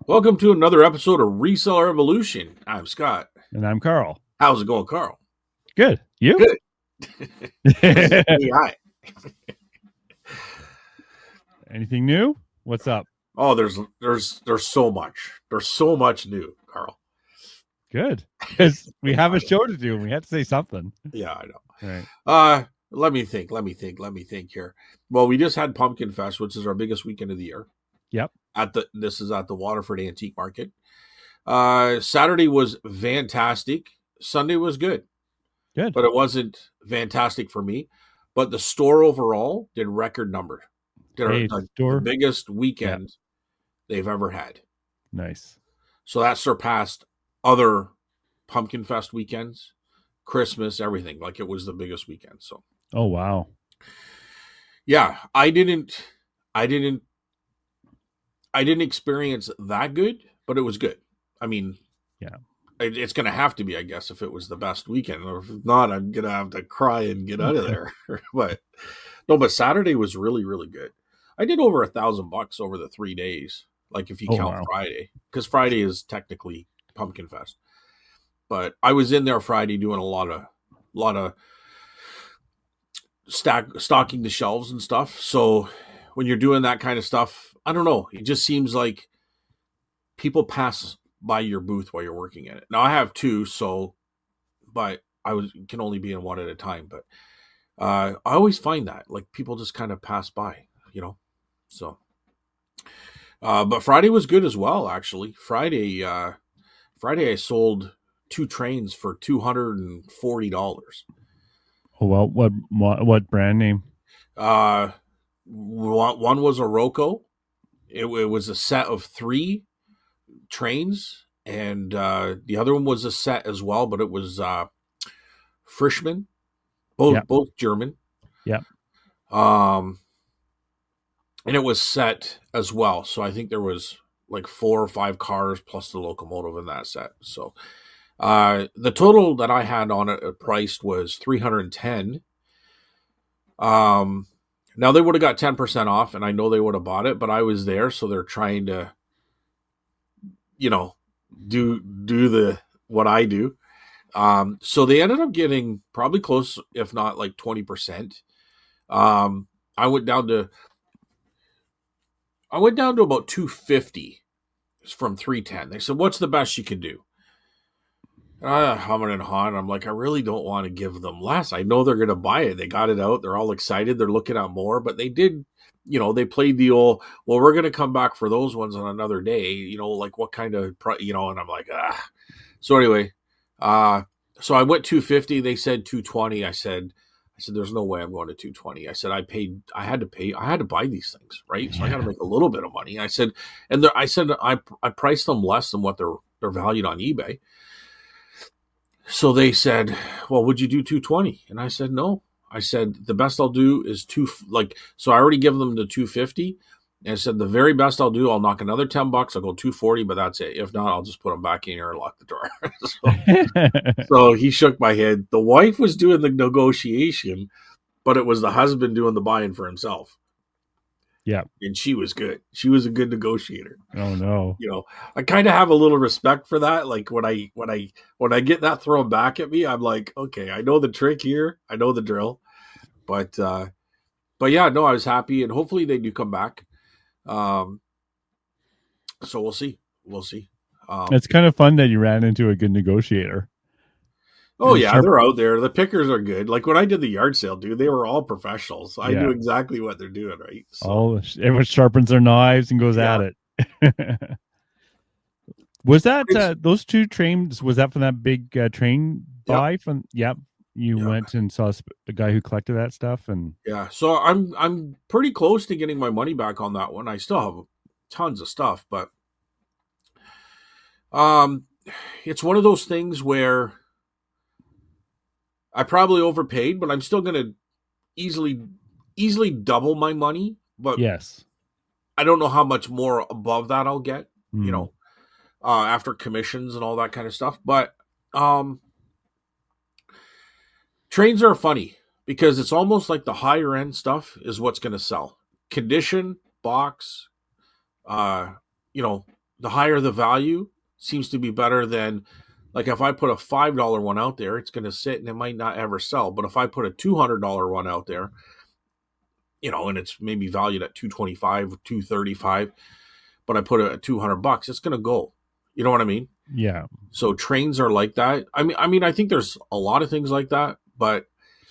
Welcome to another episode of Reseller Evolution. I'm Scott. And I'm Carl. How's it going, Carl? Good. You? Good. This is AI. Anything new? What's up? Oh, there's so much. There's so much new, Carl. Good. Because we have a show to do and we have to say something. Yeah, I know. Right. Let me think here. Well, we just had Pumpkin Fest, which is our biggest weekend of the year. Yep. This is at the Waterford Antique Market. Saturday was fantastic. Sunday was good. Good. But it wasn't fantastic for me. But the store overall did record numbers. The biggest weekend they've ever had. Nice. So that surpassed other Pumpkin Fest weekends, Christmas, everything. Like it was the biggest weekend. So. Oh wow. Yeah, I didn't experience that good, but it was good. I mean, yeah, it's going to have to be, I guess, if it was the best weekend. Or if not, I'm going to have to cry and get out of there. But Saturday was really, really good. I did over $1,000 over the 3 days, like if you count Friday, because Friday is technically Pumpkin Fest. But I was in there Friday doing a lot of stocking the shelves and stuff. So when you're doing that kind of stuff, I don't know. It just seems like people pass by your booth while you're working in it. Now I have two, but can only be in one at a time. But I always find that like people just kind of pass by, So, but Friday was good as well. Actually, Friday I sold 2 trains for $240. Oh well, what brand name? One was a Roco. It was a set of 3 trains, and the other one was a set as well, but it was Frischmann, both German. Yeah. And it was set as well. So I think there was like 4 or 5 cars plus the locomotive in that set. So the total that I had on it priced was $310. Now they would have got 10% off, and I know they would have bought it, but I was there, so they're trying to, do what I do. So they ended up getting probably close, if not like 20%. I went down to about 250 from 310. They said, "What's the best you can do?" Humming and hawing. I'm like, I really don't want to give them less. I know they're going to buy it. They got it out. They're all excited. They're looking at more, but they did, they played the old, well, we're going to come back for those ones on another day, like what kind of, and I'm like, ah. So anyway, so I went 250. They said 220. I said, there's no way I'm going to 220. I said, I had to buy these things, right? So I got to make a little bit of money. I said, I priced them less than what they're valued on eBay. So they said, well, would you do 220? And I said, no. I said, the best I'll do is so I already give them the 250. And I said, the very best I'll do, I'll knock another $10. I'll go 240, but that's it. If not, I'll just put them back in here and lock the door. So he shook my head. The wife was doing the negotiation, but it was the husband doing the buying for himself. Yeah. And she was good. She was a good negotiator. Oh no. I kind of have a little respect for that. Like when I get that thrown back at me, I'm like, okay, I know the trick here. I know the drill. But yeah, no, I was happy, and hopefully they do come back. So we'll see. It's kind of fun that you ran into a good negotiator. Oh yeah, they're out there. The pickers are good. Like when I did the yard sale, dude, they were all professionals. I knew exactly what they're doing, right? So, everyone sharpens their knives and goes at it. Was that those 2 trains? Was that from that big train buy? From you went and saw the guy who collected that stuff, and so I'm pretty close to getting my money back on that one. I still have tons of stuff, but it's one of those things where I probably overpaid, but I'm still going to easily double my money. But yes, I don't know how much more above that I'll get, after commissions and all that kind of stuff. But trains are funny because it's almost like the higher end stuff is what's going to sell. Condition, box, the higher the value seems to be better than, like, if I put a $5 one out there, it's going to sit and it might not ever sell. But if I put a $200 one out there, and it's maybe valued at 225, 235, but I put it at $200, it's going to go. You know what I mean? Yeah. So trains are like that. I mean, I think there's a lot of things like that, but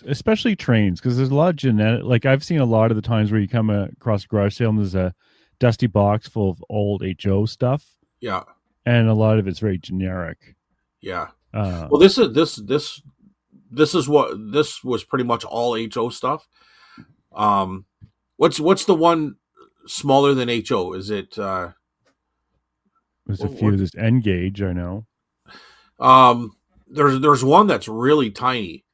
especially trains, because there's a lot of genetic. Like I've seen a lot of the times where you come across a garage sale and there's a dusty box full of old HO stuff. Yeah, and a lot of it's very generic. Yeah. Well, this was pretty much all HO stuff. What's the one smaller than HO? Is it? There's a few. There's N gauge, I know. There's one that's really tiny,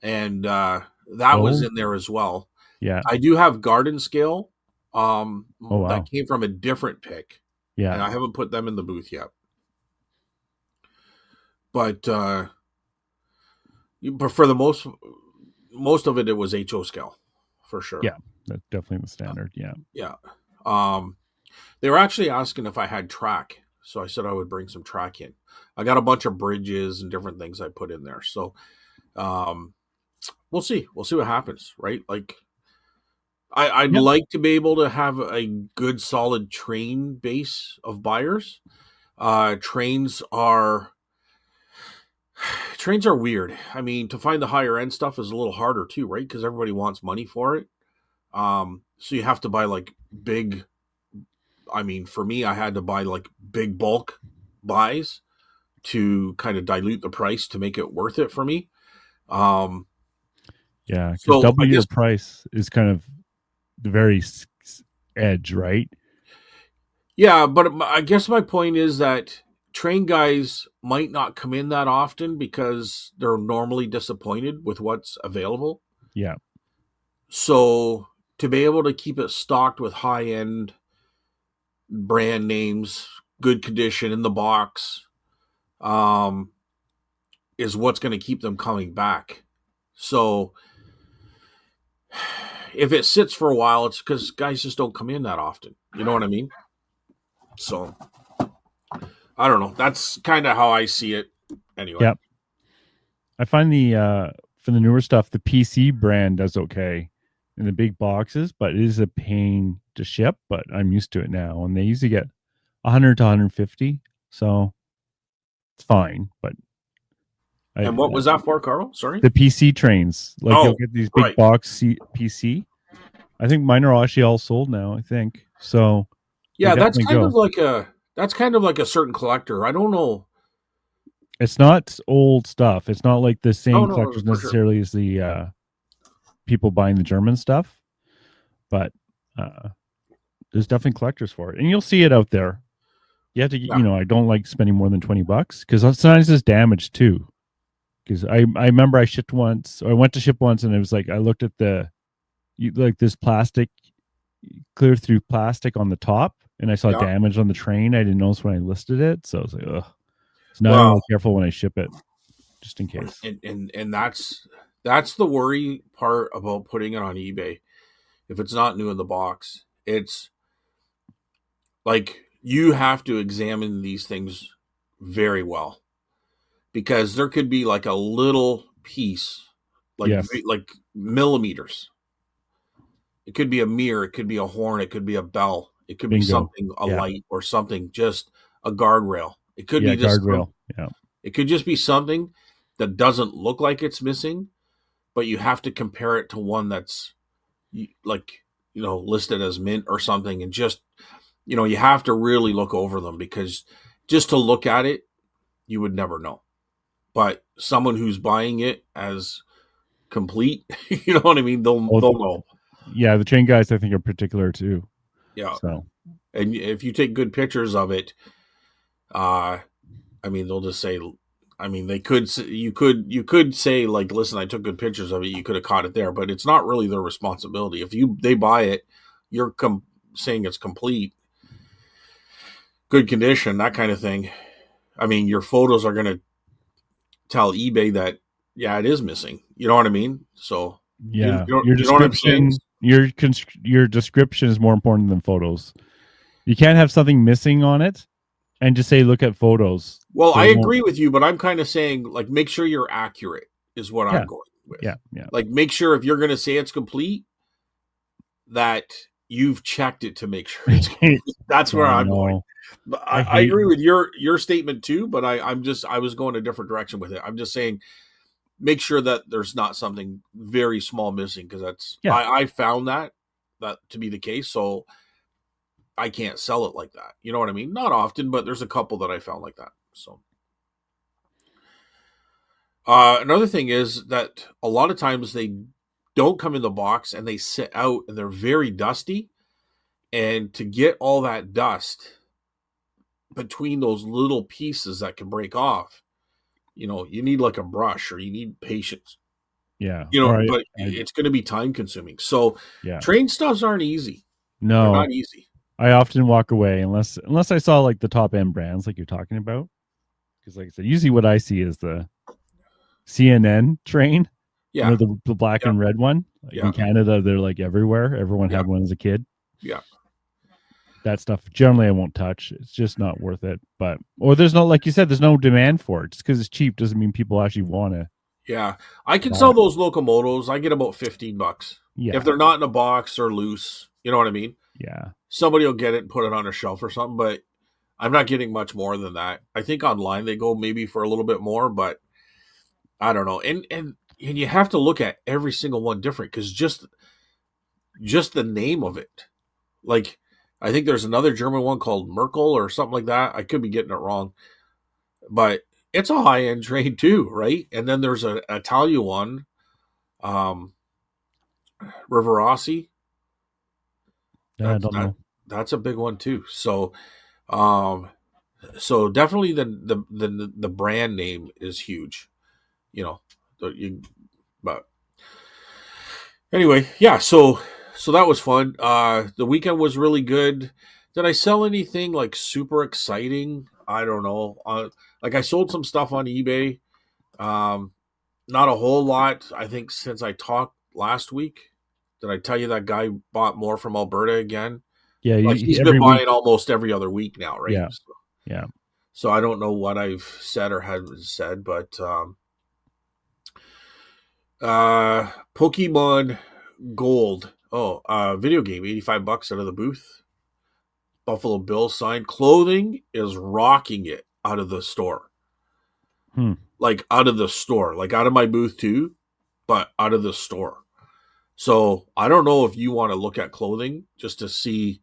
and that was in there as well. Yeah. I do have garden scale. Wow. That came from a different pick. Yeah. And I haven't put them in the booth yet. But for the most of it was HO scale, for sure. Yeah, that's definitely the standard. Yeah. Yeah. They were actually asking if I had track, so I said I would bring some track in. I got a bunch of bridges and different things I put in there. So we'll see. We'll see what happens, right? Like I'd like to be able to have a good solid train base of buyers. Trains are weird. I mean, to find the higher end stuff is a little harder too, right? Because everybody wants money for it. So you have to buy like big. I mean, for me, I had to buy like big bulk buys to kind of dilute the price to make it worth it for me. Yeah, so double your price is kind of the very edge, right? Yeah, but I guess my point is that train guys might not come in that often because they're normally disappointed with what's available. Yeah. So to be able to keep it stocked with high-end brand names, good condition in the box, is what's going to keep them coming back. So if it sits for a while, it's because guys just don't come in that often. You know what I mean? So I don't know. That's kind of how I see it. Anyway. Yep. I find for the newer stuff, the PC brand does okay in the big boxes, but it is a pain to ship. But I'm used to it now, and they usually get 100 to 150, so it's fine. But and what was that for, Carl? Sorry, the PC trains. Like you'll get these big box PC. I think mine are actually all sold now. I think so. Yeah, that's kind of like a certain collector. I don't know. It's not old stuff. It's not like the same collectors necessarily as the people buying the German stuff, but there's definitely collectors for it, and you'll see it out there. You have to, I don't like spending more than $20 because sometimes it's damaged too. Because I remember I shipped once, or I went to ship once, and it was like I looked at this plastic, clear through plastic on the top, and I saw damage on the train. I didn't notice when I listed it, so I was like, ugh. So now I'm careful when I ship it, just in case. And that's the worry part about putting it on eBay. If it's not new in the box, it's like you have to examine these things very well, because there could be like a little piece, like millimeters. It could be a mirror, it could be a horn, it could be a bell, it could be something, a light or something, just a guardrail. It could be just guardrail. It could just be something that doesn't look like it's missing, but you have to compare it to one that's listed as mint or something, and just you have to really look over them, because just to look at it, you would never know. But someone who's buying it as complete, you know what I mean? They'll know. Yeah, the train guys I think are particular too. Yeah. So, and if you take good pictures of it, they'll just say, you could say like, listen, I took good pictures of it. You could have caught it there, but it's not really their responsibility. If they buy it, you're saying it's complete, good condition, that kind of thing. I mean, your photos are going to tell eBay that, it is missing. You know what I mean? So yeah, your description, your description is more important than photos. You can't have something missing on it And just say, look at photos. Well, I They won't. agree with you, but I'm kind of saying, like, make sure you're accurate is what Yeah, I'm going with. yeah, yeah. Like, make sure if you're going to say it's complete, that you've checked it to make sure it's complete. That's where I I'm going. know. But I I hate. agree with your statement too, but I was going a different direction with it. I'm just saying, make sure that there's not something very small missing, because Yeah, I found that to be the case. So I can't sell it like that. You know what I mean? Not often, but there's a couple that I found like that. So another thing is that a lot of times they don't come in the box and they sit out and they're very dusty. And to get all that dust between those little pieces that can break off, you need like a brush, or you need patience, yeah. All right. but it's going to be time consuming. So Yeah. train stuffs aren't easy. They're No, not easy. I often walk away unless I saw like the top end brands like you're talking about. Because like I said, usually what I see is the CNN train. You Yeah. know, the black Yeah. and red one. Like Yeah. in Canada, they're like everywhere. Everyone Yeah. had one as a kid. Yeah. That stuff generally I won't touch. It's just not worth it. But or there's no, like you said, there's no demand for it. Just because it's cheap doesn't mean people actually want to. Yeah. I can buy sell it. those locomotives. I get about $15. Yeah, If they're not in a box or loose, you know what I mean? yeah, Somebody will get it and put it on a shelf or something, but I'm not getting much more than that. I think online they go maybe for a little bit more, but I don't know. And you have to look at every single one different, because just the name of it. Like, I think there's another German one called Merkel or something like that. I could be getting it wrong, but it's a high end train too, right? And then there's an Italian one, um, Rivarossi. yeah. I don't know. That's a big one too. Um, so definitely the brand name is huge. You know, but anyway, yeah. So that was fun. The weekend was really good. Did I sell anything like super exciting? I don't know. Like, I sold some stuff on eBay. Um, Not a whole lot. I think since I talked last week, did I tell you that guy bought more from Alberta again? Yeah, Like, he's been every week. buying almost every other week now, right? Yeah, yeah. So I don't know what I've said or hadn't said, but Pokemon Gold. Oh, video game, $85 out of the booth. Buffalo Bills sign. Clothing is rocking it out of the store. Like, out of the store. Like, out of my booth too, but out of the store. So I don't know if you want to look at clothing just to see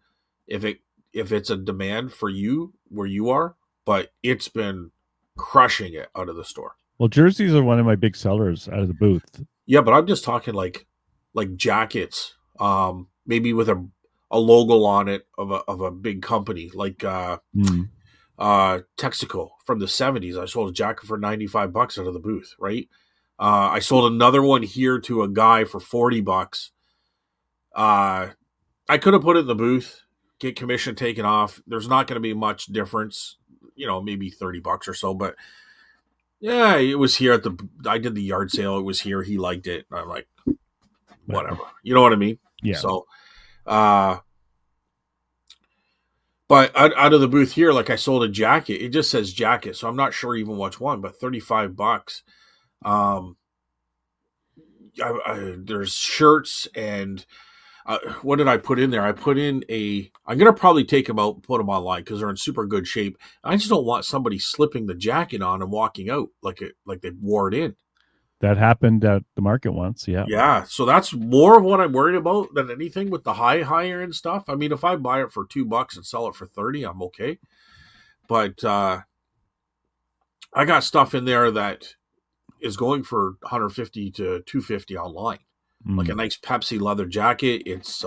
if it's a demand for you where you are, but it's been crushing it out of the store. Well, jerseys are one of my big sellers out of the booth. Yeah, but I'm just talking like jackets, maybe with a logo on it of a big company like Texaco from the 70s. I sold a jacket for $95 out of the booth, right? I sold another one here to a guy for $40. I could have put it in the booth, get commission taken off. There's not going to be much difference, maybe $30 or so, but yeah, it was here I did the yard sale. It was here. He liked it. I'm like, whatever. You know what I mean? Yeah. So, but out of the booth here, like, I sold a jacket. It just says jacket, so I'm not sure even which one, but $35. There's shirts and what did I put in there? I put in I'm going to probably take them out and put them online because they're in super good shape. I just don't want somebody slipping the jacket on and walking out like they wore it in. That happened at the market once. Yeah. Yeah. So that's more of what I'm worried about than anything with the higher end stuff. I mean, if I buy it for $2 and sell it for 30, I'm okay. But I got stuff in there that is going for 150 to 250 online. Like a nice Pepsi leather jacket. It's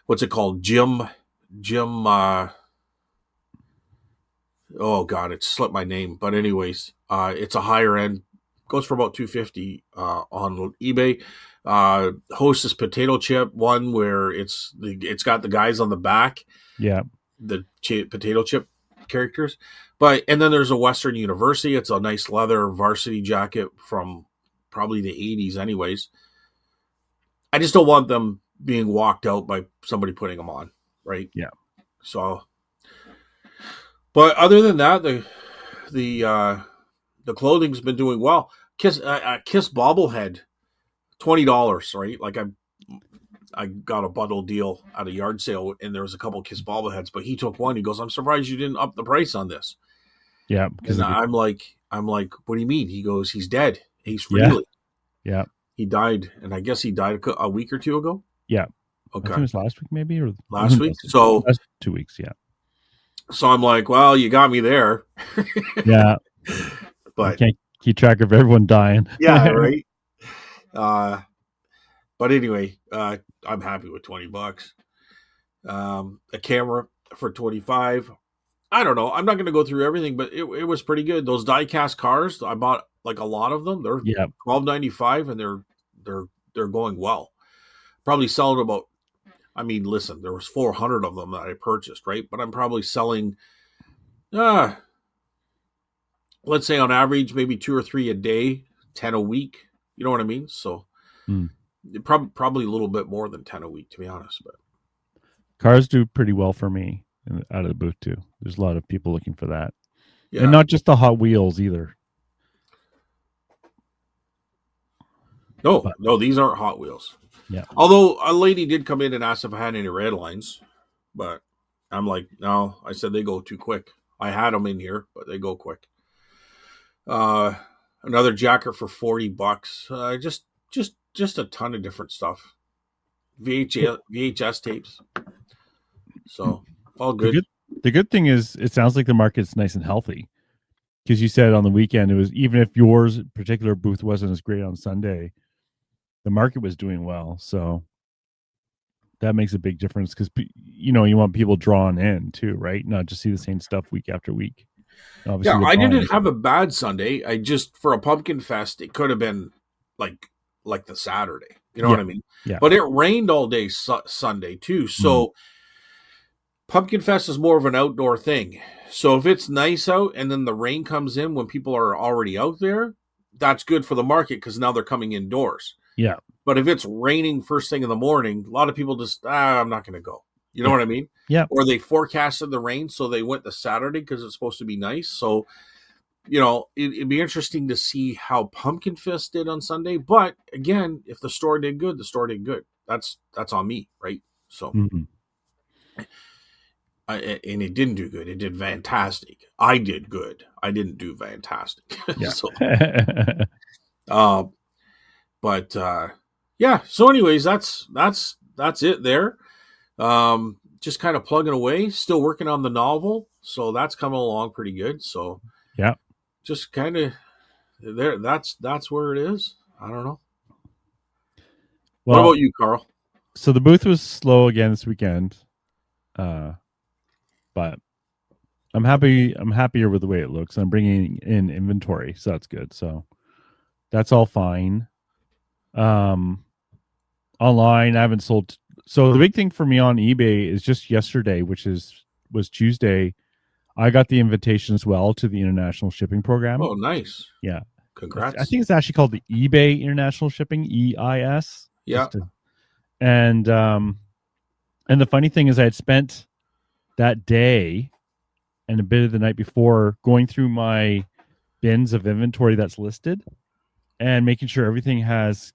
what's it called? Jim oh god, it slipped my name. But anyways, it's a higher end, goes for about 250 on eBay. Hostess potato chip one where it's got the guys on the back. Yeah. The potato chip characters. And then there's a Western University. It's a nice leather varsity jacket from probably the 80s anyways. I just don't want them being walked out by somebody putting them on, right? Yeah. So But other than that, the the clothing's been doing well. Kiss bobblehead, $20, right? Like I got a bundle deal at a yard sale, and there was a couple Kiss bobbleheads, but he took one. He goes, "I'm surprised you didn't up the price on this." Yeah, because And I'm like, "What do you mean?" He goes, "He's dead. He's yeah, Freely. yeah, He died, and I guess he died a week or two ago." yeah. I think it Okay, was last week, maybe, or last week. last 2 weeks. Yeah, So I'm like, "Well, you got me there." yeah. You But can't keep track of everyone dying. yeah, right. Uh, but anyway, I'm happy with $20. A camera for 25. I don't know. I'm not going to go through everything, but it was pretty good. Those die-cast cars, I bought like a lot of them. They're Yeah, $12.95, and they're going well. Probably selling about. I mean, listen, there was 400 of them that I purchased, right? But I'm probably selling, uh, let's say on average, maybe 2 or 3 a day, 10 a week. You know what I mean? So Hmm. probably a little bit more than 10 a week, to be honest. But cars do pretty well for me out of the booth too. There's a lot of people looking for that, yeah, and not just the Hot Wheels either. no, these aren't Hot Wheels. Yeah. Although a lady did come in and ask if I had any red lines, but I'm like, no. I said they go too quick. I had them in here, but they go quick. Uh, Another jacket for $40. Just a ton of different stuff. VHS tapes. So all good. The good thing is, it sounds like the market's nice and healthy, because you said on the weekend it was, even if yours particular booth wasn't as great on Sunday, the market was doing well. So that makes a big difference, because you want people drawn in too, right? Not just see the same stuff week after week. Obviously, Yeah, the I buying. didn't have a bad Sunday. I just, for a pumpkin fest, it could have been like the Saturday. You know Yeah, what I mean? yeah. But it rained all day Sunday too. So Pumpkin Fest is more of an outdoor thing. So if it's nice out and then the rain comes in when people are already out there, that's good for the market because now they're coming indoors. Yeah, But if it's raining first thing in the morning, a lot of people just, I'm not going to go. You know yeah, what I mean? yeah. Or they forecasted the rain, so they went the Saturday because it's supposed to be nice. So, it'd be interesting to see how Pumpkin Fest did on Sunday. But again, if the store did good, the store did good. That's on me, right? So, Mhm. and it didn't do good. It did fantastic. I did good. I didn't do fantastic. Yeah. So, but yeah. So, anyways, that's it there. Just kind of plugging away. Still working on the novel, so that's coming along pretty good. So, Yeah. just kind of there. That's where it is. I don't know. What Well, about you, Carl? so the booth was slow again this weekend, but I'm happy. I'm happier with the way it looks. I'm bringing in inventory, so that's good. So that's all fine. Online, I haven't sold. So the big thing for me on eBay is just yesterday, was Tuesday. I got the invitation as well to the international shipping program. Oh, nice. Yeah, Congrats. I think it's actually called the eBay International Shipping, EIS. Yeah. And the funny thing is, I had spent that day and a bit of the night before going through my bins of inventory that's listed and making sure everything has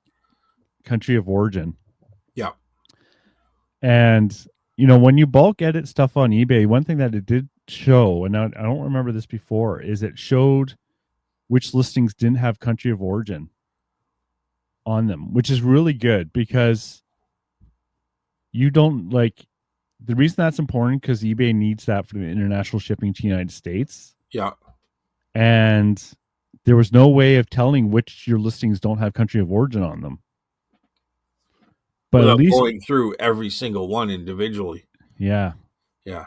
country of origin. Yeah. And when you bulk edit stuff on eBay, one thing that it did show, and I don't remember this before, is it showed which listings didn't have country of origin on them, which is really good, because you don't the reason that's important, because eBay needs that for the international shipping to the United States. Yeah. And there was no way of telling which your listings don't have country of origin on them. But without at least going through every single one individually. Yeah. Yeah.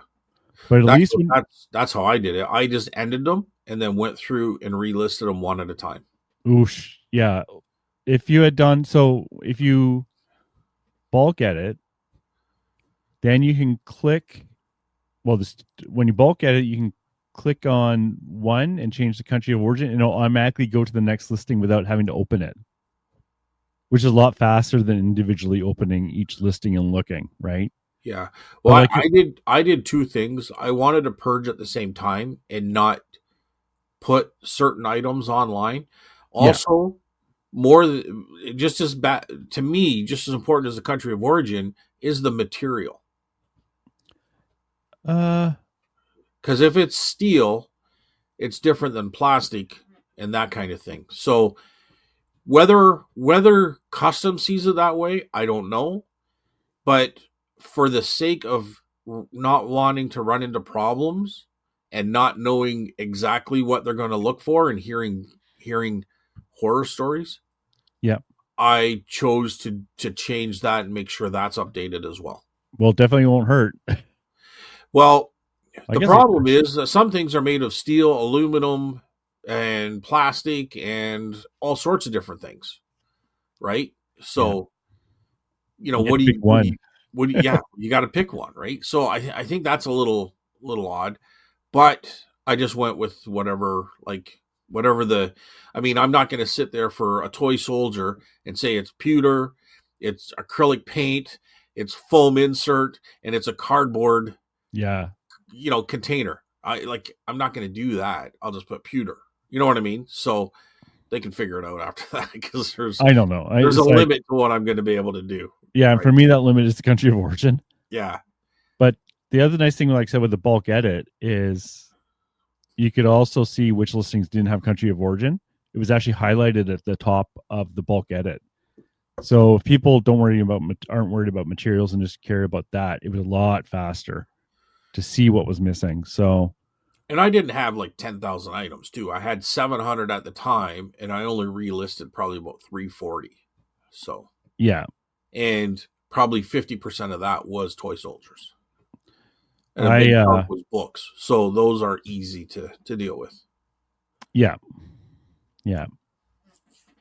But at least that's how I did it. I just ended them and then went through and relisted them one at a time. Oosh. Yeah. If you bulk edit, then you can click. Well, when you bulk edit, you can click on one and change the country of origin, and it'll automatically go to the next listing without having to open it, which is a lot faster than individually opening each listing and looking, right? Yeah. But Well, like, I did two things. I wanted to purge at the same time and not put certain items online. yeah, Also, more just as bad to me, just as important as the country of origin is the material. uh, Because if it's steel, it's different than plastic and that kind of thing. So whether custom sees it that way, I don't know. But for the sake of not wanting to run into problems and not knowing exactly what they're going to look for and hearing horror stories, yeah. I chose to change that and make sure that's updated as well. Well, it definitely won't hurt. Well, I the guess it, problem is that some things are made of steel, aluminum, and plastic, and all sorts of different things, right? yeah. So, You get what to do pick you, one. yeah, you got to pick one, right? So I think that's a little odd, but I just went with whatever I mean, I'm not going to sit there for a toy soldier and say it's pewter, it's acrylic paint, it's foam insert, and it's a cardboard Yeah, container. I'm not going to do that. I'll just put pewter. You know what I mean? So they can figure it out after that because I don't know. there's a It's like, limit to what I'm going to be able to do. yeah, and Right? for me, that limit is the country of origin. Yeah. But the other nice thing, like I said, with the bulk edit is you could also see which listings didn't have country of origin. It was actually highlighted at the top of the bulk edit. So if people aren't worried about materials and just care about that, it was a lot faster to see what was missing. So And I didn't have like 10,000 items too. I had 700 at the time and I only relisted probably about 340. So, yeah, and probably 50% of that was toy soldiers. And a I big chunk was books. So those are easy to deal with. yeah, yeah.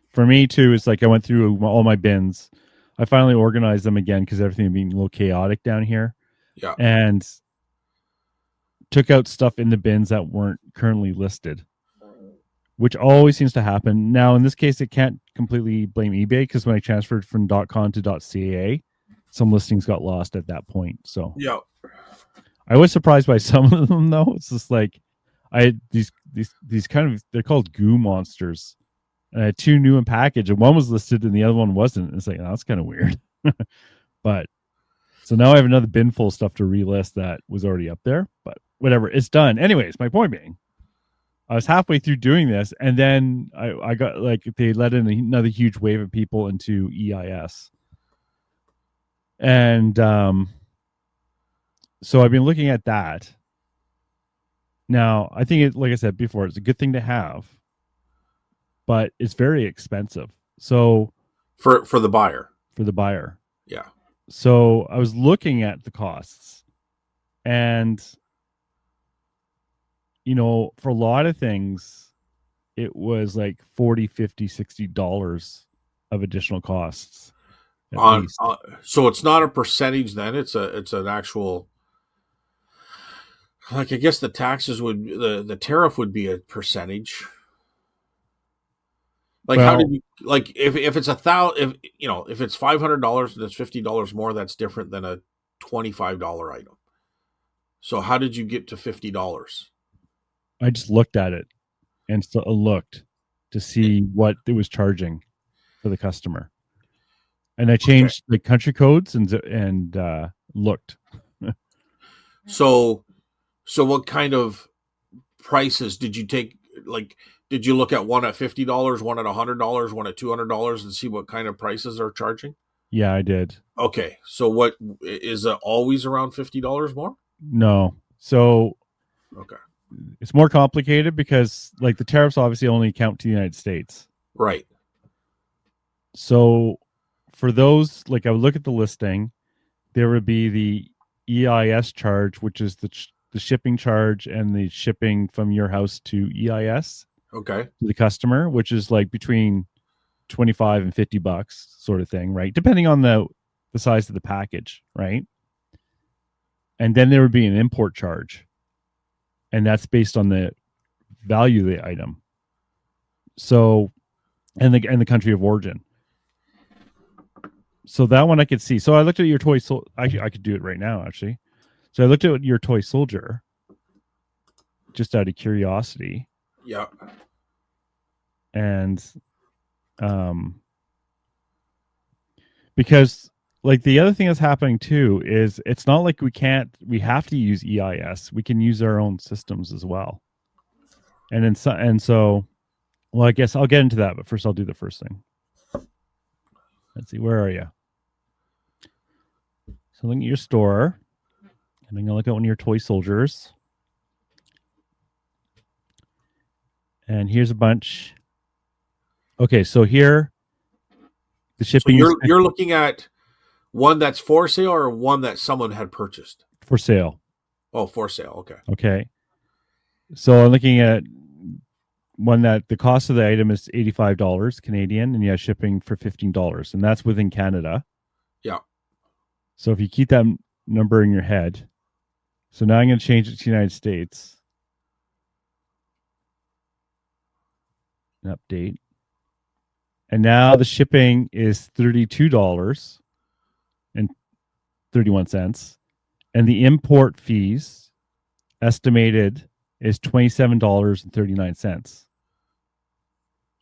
For me too, it's like I went through all my bins. I finally organized them again because everything had been a little chaotic down here, Yeah. and took out stuff in the bins that weren't currently listed, which always seems to happen. Now, in this case, it can't completely blame eBay because when I transferred from .com to .ca, some listings got lost at that point. So Yeah. I was surprised by some of them, though. It's just like I had these kind of, they're called goo monsters. And I had two new in package, and one was listed and the other one wasn't. It's like, oh, that's kind of weird. But so now I have another bin full of stuff to relist that was already up there. But whatever, it's done. Anyways, my point being, I was halfway through doing this, and then I got like they let in another huge wave of people into EIS, and so I've been looking at that. Now I think like I said before, it's a good thing to have, but it's very expensive. So For the buyer. for the buyer, Yeah. so I was looking at the costs, and for a lot of things, it was like 40, 50, $60 of additional costs at least. So it's not a percentage then, it's an actual, like, I guess the taxes would the tariff would be a percentage. Like, how did Well, you, like, if it's 1,000, if it's $500 and it's $50 more, that's different than a $25 item. So how did you get to $50? I just looked at it and looked to see what it was charging for the customer. And I Okay. changed the country codes and looked. So what kind of prices did you take? Like, did you look at one at $50, one at $100, one at $200, and see what kind of prices they're charging? Yeah, I did. Okay, so what is it, always around $50 more? No. So Okay, it's more complicated because like the tariffs obviously only count to the United States. right. So for those, like I would look at the listing, there would be the EIS charge, which is the shipping charge and the shipping from your house to EIS Okay, to the customer, which is like between 25 and $50 sort of thing, right? Depending on the size of the package, right? And then there would be an import charge. And that's based on the value of the item. So and the country of origin. So that one I could see. So I looked at your toy. I could do it right now, actually. So I looked at your toy soldier, just out of curiosity, Yeah. and because like the other thing that's happening too is it's not like we have to use EIS. We can use our own systems as well. So well, I guess I'll get into that, but first I'll do the first thing. Let's see, where are you? So looking at your store, and I'm gonna look at one of your toy soldiers. And here's a bunch. Okay, so here the shipping So you're looking at one that's for sale or one that someone had purchased? For sale. Oh, for sale. Okay. Okay. So I'm looking at one that the cost of the item is $85 Canadian, and you have shipping for $15, and that's within Canada. Yeah. So if you keep that number in your head, so now I'm going to change it to United States. An update. And now the shipping is $32.31. And the import fees estimated is $27.39.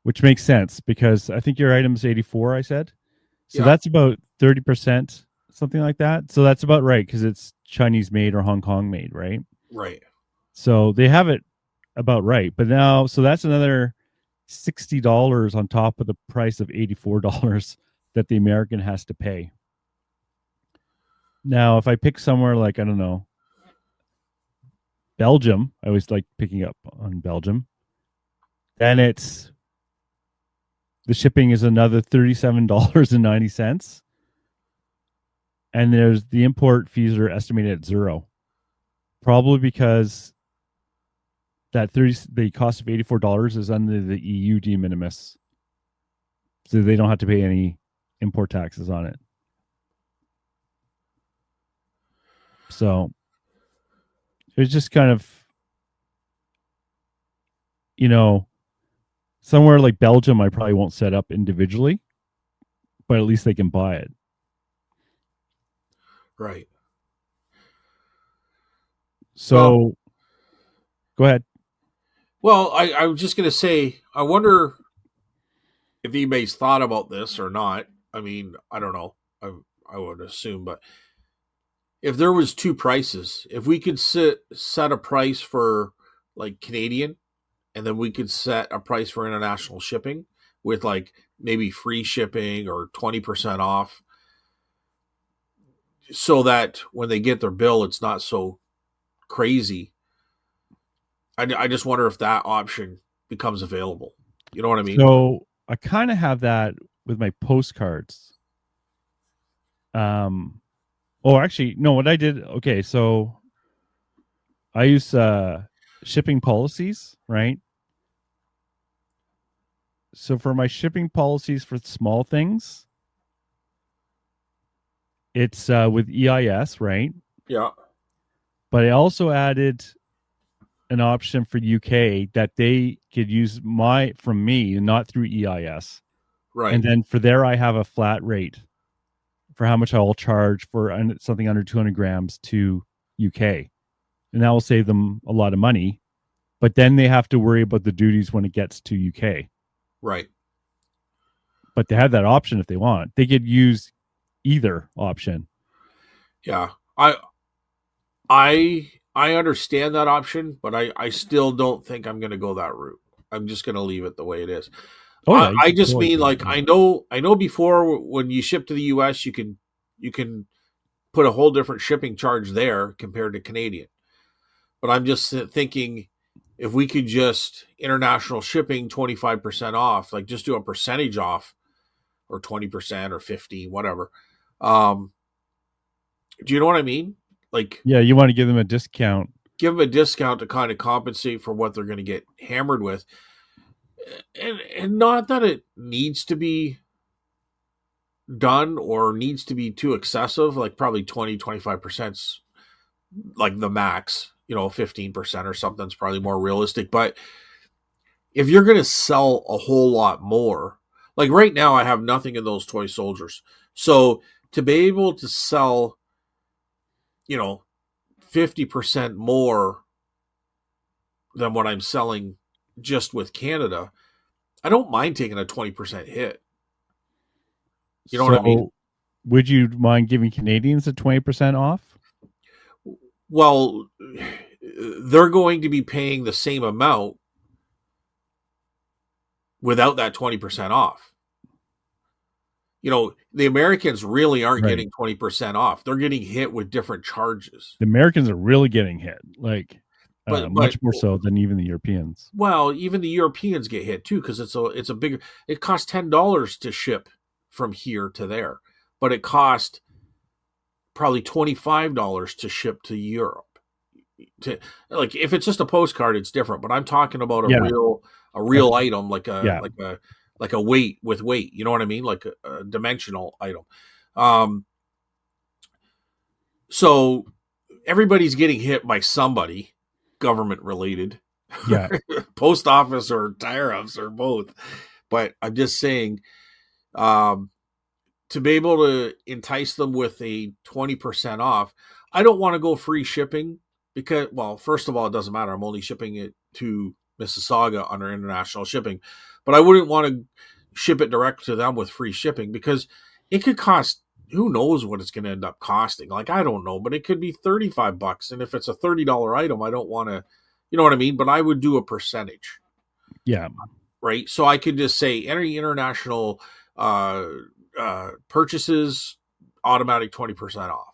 Which makes sense because I think your item is 84, I said. So that's about 30%, something like that. So that's about right because it's Chinese made or Hong Kong made, right? Right. So they have it about right. But now, so that's another $60 on top of the price of $84 that the American has to pay. Now, if I pick somewhere like, I don't know, Belgium, I always like picking up on Belgium, then it's the shipping is another $37.90. And there's the import fees are estimated at zero. Probably because the cost of $84 is under the EU de minimis. So they don't have to pay any import taxes on it. So it's just kind of, somewhere like Belgium, I probably won't set up individually, but at least they can buy it. Right. So go ahead. Well, I was just going to say, I wonder if anybody's thought about this or not. I mean, I don't know. I would assume, but if there was two prices, if we could set a price for like Canadian, and then we could set a price for international shipping with like maybe free shipping or 20% off, so that when they get their bill, it's not so crazy. I just wonder if that option becomes available. You know what I mean? So I kind of have that with my postcards. Actually, no, what I did, okay, so I use shipping policies, right? So for my shipping policies for small things, it's with EIS, right? Yeah. But I also added an option for UK that they could use from me and not through EIS. Right. And then for there, I have a flat rate for how much I will charge for something under 200 grams to UK. And that will save them a lot of money. But then they have to worry about the duties when it gets to UK. Right. But they have that option if they want. They could use either option. Yeah. I understand that option, but I still don't think I'm going to go that route. I'm just going to leave it the way it is. Oh, yeah, I just mean like I know before when you ship to the US, you can put a whole different shipping charge there compared to Canadian. But I'm just thinking if we could just international shipping 25% off, like just do a percentage off or 20% or 50, whatever. Do you know what I mean? Like, yeah, you want to give them a discount. Give them a discount to kind of compensate for what they're going to get hammered with. And not that it needs to be done or needs to be too excessive, like probably 20-25% like the max, 15% or something's probably more realistic. But if you're going to sell a whole lot more, like right now I have nothing in those toy soldiers. So to be able to sell, 50% more than what I'm selling just with Canada, I don't mind taking a 20% hit. You know what I mean? Would you mind giving Canadians a 20% off? Well, they're going to be paying the same amount without that 20% off. The Americans really aren't getting 20% off. They're getting hit with different charges. The Americans are really getting hit, but much more so than even the Europeans. Well, even the Europeans get hit too, because it's a bigger. It costs $10 to ship from here to there, but it cost probably $25 to ship to Europe. If it's just a postcard, it's different. But I'm talking about a real item, like a weight with weight. You know what I mean? Like a dimensional item. So everybody's getting hit by somebody, government related. Yeah. Post office or tariffs or both. But I'm just saying, to be able to entice them with a 20% off, I don't want to go free shipping because, well, first of all, it doesn't matter. I'm only shipping it to Mississauga under international shipping, but I wouldn't want to ship it direct to them with free shipping because it could cost, who knows what it's going to end up costing. Like, I don't know, but it could be $35. And if it's a $30 item, I don't want to, you know what I mean? But I would do a percentage. Yeah. Right. So I could just say any international purchases, automatic 20% off.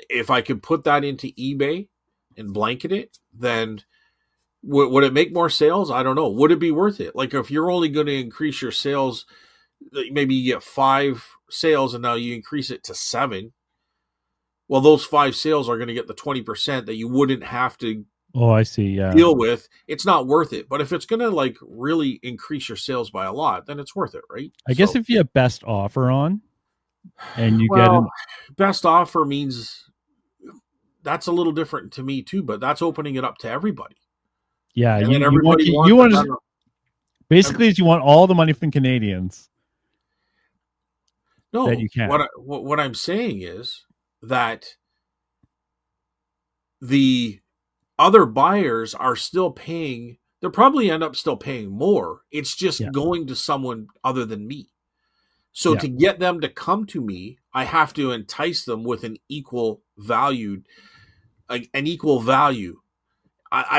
If I could put that into eBay and blanket it, then would it make more sales? I don't know. Would it be worth it? Like, if you're only going to increase your sales, maybe you get 5 sales and now you increase it to 7. Well, those 5 sales are going to get the 20% that you wouldn't have to I see. Yeah. deal with. It's not worth it. But if it's going to really increase your sales by a lot, then it's worth it, right? I guess if you have best offer on and you get best offer means that's a little different to me too, but that's opening it up to everybody. Yeah. And you want to basically you want all the money from Canadians. No, that you can. What I'm saying is that the other buyers are still paying. They'll probably end up still paying more. It's just going to someone other than me. So to get them to come to me, I have to entice them with an equal value. I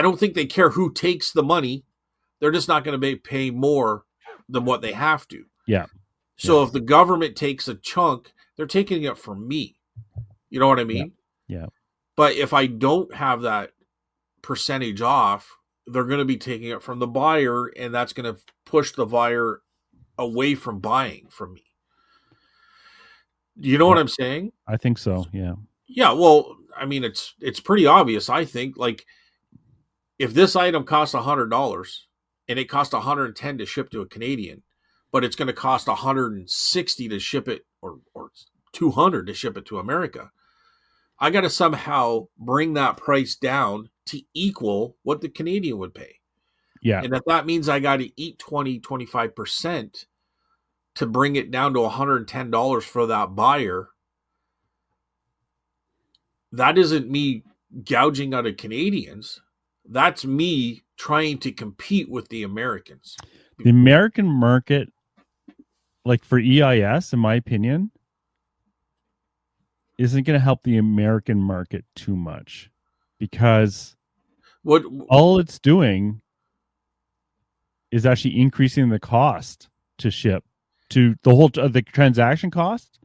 don't think they care who takes the money. They're just not going to pay more than what they have to. Yeah. So if the government takes a chunk, they're taking it from me. You know what I mean? Yeah. But if I don't have that percentage off, they're going to be taking it from the buyer, and that's going to push the buyer away from buying from me. You know what I'm saying? I think so. Yeah. Yeah. Well, I mean, it's pretty obvious. I think, like, if this item costs $100 and it costs $110 to ship to a Canadian, but it's going to cost $160 to ship it, or $200 to ship it to America, I got to somehow bring that price down to equal what the Canadian would pay. Yeah. And if that means I got to eat 25% to bring it down to $110 for that buyer, that isn't me gouging out of Canadians. That's me trying to compete with the Americans. The American market, like for EIS, in my opinion, isn't going to help the American market too much, because all it's doing is actually increasing the cost to ship, to the transaction cost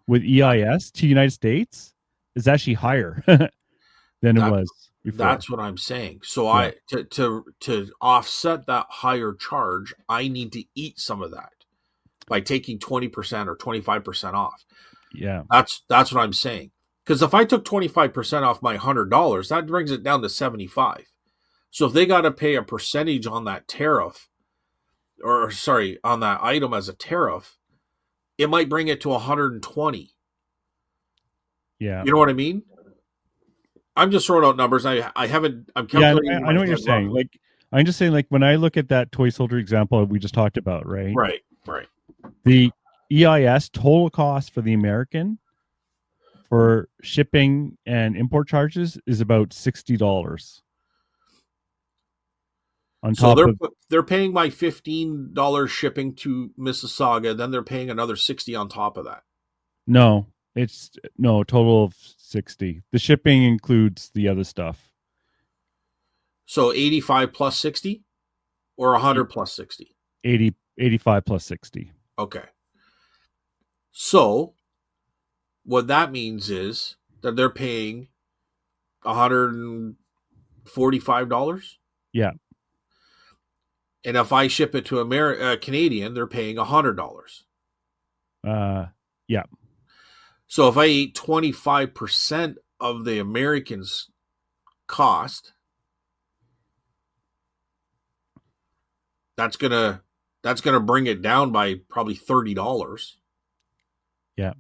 with EIS to United States is actually higher than it was before. That's what I'm saying. So to offset that higher charge, I need to eat some of that by taking 20% or 25% off. Yeah. That's what I'm saying. Because if I took 25% off my $100, that brings it down to $75. So if they got to pay a percentage on that tariff, on that item as a tariff, it might bring it to 120. Yeah. You know what I mean? I'm just throwing out numbers. I'm calculating. Yeah, I know what you're saying. Like, I'm just saying, like, when I look at that toy soldier example we just talked about, right? Right. The EIS total cost for the American for shipping and import charges is about $60 on So top of they're paying my $15 shipping to Mississauga, then they're paying another 60 on top of that. no, it's no total of 60. The shipping includes the other stuff. So 85 plus 60 or 100 plus 60? 85 plus 60. Okay. So what that means is that they're paying $145. Yeah. And if I ship it to Canadian, they're paying $100. Yeah. So if I eat 25% of the Americans' cost, that's gonna bring it down by probably $30. Yeah.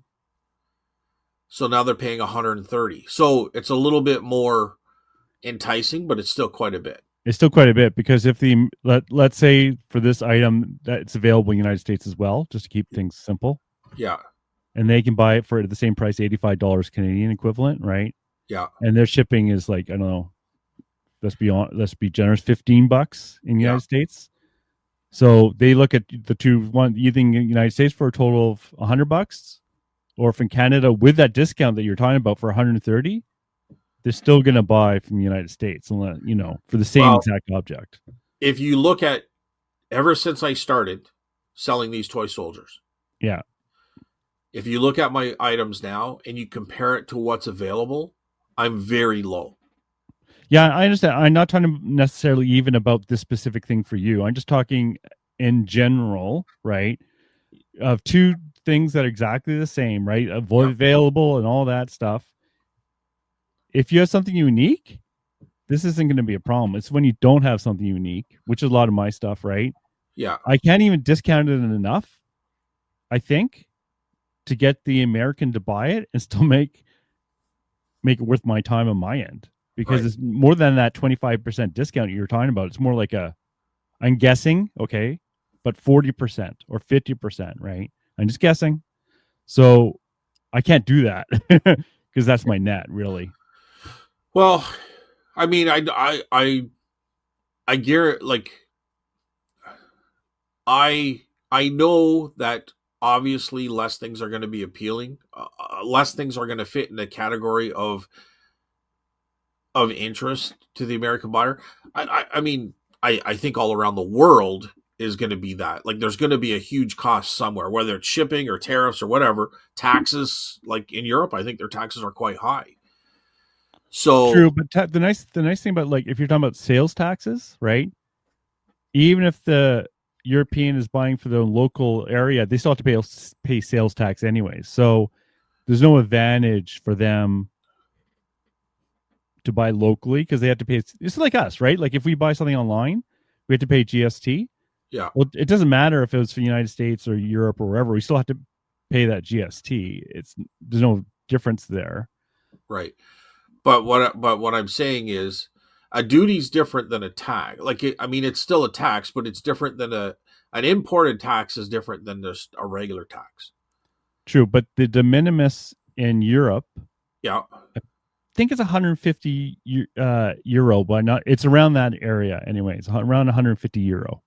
So now they're paying $130. So it's a little bit more enticing, but it's still quite a bit. It's still quite a bit because if let's say for this item that it's available in the United States as well, just to keep things simple. Yeah. And they can buy it for the same price, $85 Canadian equivalent, right? Yeah. And their shipping is like, I don't know, let's be generous, $15 in the United States. So they look at the either in the United States for a total of $100, or if in Canada with that discount that you're talking about for $130, they're still going to buy from the United States, unless, for the same exact object. If you look at ever since I started selling these toy soldiers, yeah. If you look at my items now and you compare it to what's available, I'm very low. Yeah, I understand. I'm not talking necessarily even about this specific thing for you. I'm just talking in general, right? Of two things that are exactly the same, right? Available and all that stuff. If you have something unique, this isn't going to be a problem. It's when you don't have something unique, which is a lot of my stuff, right? Yeah. I can't even discount it enough, I think, to get the American to buy it and still make it worth my time on my end. Because it's more than that 25% discount you're talking about. It's more like I'm guessing, okay, but 40% or 50%, right? I'm just guessing. So I can't do that because that's my net, really. Well, I mean, I gear like I know that obviously less things are going to be appealing. Less things are going to fit in the category of interest to the American buyer. I mean, I think all around the world is going to be that. Like, there's going to be a huge cost somewhere, whether it's shipping or tariffs or whatever. Taxes, like in Europe, I think their taxes are quite high. So true, but the nice thing about, like, if you're talking about sales taxes, right? Even if the European is buying for the local area, they still have to pay sales tax anyway. So there's no advantage for them to buy locally because they have to pay. It's like us, right? Like if we buy something online, we have to pay GST. Yeah. Well, it doesn't matter if it was for the United States or Europe or wherever. We still have to pay that GST. There's no difference there. Right. But what I'm saying is a duty is different than a tax. Like, it's still a tax, but it's different than an imported tax is different than just a regular tax. True, but the de minimis in Europe, yeah, I think it's 150 euro, but not. It's around that area anyway. It's around 150 euro.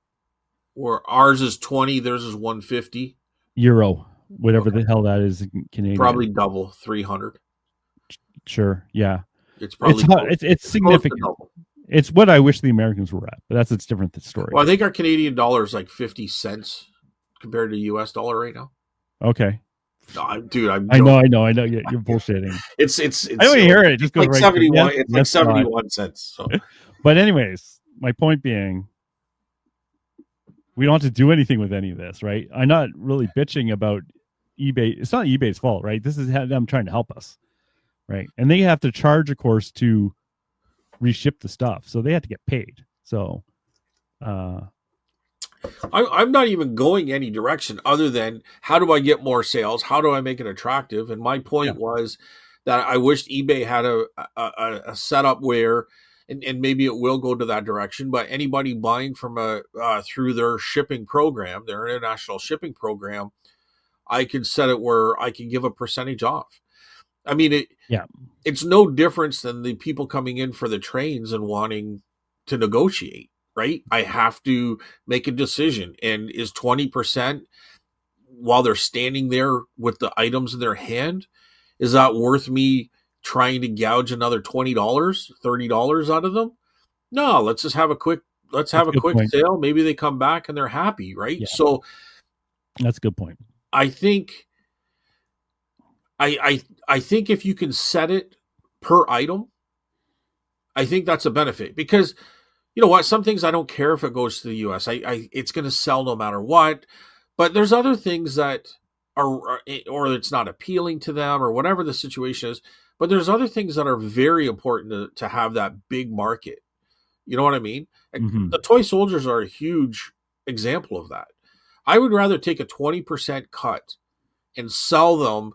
Or ours is 20, theirs is 150 euro, whatever the hell that is in Canadian. Probably double, 300. Sure, yeah. It's probably it's significant. It's what I wish the Americans were at, but that's a different story. Well, I think our Canadian dollar is like 50 cents compared to US dollar right now. Okay. No, dude, I know. You're bullshitting. It's I don't even hear it. It just goes like right 71. It's like 71 cents. So. But anyways, my point being, we don't have to do anything with any of this, right? I'm not really bitching about eBay. It's not eBay's fault, right? This is them trying to help us, right? And they have to charge, of course, to reship the stuff, so they have to get paid. So, I'm not even going any direction other than how do I get more sales? How do I make it attractive? And my point was that I wished eBay had a setup where, and maybe it will go to that direction, but anybody buying from through their shipping program, their international shipping program, I could set it where I can give a percentage off. I mean, Yeah. it's no difference than the people coming in for the trains and wanting to negotiate, right? I have to make a decision. And is 20% while they're standing there with the items in their hand, is that worth me trying to gouge another $20, $30 out of them? No, let's have That's a a good quick point. sale. Maybe they come back and they're happy, right? Yeah. So That's a good point. I think I think if you can set it per item, I think that's a benefit because you know what? Some things I don't care if it goes to the US. It's going to sell no matter what. But there's other things that are or it's not appealing to them or whatever the situation is. But there's other things that are very important to have that big market. You know what I mean? Mm-hmm. The toy soldiers are a huge example of that. I would rather take a 20% cut and sell them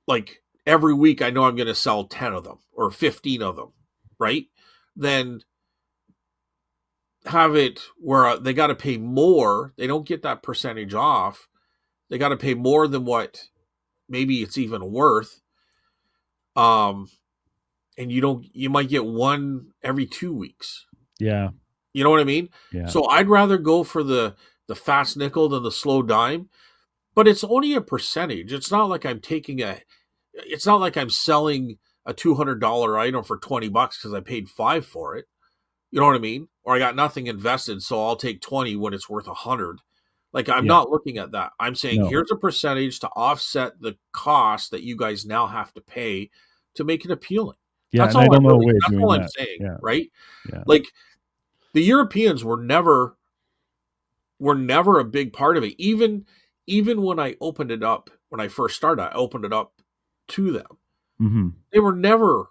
like every week. I know I'm going to sell 10 of them or 15 of them, right? Than have it where they got to pay more. They don't get that percentage off. They got to pay more than what maybe it's even worth. And you might get one every 2 weeks. Yeah. You know what I mean? Yeah. So I'd rather go for the fast nickel than the slow dime, but it's only a percentage. It's not like it's not like I'm selling a $200 item for $20 because I paid $5 for it. You know what I mean? Or I got nothing invested, so I'll take 20 when it's worth 100. Like I'm Yeah. not looking at that. I'm saying No. here's a percentage to offset the cost that you guys now have to pay to make it appealing. Yeah. That's And I all don't know a way of that's doing all I'm that. saying, Yeah. right? Yeah. Like the Europeans were never a big part of it. Even when I opened it up, when I first started, I opened it up to them. Mm-hmm. They were never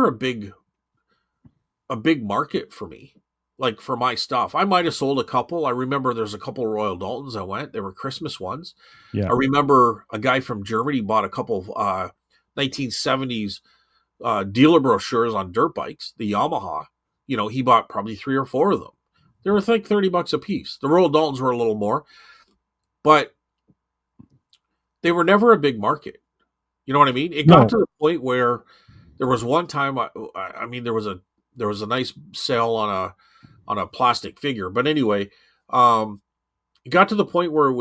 a big market for me. Like for my stuff, I might have sold a couple. I remember there's a couple Royal Daltons I went. They were Christmas ones. Yeah. I remember a guy from Germany bought a couple of 1970s dealer brochures on dirt bikes, the Yamaha. You know, he bought probably 3 or 4 of them. They were like $30 a piece. The Royal Daltons were a little more, but they were never a big market. You know what I mean? It got to the point where there was one time. I mean, there was a nice sale on a plastic figure, but anyway, it got to the point where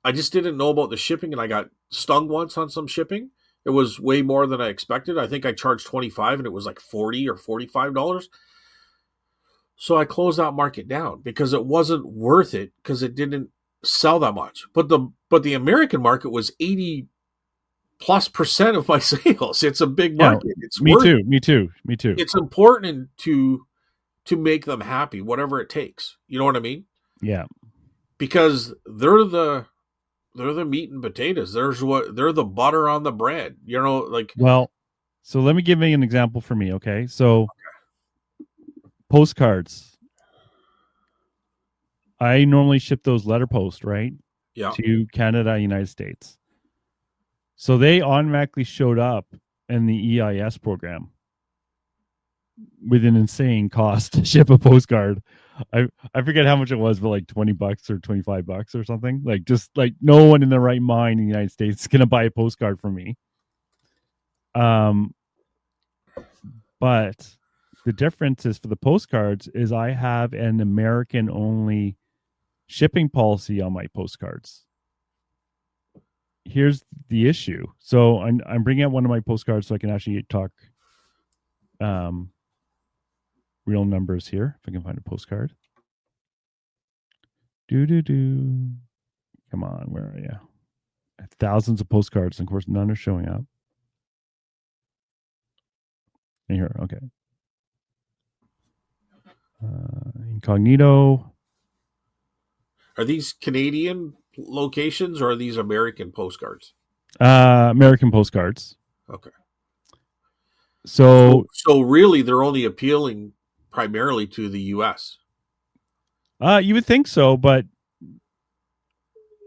I just didn't know about the shipping, and I got stung once on some shipping. It was way more than I expected. I think I charged 25, and it was like $40 or $45. So I closed that market down because it wasn't worth it because it didn't sell that much. But the American market was 80+% of my sales. It's a big market. It's Me too. It's important to make them happy, whatever it takes. You know what I mean? Yeah. Because they're the meat and potatoes. They're the butter on the bread. You know, like Well, so let me give you an example for me, okay? So postcards. I normally ship those letter post, right? Yeah. To Canada, United States. So they automatically showed up in the EIS program with an insane cost to ship a postcard. I forget how much it was, but like $20 or $25 or something. Like just like no one in their right mind in the United States is gonna buy a postcard from me. But the difference is for the postcards is I have an American only shipping policy on my postcards. Here's the issue. So I'm bringing out one of my postcards so I can actually talk real numbers here. If I can find a postcard. Come on, where are you? Thousands of postcards, and of course, none are showing up. And here, okay. Incognito. Are these Canadian locations or are these American postcards? American postcards. Okay. So really, they're only appealing primarily to the U.S. You would think so, but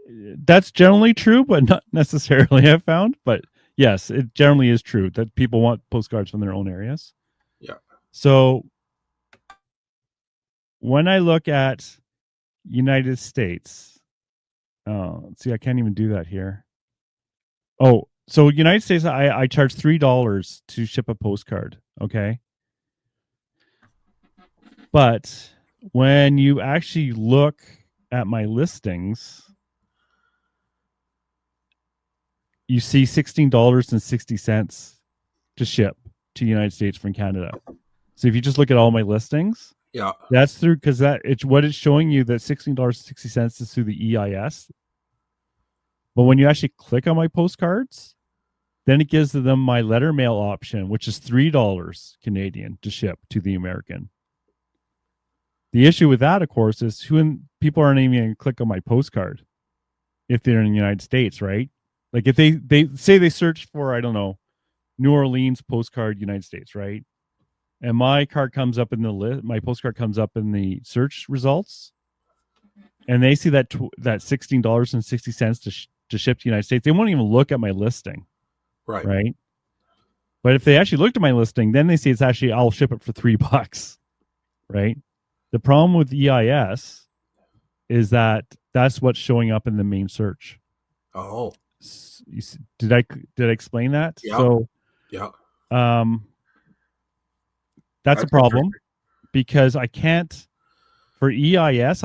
that's generally true, but not necessarily. I've found, but yes, it generally is true that people want postcards from their own areas. Yeah. So when I look at United States, Oh, see, I can't even do that here. Oh, so United States, I charge $3 to ship a postcard. Okay. But when you actually look at my listings, you see $16.60 to ship to United States from Canada. So if you just look at all my listings, Yeah. that's through because that it's what it's showing you that $16.60 is through the EIS. But when you actually click on my postcards, then it gives them my letter mail option, which is $3 Canadian to ship to the American. The issue with that, of course, is people aren't even going to click on my postcard if they're in the United States, right? Like if they say they search for, I don't know, New Orleans postcard United States, right? And my card comes up in the list, my postcard comes up in the search results, and they see that $16.60 to ship to the United States, they won't even look at my listing, Right. right? But if they actually looked at my listing, then they see it's actually I'll ship it for $3, right? The problem with EIS is that that's what's showing up in the main search. Oh. Did I explain that? Yeah. So Yeah. that's a problem because I can't for EIS.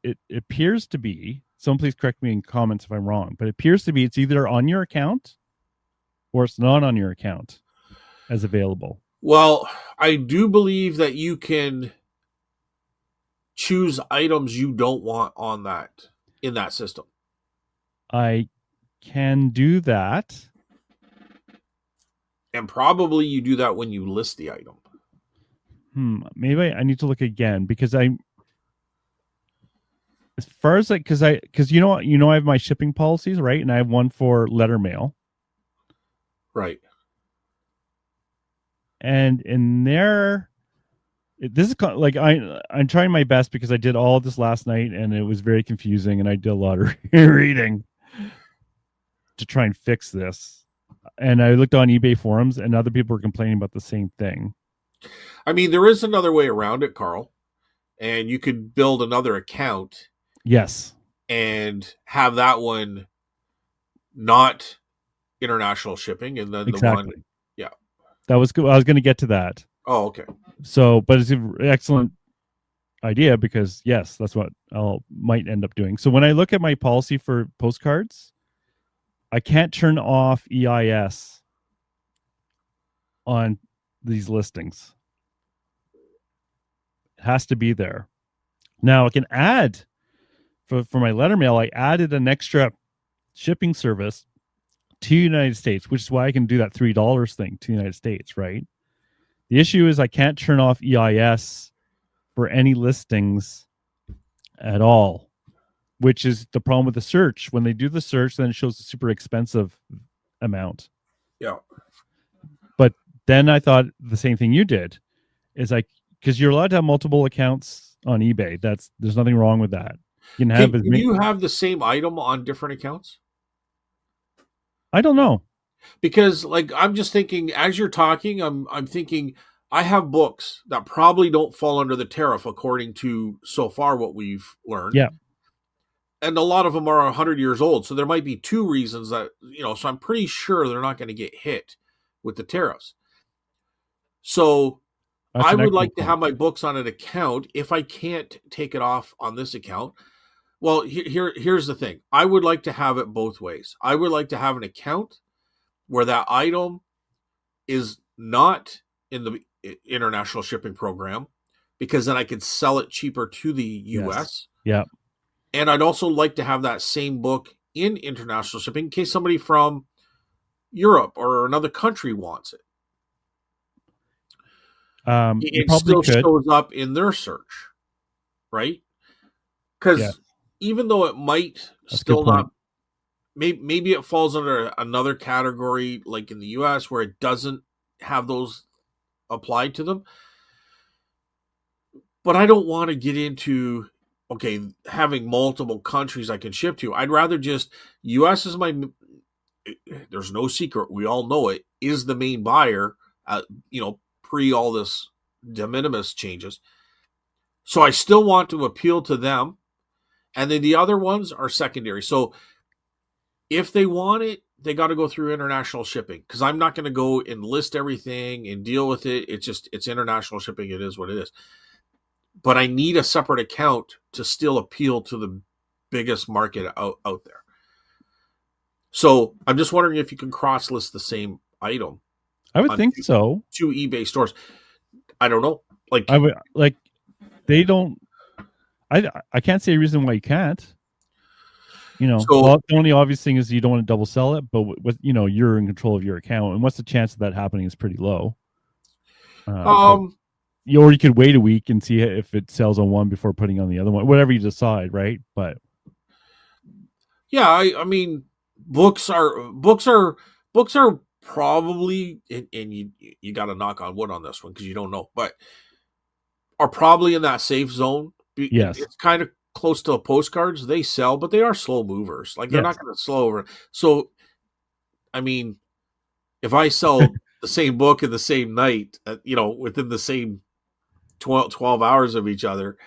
It appears to be. Someone please correct me in comments if I'm wrong, but it appears to be it's either on your account or it's not on your account as available. Well, I do believe that you can choose items you don't want on that in that system. I can do that. And probably you do that when you list the item. Maybe I need to look again because as far as like because you know I have my shipping policies, right? And I have one for letter mail. Right. And in there, this is like I'm trying my best because I did all of this last night and it was very confusing and I did a lot of reading to try and fix this. And I looked on eBay forums and other people were complaining about the same thing. I mean, there is another way around it, Carl. And you could build another account. Yes. And have that one not international shipping and then exactly. The one. Yeah. That was good. I was going to get to that. Oh, okay. So, but it's an excellent idea because yes, that's what I'll might end up doing. So when I look at my policy for postcards, I can't turn off EIS on these listings. It has to be there. Now I can add for my letter mail, I added an extra shipping service to the United States, which is why I can do that $3 thing to the United States, right? The issue is I can't turn off EIS for any listings at all, which is the problem with the search. When they do the search, then it shows a super expensive amount. Yeah. But then I thought the same thing you did is like, because you're allowed to have multiple accounts on eBay. There's nothing wrong with that. You can have you have the same item on different accounts? I don't know. Because like I'm just thinking as you're talking, I'm thinking I have books that probably don't fall under the tariff according to so far what we've learned. Yeah. And a lot of them are 100 years old. So there might be two reasons that, so I'm pretty sure they're not going to get hit with the tariffs. So I would like to have my books on an account. If I can't take it off on this account, well, here's the thing. I would like to have it both ways. I would like to have an account where that item is not in the international shipping program because then I could sell it cheaper to the US. Yes. Yeah. And I'd also like to have that same book in international shipping in case somebody from Europe or another country wants it. It still shows up in their search, right? Because even though it might still not, maybe it falls under another category like in the US where it doesn't have those applied to them. But I don't want to get into having multiple countries I can ship to. I'd rather just US is there's no secret, we all know it, is the main buyer, pre all this de minimis changes. So I still want to appeal to them And then the other ones are secondary. So if they want it, they got to go through international shipping, because I'm not going to go and list everything and deal with it. It's international shipping. It is what it is. But I need a separate account to still appeal to the biggest market out there. So I'm just wondering if you can cross list the same item. I would think so. Two eBay stores. I don't know. I would like they don't. I can't see a reason why you can't. The only obvious thing is you don't want to double sell it, but with you're in control of your account, and what's the chance of that happening is pretty low. Or you could wait a week and see if it sells on one before putting on the other one, whatever you decide, right? But yeah, I mean, books are probably, and you got to knock on wood on this one because you don't know, but are probably in that safe zone. Yes, it's kind of close to postcards. They sell, but they are slow movers. Like they're not going to slow over. So, I mean, if I sell the same book in the same night, within the same 12 hours of each other,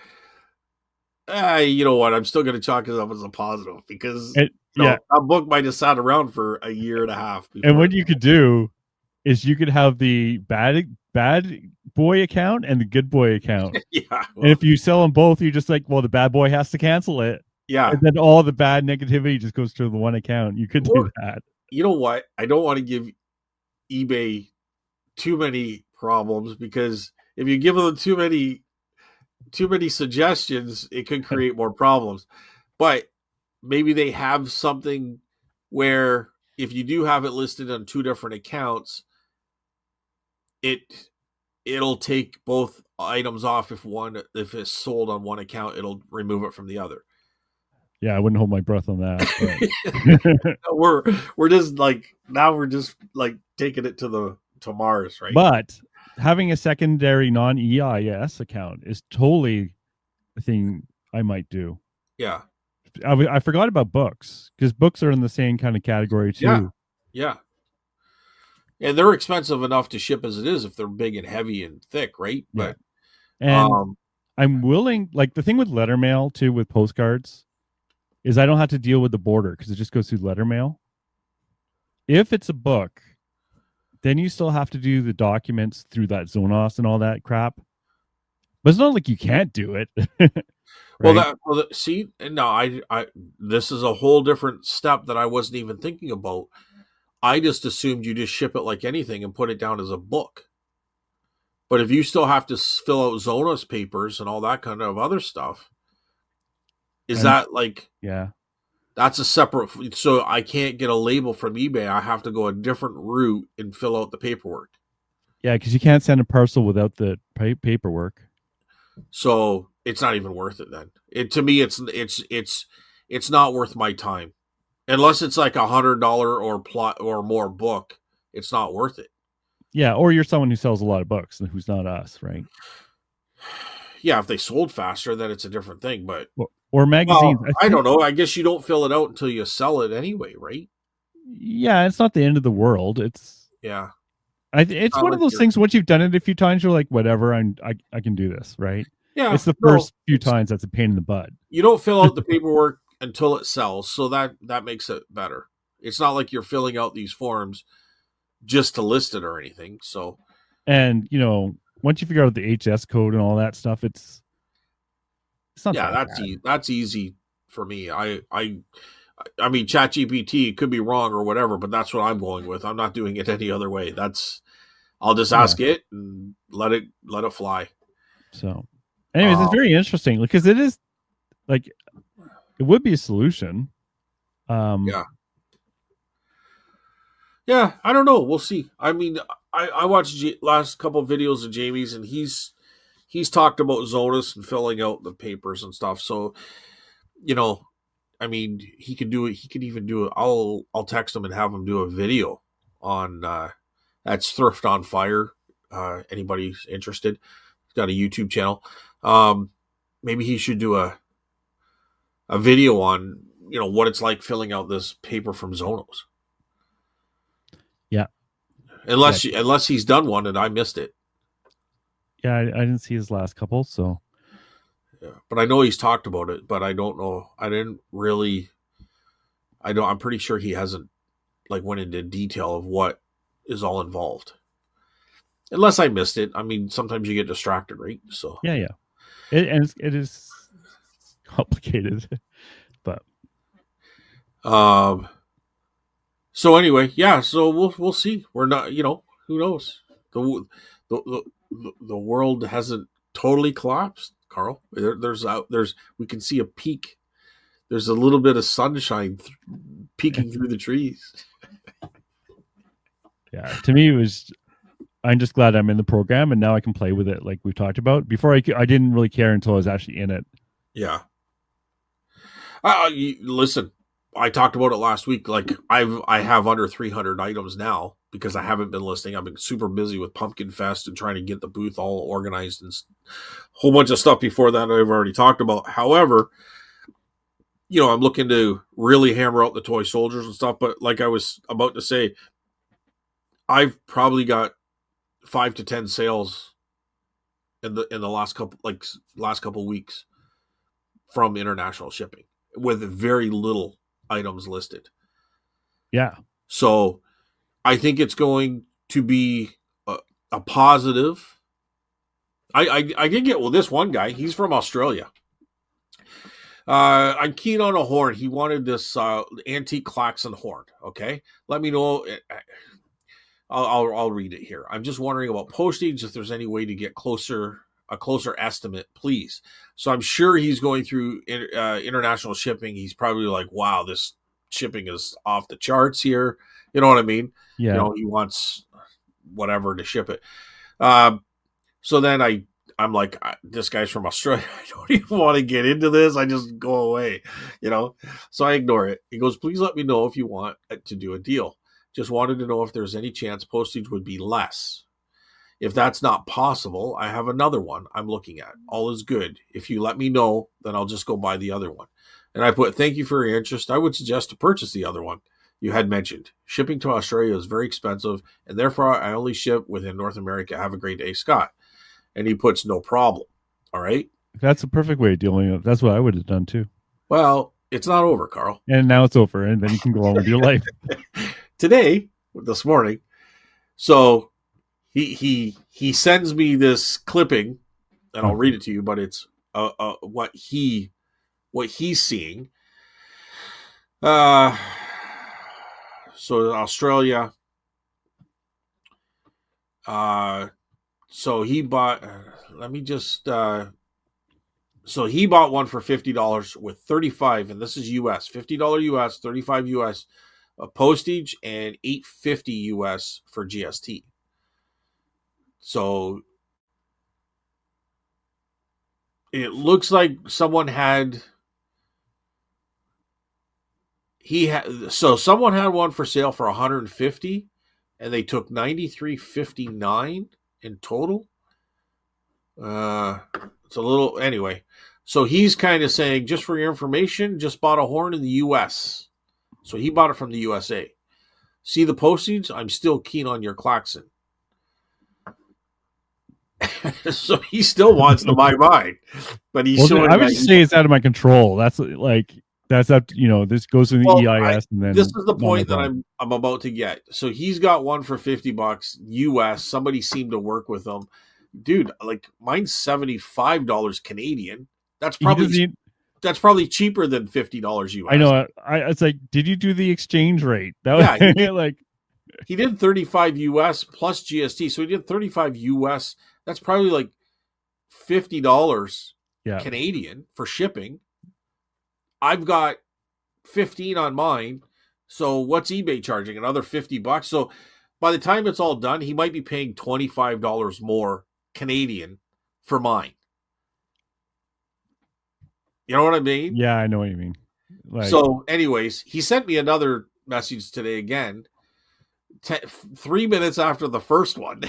you know what? I'm still going to chalk it up as a positive because that book might have sat around for a year and a half. And what you could do is you could have the bad boy account and the good boy account. Yeah. Well, and if you sell them both, you're just like, well, the bad boy has to cancel it. Yeah. And then all the bad negativity just goes to the one account. You could do that. You know what? I don't want to give eBay too many problems, because if you give them too many suggestions, it could create more problems. But maybe they have something where if you do have it listed on two different accounts, it'll take both items off. If it's sold on one account, it'll remove it from the other. Yeah, I wouldn't hold my breath on that. we're just like, now we're just like taking it to Mars, right? But having a secondary non-EIS account is totally a thing I might do. Yeah. I forgot about books, because books are in the same kind of category too. Yeah. And they're expensive enough to ship as it is if they're big and heavy and thick, right? Yeah. And I'm willing, like the thing with letter mail too, with postcards, is I don't have to deal with the border because it just goes through letter mail. If it's a book, then you still have to do the documents through that Zonos and all that crap. But it's not like you can't do it. Right? See, no, I this is a whole different step that I wasn't even thinking about. I just assumed you just ship it like anything and put it down as a book. But if you still have to fill out Zonos papers and all that kind of other stuff, that like, yeah, that's a separate, so I can't get a label from eBay. I have to go a different route and fill out the paperwork. Yeah, because you can't send a parcel without the paperwork. So it's not even worth it then. To me, it's not worth my time. Unless it's like $100 or more book, it's not worth it. Yeah, or you're someone who sells a lot of books and who's not us, right? Yeah, if they sold faster, then it's a different thing. But or magazines. Well, I don't know. I guess you don't fill it out until you sell it anyway, right? Yeah, it's not the end of the world. It's it's one of those things. Once you've done it a few times, you're like, whatever. I can do this, right? Yeah, it's the first few times that's a pain in the butt. You don't fill out the paperwork until it sells, so that makes it better. It's not like you're filling out these forms just to list it or anything. So, and once you figure out the HS code and all that stuff, it's not. Yeah, that's easy for me. I mean, ChatGPT could be wrong or whatever, but that's what I'm going with. I'm not doing it any other way. I'll just ask it and let it fly. So, anyways, it's very interesting because it is like, it would be a solution. Yeah, I don't know. We'll see. I mean, I watched last couple of videos of Jamie's, and he's talked about Zonos and filling out the papers and stuff. So, I mean, he can do it. He can even do it. I'll text him and have him do a video on that's Thrift on Fire. Anybody's interested? He's got a YouTube channel. Maybe he should do a video on what it's like filling out this paper from Zonos. Yeah. Unless he's done one and I missed it. Yeah, I didn't see his last couple, so Yeah. But I know he's talked about it, but I don't know. I didn't really. I know. I'm pretty sure he hasn't like went into detail of what is all involved. Unless I missed it. I mean, sometimes you get distracted, right? So Yeah. It is complicated, but um. So anyway, yeah. So we'll see. We're not. Who knows? The world hasn't totally collapsed, Carl. There's we can see a peak. There's a little bit of sunshine peeking through the trees. yeah, to me, it was. I'm just glad I'm in the program, and now I can play with it, like we talked about. Before, I didn't really care until I was actually in it. Yeah. Listen, I talked about it last week. Like I have under 300 items now because I haven't been listing. I've been super busy with Pumpkin Fest and trying to get the booth all organized and a whole bunch of stuff before that I've already talked about. However, I'm looking to really hammer out the toy soldiers and stuff. But like I was about to say, I've probably got 5 to 10 sales in the last couple weeks from international shipping with very little items listed. Yeah. So I think it's going to be a positive. I did get this one guy. He's from Australia. I'm keen on a horn. He wanted this antique klaxon horn. Okay, let me know. I'll read it here. I'm just wondering about postage. If there's any way to get a closer estimate, please. So I'm sure he's going through international shipping. He's probably like, wow, this shipping is off the charts here. You know what I mean? Yeah. He wants whatever to ship it. So then I'm like, this guy's from Australia. I don't even want to get into this. I just go away, So I ignore it. He goes, please let me know if you want to do a deal. Just wanted to know if there's any chance postage would be less. If that's not possible, I have another one I'm looking at. All is good. If you let me know, then I'll just go buy the other one. And I put, thank you for your interest. I would suggest to purchase the other one you had mentioned. Shipping to Australia is very expensive, and therefore I only ship within North America. Have a great day, Scott. And he puts no problem. All right. That's a perfect way of dealing with it. That's what I would have done too. Well, it's not over, Carl. And now it's over, and then you can go on with your life. This morning. So he sends me this clipping, and I'll read it to you, but it's what he's seeing. So Australia. So he bought. Let me just. So he bought one for $50 with 35, and this is US, $50 US, 35 US postage, and $8.50 US for GST. So it looks like someone had. Someone had one for sale for 150, and they took 93.59 in total. It's a little anyway. So he's kind of saying, just for your information, just bought a horn in the US. So he bought it from the USA. See the postage? I'm still keen on your klaxon. So he still wants to buy mine, but he's showing. I would just say it's out of my control. That's up to, this goes to the EIS, and then this is the point that I'm about to get. So he's got one for $50 US. Somebody seemed to work with him. Dude, like mine's $75 Canadian. That's probably cheaper than $50 US. I know. It's like, did you do the exchange rate? That was he did 35 US plus GST. So he did 35 US. That's probably like $50 Canadian for shipping. I've got 15 on mine. So what's eBay charging? Another $50. So by the time it's all done, he might be paying $25 more Canadian for mine. You know what I mean? Yeah, I know what you mean. So anyways, he sent me another message today again, 3 minutes after the first one.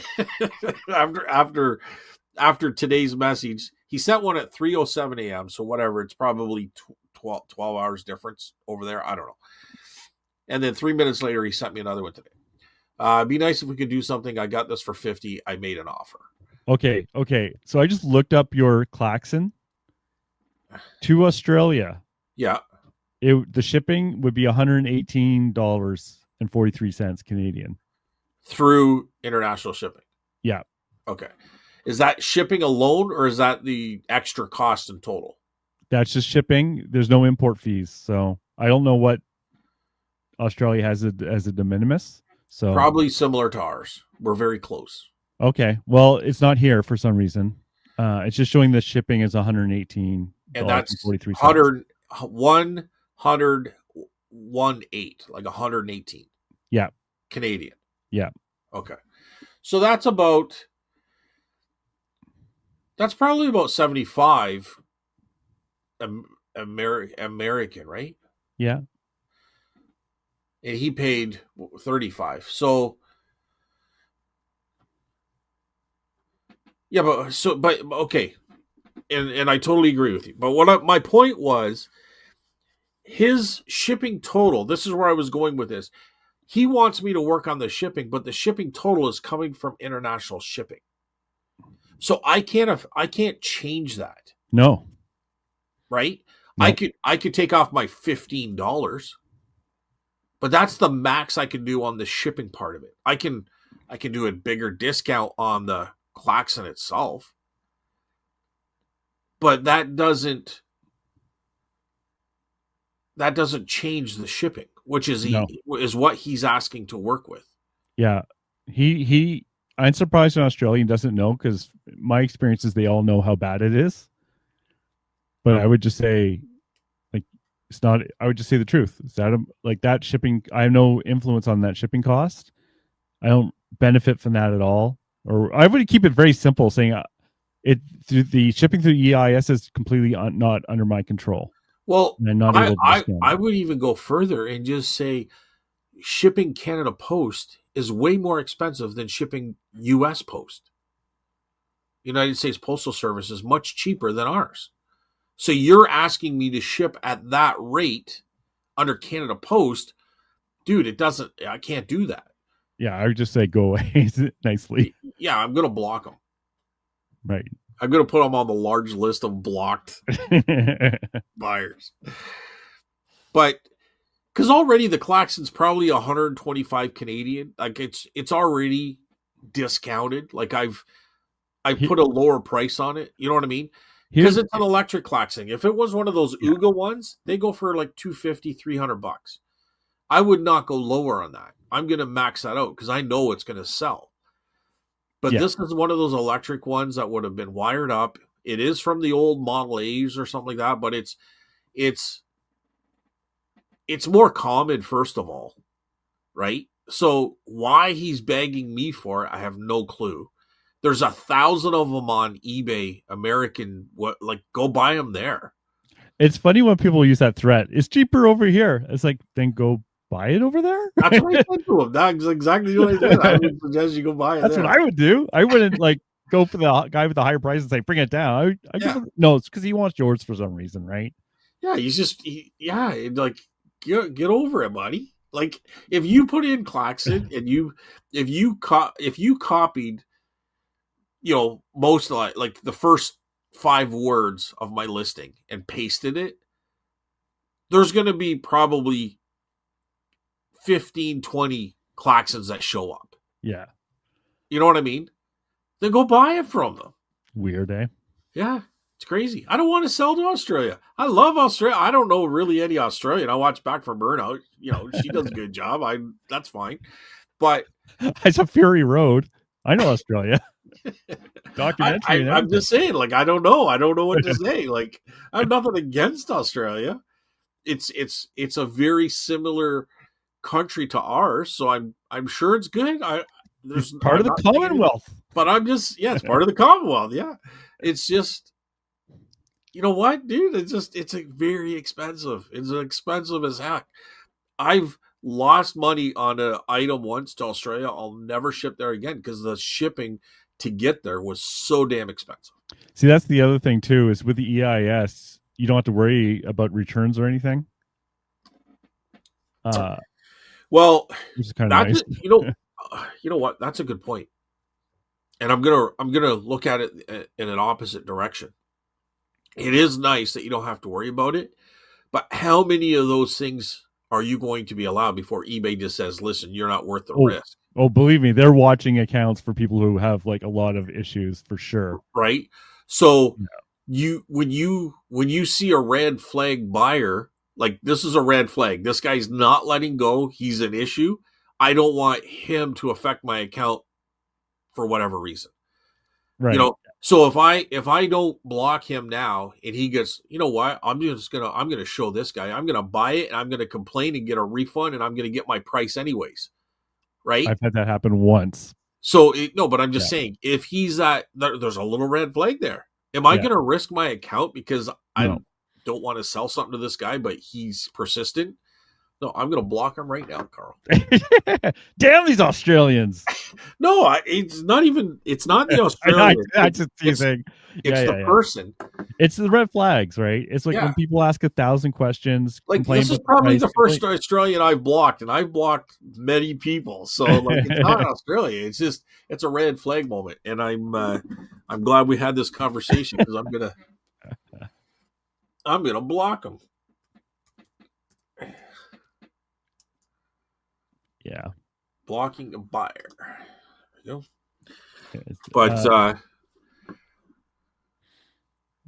after today's message, he sent one at 3:07 a.m. So whatever, it's probably 12 hours difference over there. I don't know. And then 3 minutes later, he sent me another one today. It'd be nice if we could do something. I got this for 50. I made an offer. Okay. So I just looked up your klaxon, to Australia, Yeah. the shipping would be $118.43 Canadian. Through international shipping. Yeah. Okay. Is that shipping alone or is that the extra cost in total? That's just shipping. There's no import fees. So I don't know what Australia has as a de minimis. So Probably similar to ours. We're very close. okay. Well, it's not here for some reason. It's just showing the shipping is $118.43. And that's 118, like 118. Yeah. Canadian. Yeah. Okay. So that's probably about 75 American, right? Yeah. And he paid 35. So yeah, but okay. And I totally agree with you. But my point was his shipping total, this is where I was going with this. He wants me to work on the shipping, but the shipping total is coming from international shipping. So I can't change that. No. Right? Nope. I could take off my $15, but that's the max I can do on the shipping part of it. I can do a bigger discount on the Klaxon itself. But that doesn't change the shipping, which is is what he's asking to work with. Yeah. I'm surprised an Australian doesn't know, because my experience is they all know how bad it is. But I would just say, like, it's not. I would just say the truth. Is that like that shipping? I have no influence on that shipping cost. I don't benefit from that at all. Or I would keep it very simple, saying the shipping through EIS is completely not under my control. Well, and I'm not able to I would even go further and just say shipping Canada Post is way more expensive than shipping U.S. Post. United States Postal Service is much cheaper than ours. So you're asking me to ship at that rate under Canada Post. Dude, I can't do that. Yeah, I would just say go away nicely. Yeah, I'm going to block them. Right. I'm going to put them on the large list of blocked buyers. But because already the Klaxon's probably 125 Canadian. Like it's already discounted. Like I've put a lower price on it. You know what I mean? Because it's an electric Klaxon. If it was one of those UGA ones, they go for like $250, $300. I would not go lower on that. I'm going to max that out because I know it's going to sell. But this is one of those electric ones that would have been wired up. It is from the old Model A's or something like that, but it's more common, first of all, right? So why he's begging me for it, I have no clue. There's 1,000 of them on eBay, American. Go buy them there. It's funny when people use that threat. It's cheaper over here. It's like, then go buy it over there. That's what I said to him. That's exactly what I did. I would suggest you go buy it. That's there. What I would do. I wouldn't go for the guy with the higher price and say, bring it down. No, it's because he wants yours for some reason, right? Yeah, get over it, buddy. Like if you put in Klaxon and if you copied, most like the first 5 words of my listing and pasted it, there's going to be probably 15, 20 Klaxons that show up. Yeah. You know what I mean? Then go buy it from them. Weird, eh? Yeah. It's crazy. I don't want to sell to Australia. I love Australia. I don't know really any Australian. I watch Back from Burnout. She does a good job. That's fine. But it's a Fury Road. I know Australia. Documentary. I'm just saying, I don't know. I don't know what to say. I have nothing against Australia. It's a very similar country to ours, so I'm sure it's good. It's part of the Commonwealth. But it's part of the Commonwealth. Yeah. It's just, you know what, dude? It's very expensive. It's expensive as heck. I've lost money on an item once to Australia. I'll never ship there again because the shipping to get there was so damn expensive. See, that's the other thing too, is with the EIS, you don't have to worry about returns or anything. Well, which is kind of nice. You know what? That's a good point. And I'm gonna look at it in an opposite direction. it is nice that you don't have to worry about it. But how many of those things are you going to be allowed before eBay just says, listen, you're not worth the Oh, risk? believe me, they're watching accounts for people who have like a lot of issues for sure. Right? So Yeah. when you see a red flag buyer, like this is a red flag. This guy's not letting go. He's an issue. I don't want him to affect my account for whatever reason. Right. So if I don't block him now and he gets, you know what, I'm gonna show this guy. I'm gonna buy it and I'm gonna complain and get a refund and I'm gonna get my price anyways. Right? I've had that happen once. So no, but I'm just Yeah. saying, if he's there's a little red flag there. Am I Yeah. gonna risk my account because I No. don't want to sell something to this guy, but he's persistent? No, I'm gonna block him right now, Carl. Damn these Australians. No, it's not even. It's not the I Australian. just teasing. It's Yeah, the person. It's the red flags, right? It's like Yeah. when people ask 1,000 questions. Like complain this is about probably price, the first Australian I've blocked, and I've blocked many people. So like, it's not Australia. It's just it's a red flag moment, and I'm glad we had this conversation because I'm gonna block them. Yeah. Blocking a buyer. There you go. But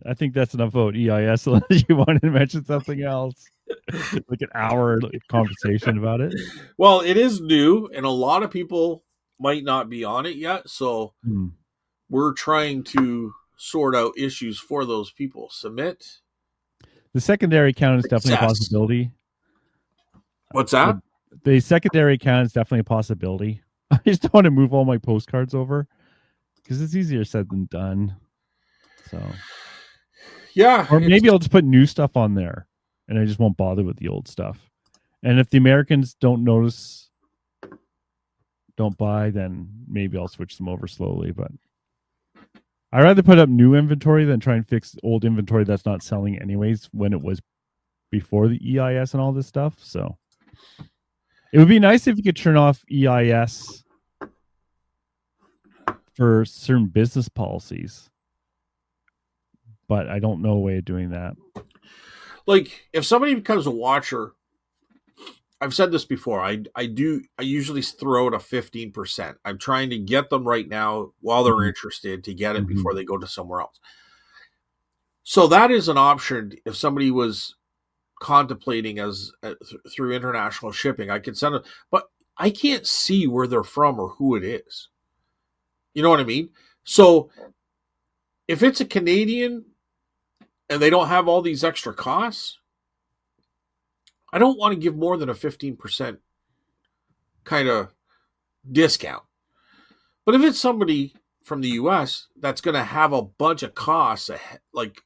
I think that's enough about EIS unless you wanted to mention something else. Like an hour conversation about it. Well, it is new, and a lot of people might not be on it yet. So we're trying to sort out issues for those people. Submit. The secondary account is definitely a possibility. What's that? The secondary account is definitely a possibility. I just don't want to move all my postcards over because it's easier said than done. So, yeah. Or maybe I'll just put new stuff on there and I just won't bother with the old stuff. And if the Americans don't notice, don't buy, then maybe I'll switch them over slowly. But I'd rather put up new inventory than try and fix old inventory that's not selling anyways when it was before the EIS and all this stuff. So it would be nice if you could turn off EIS for certain business policies, but I don't know a way of doing that. Like if somebody becomes a watcher, I've said this before. I usually throw it a 15%. I'm trying to get them right now while they're interested to get it before they go to somewhere else. So that is an option. If somebody was contemplating as through international shipping, I could send them, but I can't see where they're from or who it is. You know what I mean? So if it's a Canadian and they don't have all these extra costs, I don't want to give more than a 15% kind of discount. But if it's somebody from the US that's going to have a bunch of costs, like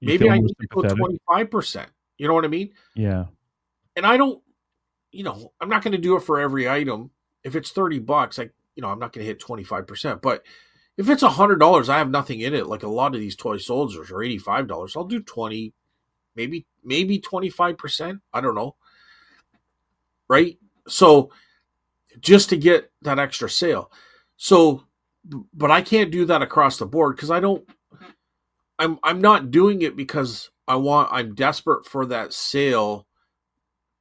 maybe I need to go 25%. You know what I mean? Yeah. And I don't, I'm not going to do it for every item. If it's $30, I'm not going to hit 25%. But if it's $100, I have nothing in it. Like a lot of these toy soldiers are $85. I'll do 20, maybe 25%. I don't know. Right? So just to get that extra sale. So, but I can't do that across the board because I'm not doing it because I'm desperate for that sale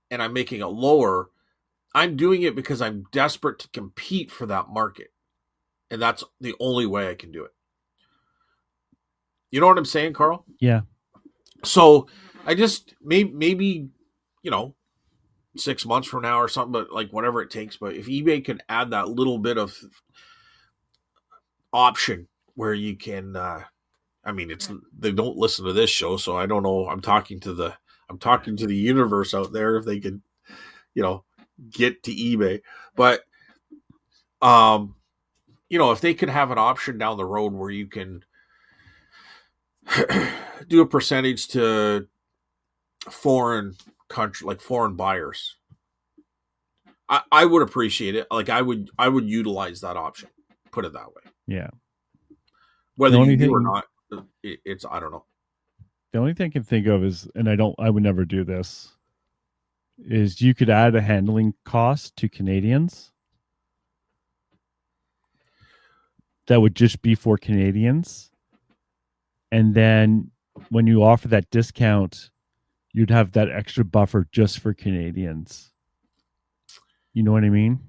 and I'm making it lower. I'm doing it because I'm desperate to compete for that market. And that's the only way I can do it. You know what I'm saying, Carl? Yeah. So I just maybe 6 months from now or something, but like whatever it takes. But if eBay can add that little bit of option where you can, they don't listen to this show, so I don't know. I'm talking to the universe out there if they could, get to eBay. But, if they could have an option down the road where you can do a percentage to foreign country, like foreign buyers, I would appreciate it. Like I would utilize that option. Put it that way. Yeah. Whether you do or not, it's I don't know. The only thing I can think of is, and I would never do this, is you could add a handling cost to Canadians. That would just be for Canadians. And then when you offer that discount, you'd have that extra buffer just for Canadians. You know what I mean?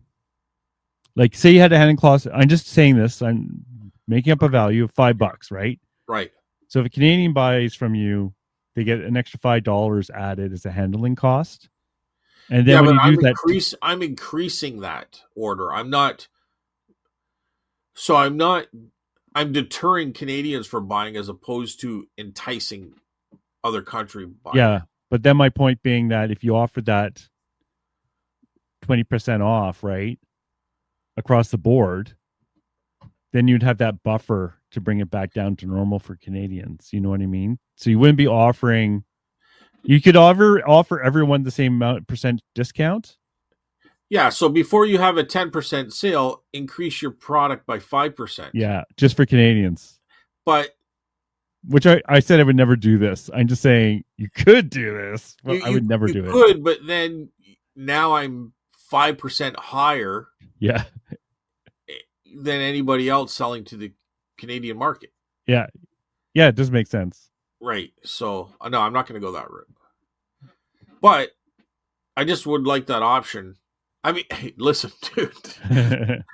Like, say you had a handling clause. I'm just saying this. I'm making up a value of $5, right? Right. So if a Canadian buys from you, they get an extra $5 added as a handling cost. And then Yeah, when but you do that, I'm increasing that order. I'm not. So I'm not. I'm deterring Canadians from buying as opposed to enticing other country buyers. yeah. But then my point being that if you offered that 20% off, right, across the board, then you'd have that buffer to bring it back down to normal for Canadians. You know what I mean? So you wouldn't be offering. You could offer everyone the same amount percent discount. Yeah, so before you have a 10% sale, increase your product by 5%. Yeah, just for Canadians. But which I said I would never do this. I'm just saying you could do this, but I would never do it. You could, but then now I'm 5% higher. Yeah. Than anybody else selling to the Canadian market. Yeah. Yeah, it does make sense. Right. So, no, I'm not going to go that route. But I just would like that option. I mean, hey, listen, dude.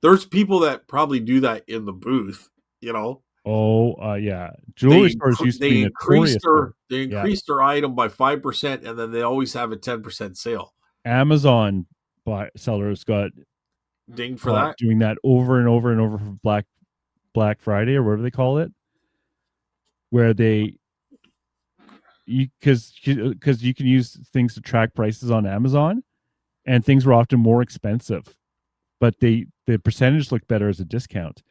There's people that probably do that in the booth, you know? Oh, yeah. Jewelry stores used to be notorious. They increase their item by 5%, and then they always have a 10% sale. Amazon sellers got dinged for that, doing that over and over and over for Black Friday or whatever they call it, where because you can use things to track prices on Amazon, and things were often more expensive, but the percentage looked better as a discount.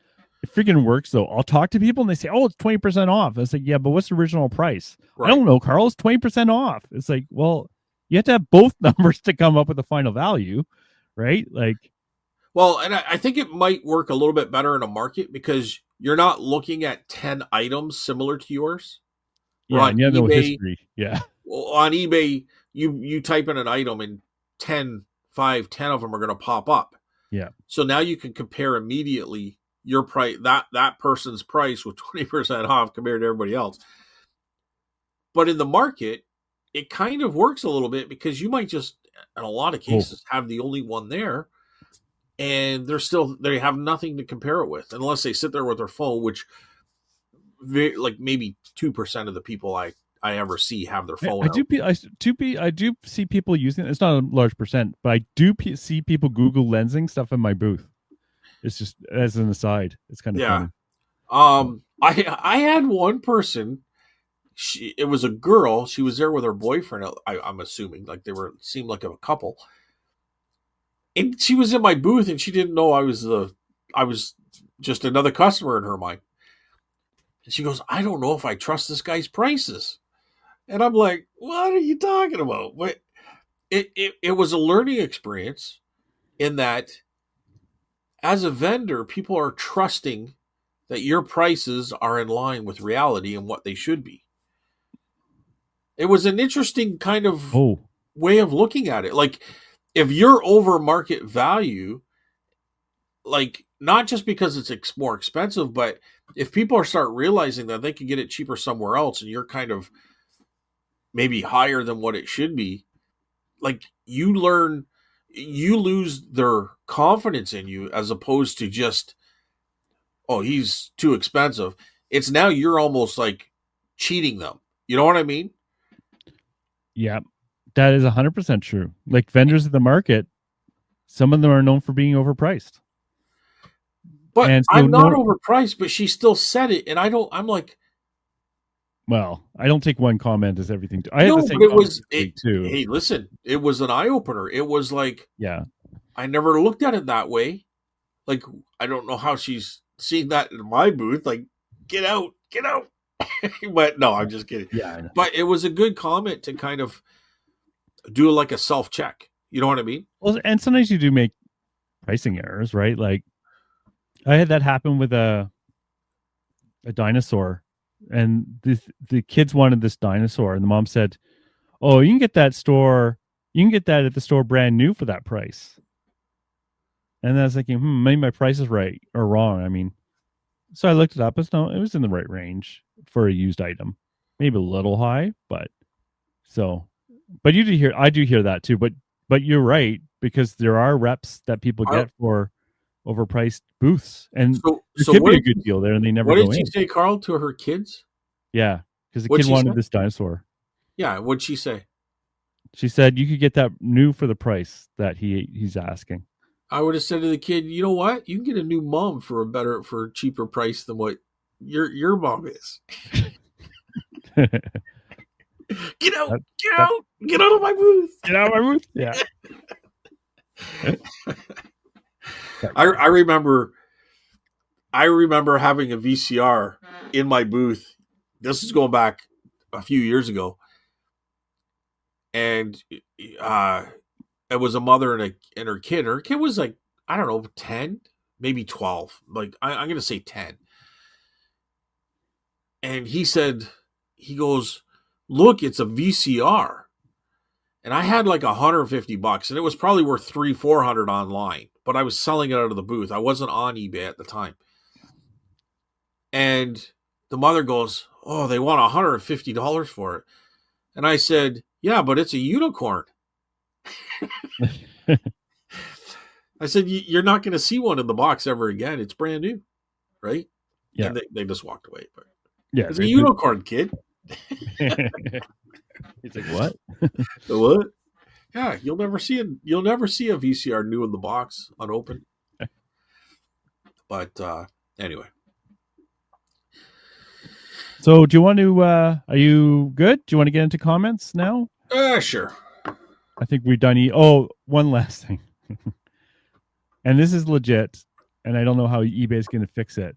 It freaking works though. I'll talk to people and they say, "Oh, it's 20% off." I was like, "Yeah, but what's the original price?" Right. I don't know, Carl. It's 20% off. It's like, well, you have to have both numbers to come up with the final value, right? Like, well, and I think it might work a little bit better in a market because you're not looking at 10 items similar to yours. Yeah, and you have no history. Yeah. On eBay, you type in an item and 10 of them are going to pop up. Yeah. So now you can compare immediately your price, that person's price with 20% off compared to everybody else. But in the market, it kind of works a little bit because you might just, in a lot of cases, have the only one there. And they have nothing to compare it with unless they sit there with their phone, which like maybe 2% of the people I ever see have their phone. I do see people using it. It's not a large percent, but I do see people Google lensing stuff in my booth. It's just as an aside. It's kind of funny. I had one person. It was a girl. She was there with her boyfriend. I'm assuming like seemed like a couple. And she was in my booth, and she didn't know I was just another customer in her mind. And she goes, "I don't know if I trust this guy's prices." And I'm like, "What are you talking about?" But it was a learning experience in that as a vendor, people are trusting that your prices are in line with reality and what they should be. It was an interesting kind of way of looking at it. Like, if you're over market value, like not just because it's more expensive, but if people start realizing that they can get it cheaper somewhere else and you're kind of maybe higher than what it should be, like you lose their confidence in you as opposed to just, oh, he's too expensive. It's now you're almost like cheating them. You know what I mean? Yeah. That is 100% true. Like vendors of the market, some of them are known for being overpriced. But I'm not overpriced, but she still said it, and I'm like, well, I don't take one comment as everything. I had the same comment too. Hey, listen, it was an eye opener. It was like, yeah, I never looked at it that way. Like, I don't know how she's seeing that in my booth. Like, get out. But no, I'm just kidding. Yeah, but it was a good comment to kind of do like a self check. You know what I mean? Well, and sometimes you do make pricing errors, right? Like, I had that happen with a dinosaur, and the kids wanted this dinosaur, and the mom said, "Oh, you can get that at the store brand new for that price." And I was thinking, maybe my price is right or wrong. I mean, So I looked it up. It was in the right range for a used item. Maybe a little high, but so. But I do hear that too. But you're right because there are reps that people I, get for overpriced booths, and there so could be a good deal there, and they never what go did she in. say, Carl, to her kids? Yeah, because the What'd kid she say? wanted this dinosaur. Yeah, what'd she say? She said you could get that new for the price that he's asking. I would have said to the kid, you know what? You can get a new mom for a cheaper price than what your mom is. that, Get out, that, get out of my booth. get out of my booth. Yeah. I remember having a VCR in my booth. This is going back a few years ago, and it was a mother and her kid. Her kid was like, I don't know, 10, maybe 12. Like I'm gonna say 10. And he goes, look, it's a VCR. And I had like $150, and it was probably worth 300-400 online, but I was selling it out of the booth. I wasn't on eBay at the time. And the mother goes, oh, they want $150 for it. And I said, yeah, but it's a unicorn. I said, you're not going to see one in the box ever again. It's brand new, right? Yeah. And they just walked away. But yeah, it's a unicorn, kid. He's like, what? The what? Yeah, you'll never see a VCR new in the box unopened. But anyway. So do you want to are you good? Do you want to get into comments now? Sure. I think we've done one last thing. And this is legit, and I don't know how eBay is going to fix it.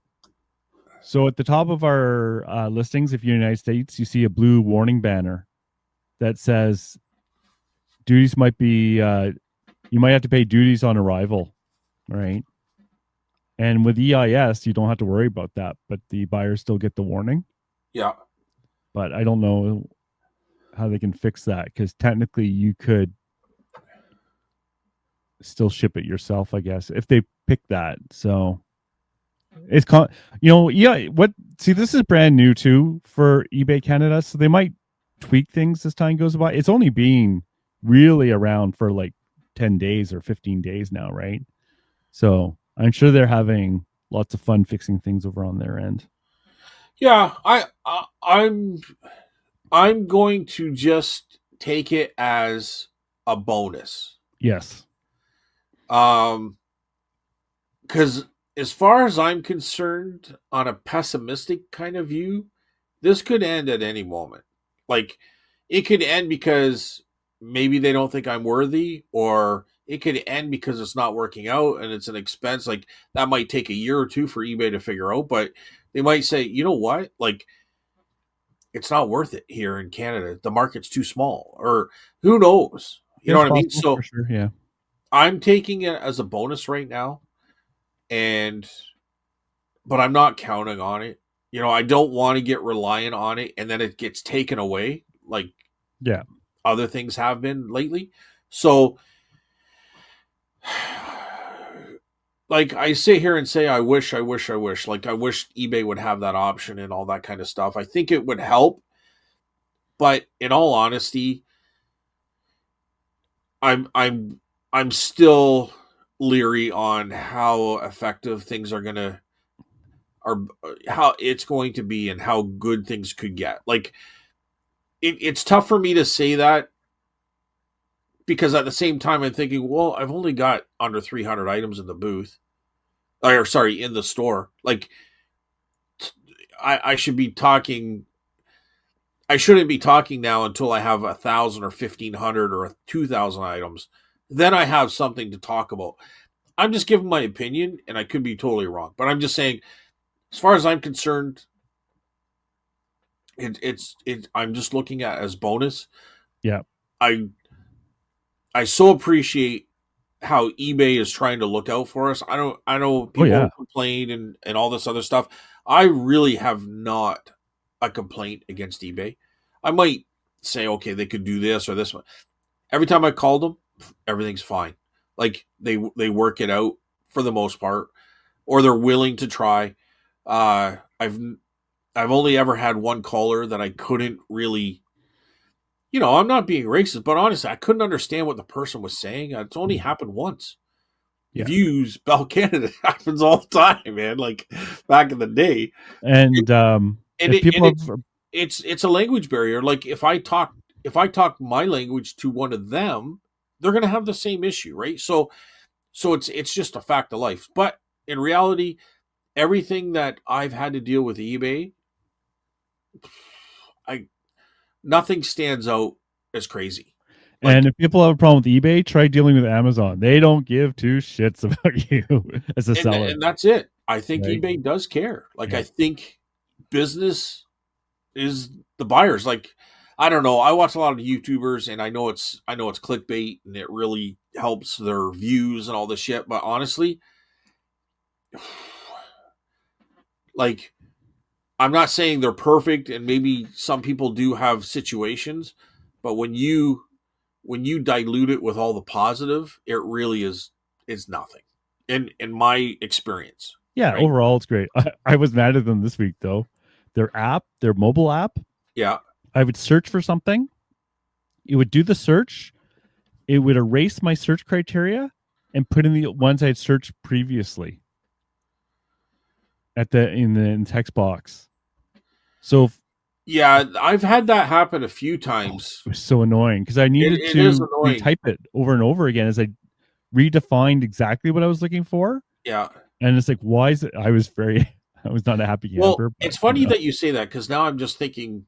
So at the top of our listings, if you're in the United States, you see a blue warning banner that says duties might be you might have to pay duties on arrival, right? And with EIS, you don't have to worry about that, but the buyers still get the warning. Yeah. But I don't know how they can fix that, because technically you could still ship it yourself, I guess, if they pick that. So it's this is brand new too for eBay Canada, so they might tweak things as time goes by. It's only being really around for like 10 days or 15 days now, right? So I'm sure they're having lots of fun fixing things over on their end. Yeah, I'm going to just take it as a bonus. Yes. Because as far as I'm concerned, on a pessimistic kind of view, this could end at any moment. Like, it could end because maybe they don't think I'm worthy, or it could end because it's not working out and it's an expense. Like, that might take a year or two for eBay to figure out, but they might say, you know what? Like, it's not worth it here in Canada. The market's too small, or who knows? You know what I mean? So, for sure, yeah. I'm taking it as a bonus right now, but I'm not counting on it. You know, I don't want to get reliant on it and then it gets taken away like other things have been lately. So, like, I sit here and say, I wish. Like, I wish eBay would have that option and all that kind of stuff. I think it would help. But in all honesty, I'm still leery on how effective things are how it's going to be and how good things could get. Like, it's tough for me to say that, because at the same time I'm thinking, well, I've only got under 300 items in the booth, or sorry, in the store. Like, I should be talking. I shouldn't be talking now until I have 1,000 or 1,500 or 2,000 items. Then I have something to talk about. I'm just giving my opinion, and I could be totally wrong, but I'm just saying, as far as I'm concerned, I'm just looking at it as bonus. Yeah. I so appreciate how eBay is trying to look out for us. I know people complain and all this other stuff. I really have not a complaint against eBay. I might say, okay, they could do this or this one. Every time I called them, everything's fine. Like, they work it out for the most part, or they're willing to try. I've only ever had one caller that I couldn't really, I'm not being racist, but honestly, I couldn't understand what the person was saying. It's only happened once. Yeah. If you use Bell Canada, it happens all the time, man. Like back in the day. And It's a language barrier. Like if I talk my language to one of them, they're going to have the same issue, right? So it's just a fact of life. But in reality, everything that I've had to deal with eBay, nothing stands out as crazy. Like, and if people have a problem with eBay, try dealing with Amazon. They don't give two shits about you as a seller. And that's it. I think eBay does care. Like, I think business is the buyers. Like, I don't know. I watch a lot of YouTubers, and I know it's clickbait, and it really helps their views and all this shit. But honestly, like, I'm not saying they're perfect, and maybe some people do have situations, but when you dilute it with all the positive, it really is nothing. In my experience. Yeah, right? Overall it's great. I was mad at them this week though. Their mobile app. Yeah. I would search for something. It would do the search. It would erase my search criteria and put in the ones I'd searched previously in the text box. So yeah, I've had that happen a few times. It was so annoying because I needed to retype it over and over again as I redefined exactly what I was looking for. Yeah. And it's like, why is it? I was not a happy camper. Well, it's funny that you say that because now I'm just thinking,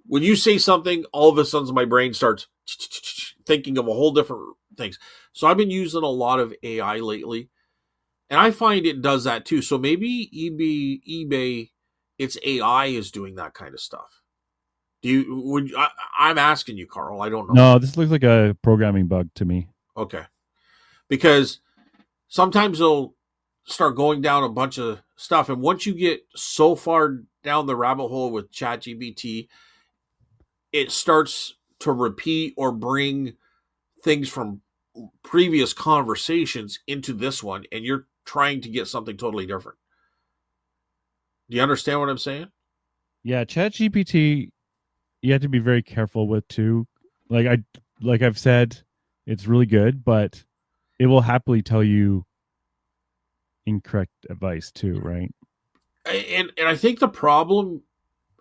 when you say something, all of a sudden my brain starts thinking of a whole different things. So I've been using a lot of AI lately, and I find it does that too. So maybe eBay, its AI is doing that kind of stuff. I'm asking you, Carl. I don't know. No, this looks like a programming bug to me. Okay. Because sometimes they'll start going down a bunch of stuff. And once you get so far down the rabbit hole with ChatGPT, it starts to repeat or bring things from previous conversations into this one. And you're trying to get something totally different. Do you understand what I'm saying? Yeah, ChatGPT, you have to be very careful with too. Like I've said, it's really good, but it will happily tell you incorrect advice too, right? And I think the problem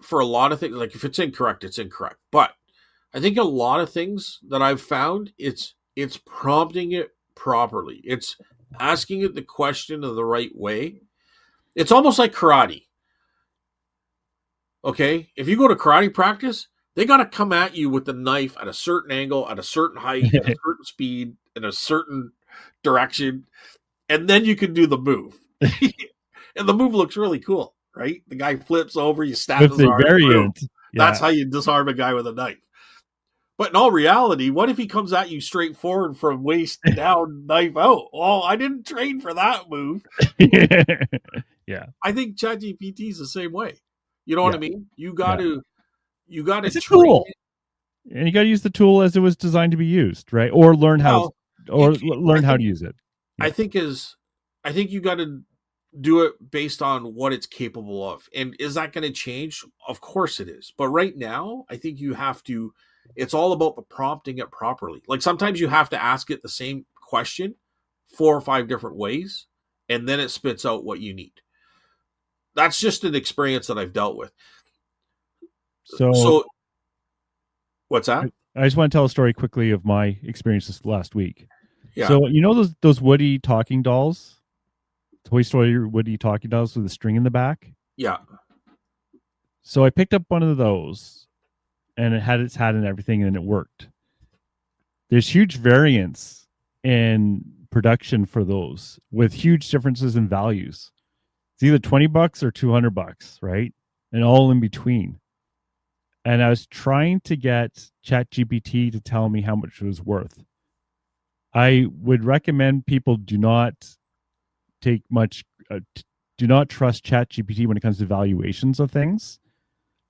for a lot of things, like if it's incorrect, it's incorrect. But I think a lot of things that I've found, it's prompting it properly. It's asking it the question in the right way. It's almost like karate. Okay, if you go to karate practice, they got to come at you with the knife at a certain angle, at a certain height, at a certain speed, in a certain direction, and then you can do the move. And the move looks really cool, right? The guy flips over, you stab his arm. Variant. Yeah. That's how you disarm a guy with a knife. But in all reality, what if he comes at you straight forward from waist down, knife out? Well, I didn't train for that move. Yeah. I think ChatGPT is the same way. You know what I mean? You got to it's a tool. And you got to use the tool as it was designed to be used, right? Or learn how to use it. Yeah. I think you got to do it based on what it's capable of. And is that going to change? Of course it is. But right now, I think you have to, it's all about the prompting it properly. Like sometimes you have to ask it the same question 4 or 5 different ways, and then it spits out what you need. That's just an experience that I've dealt with. So what's that? I just want to tell a story quickly of my experiences last week. Yeah. So you know those Woody talking dolls? Toy Story Woody talking dolls with a string in the back? Yeah. So I picked up one of those, and it had its hat and everything, and it worked. There's huge variance in production for those with huge differences in values. It's either $20 or $200, right? And all in between. And I was trying to get ChatGPT to tell me how much it was worth. I would recommend people do not trust ChatGPT when it comes to valuations of things,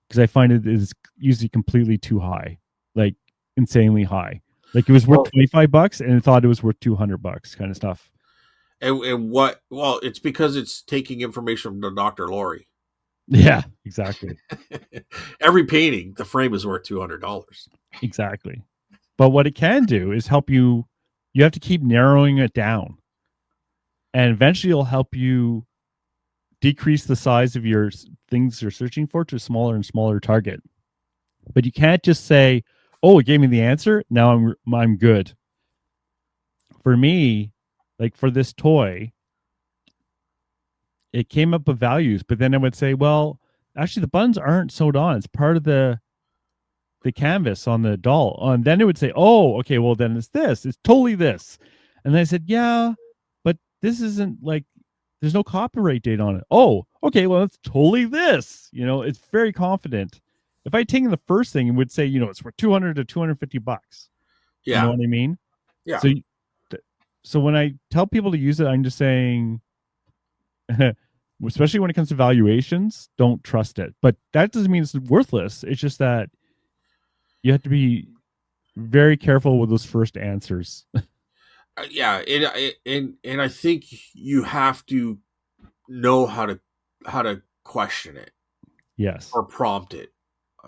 because I find it is usually completely too high, like insanely high. Like it was worth $25 and it thought it was worth $200 kind of stuff. And what? Well, it's because it's taking information from Dr. Lori. Yeah, exactly. Every painting, the frame is worth $200. Exactly. But what it can do is help you. You have to keep narrowing it down, and eventually it'll help you decrease the size of your things you're searching for to a smaller and smaller target. But you can't just say, "Oh, it gave me the answer. Now I'm good." For me, like for this toy, it came up with values, but then I would say, "Well, actually, the buttons aren't sewed on. It's part of the canvas on the doll." And then it would say, "Oh, okay, well then it's this. It's totally this." And then I said, "Yeah, but this isn't like there's no copyright date on it." "Oh, okay, well it's totally this." It's very confident. If I taken the first thing, it would say, it's for 200 to $250. You know Yeah. what I mean? Yeah. So, so when I tell people to use it, I'm just saying, especially when it comes to valuations, don't trust it. But that doesn't mean it's worthless. It's just that you have to be very careful with those first answers. Yeah. And I think you have to know how to question it Yes. or prompt it.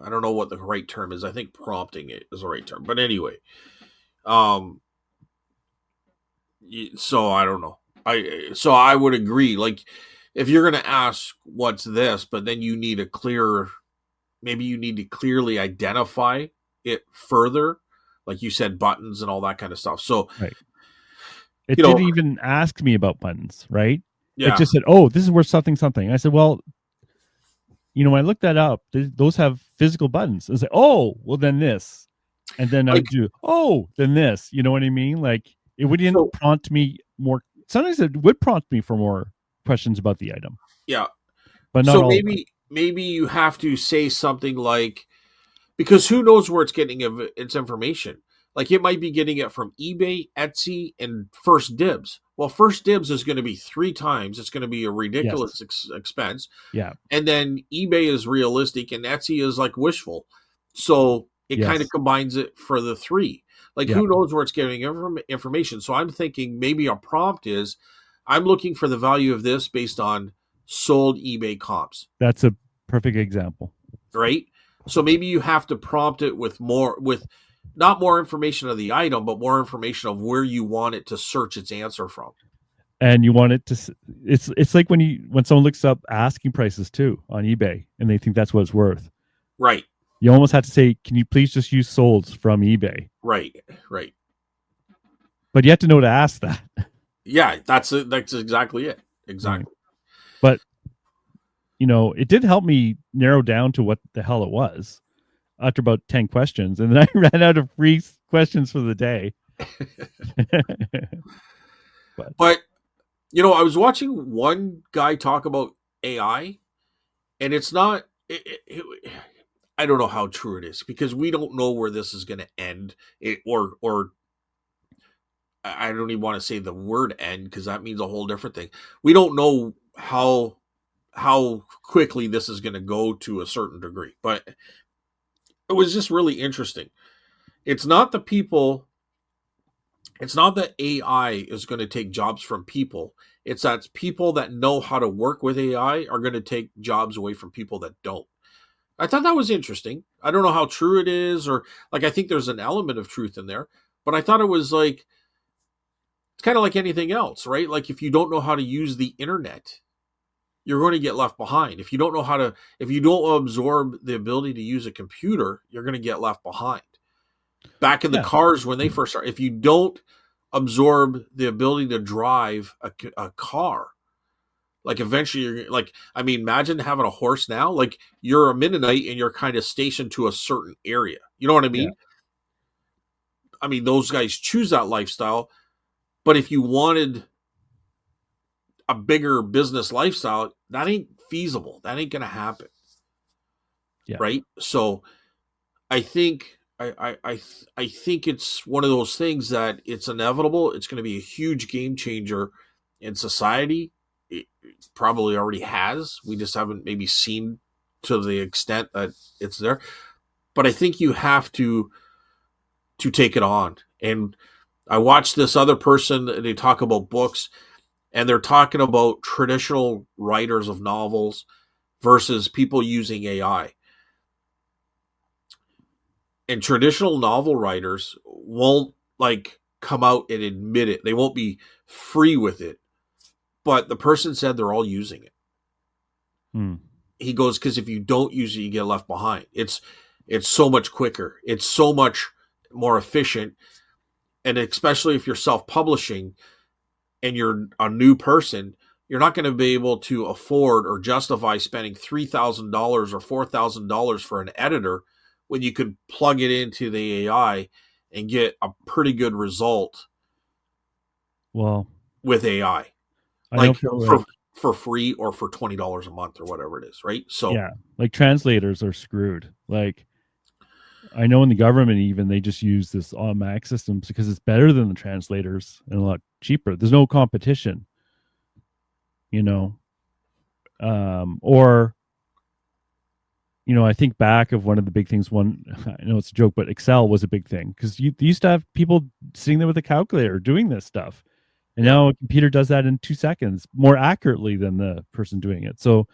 I don't know what the right term is. I think prompting it is the right term. But anyway, um, so I don't know. I would agree. Like, if you're going to ask what's this, but then you need maybe you need to clearly identify it further, like you said, buttons and all that kind of stuff. So, Right. It you know, didn't even ask me about buttons, right? It yeah, just said, "Oh, this is worth something, something." I said, "Well, when I looked that up, those have physical buttons." I said, "Oh, well, then this." And then I like would do, "Oh, then this." You know what I mean? Like it wouldn't so, prompt me more. Sometimes it would prompt me for more questions about the item, yeah. but not So all the time. maybe you have to say something like, because who knows where it's getting its information. Like, it might be getting it from eBay, Etsy, and First Dibs. Well, First Dibs is going to be 3 times. It's going to be a Yes. ridiculous expense. Yeah. And then eBay is realistic and Etsy is like wishful. So it kind of Yes. combines it for the three. Like, Yeah. who knows where it's getting information. So I'm thinking maybe a prompt is, I'm looking for the value of this based on sold eBay comps, That's a perfect example. right? So maybe you have to prompt it with not more information of the item, but more information of where you want it to search its answer from. And you want it to. It's like when someone looks up asking prices too on eBay and they think that's what it's worth. Right, You almost have to say, "Can you please just use solds from eBay?" right, right. But you have to know to ask that. Yeah, that's it. That's exactly it. Right. Exactly. But it did help me narrow down to what the hell it was after about 10 questions. And then I ran out of free questions for the day. But But I was watching one guy talk about AI, and it's not. I don't know how true it is because we don't know where this is going to end, or I don't even want to say the word end because that means a whole different thing. We don't know how quickly this is going to go to a certain degree, but it was just really interesting. It's not the people. It's not that AI is going to take jobs from people. It's that people that know how to work with AI are going to take jobs away from people that don't. I thought that was interesting. I don't know how true it is, or like, I think there's an element of truth in there, but I thought it was like, it's kind of like anything else, right? Like, if you don't know how to use the internet, you're going to get left behind. If you don't absorb the ability to use a computer, you're going to get left behind. Back in the yeah, cars when they first started, if you don't absorb the ability to drive a car, like, eventually you're like, I mean, imagine having a horse now. Like, you're a Mennonite and you're kind of stationed to a certain area. You know what I yeah, mean? I mean, those guys choose that lifestyle. But if you wanted a bigger business lifestyle, that ain't feasible. That ain't going to happen. yeah, Right. So I think I think it's one of those things that it's inevitable. It's going to be a huge game changer in society. It probably already has. We just haven't maybe seen to the extent that it's there. But I think you have to take it on. And I watched this other person. They talk about books. And they're talking about traditional writers of novels versus people using AI. And traditional novel writers won't like come out and admit it. They won't be free with it. But the person said they're all using it. Hmm. He goes, because if you don't use it, you get left behind. It's so much quicker. It's so much more efficient. And especially if you're self-publishing and you're a new person, you're not going to be able to afford or justify spending $3,000 or $4,000 for an editor when you could plug it into the AI and get a pretty good result Well, with AI, I don't like feel like, for free or for $20 a month or whatever it is, right? So yeah, like translators are screwed. Like, I know in the government, even they just use this automatic systems because it's better than the translators and a lot cheaper. There's no competition, you know. Or I think back of one of the big things. One, I know it's a joke, but Excel was a big thing because you used to have people sitting there with a calculator doing this stuff, and yeah. now a computer does that in 2 seconds more accurately than the person doing it. So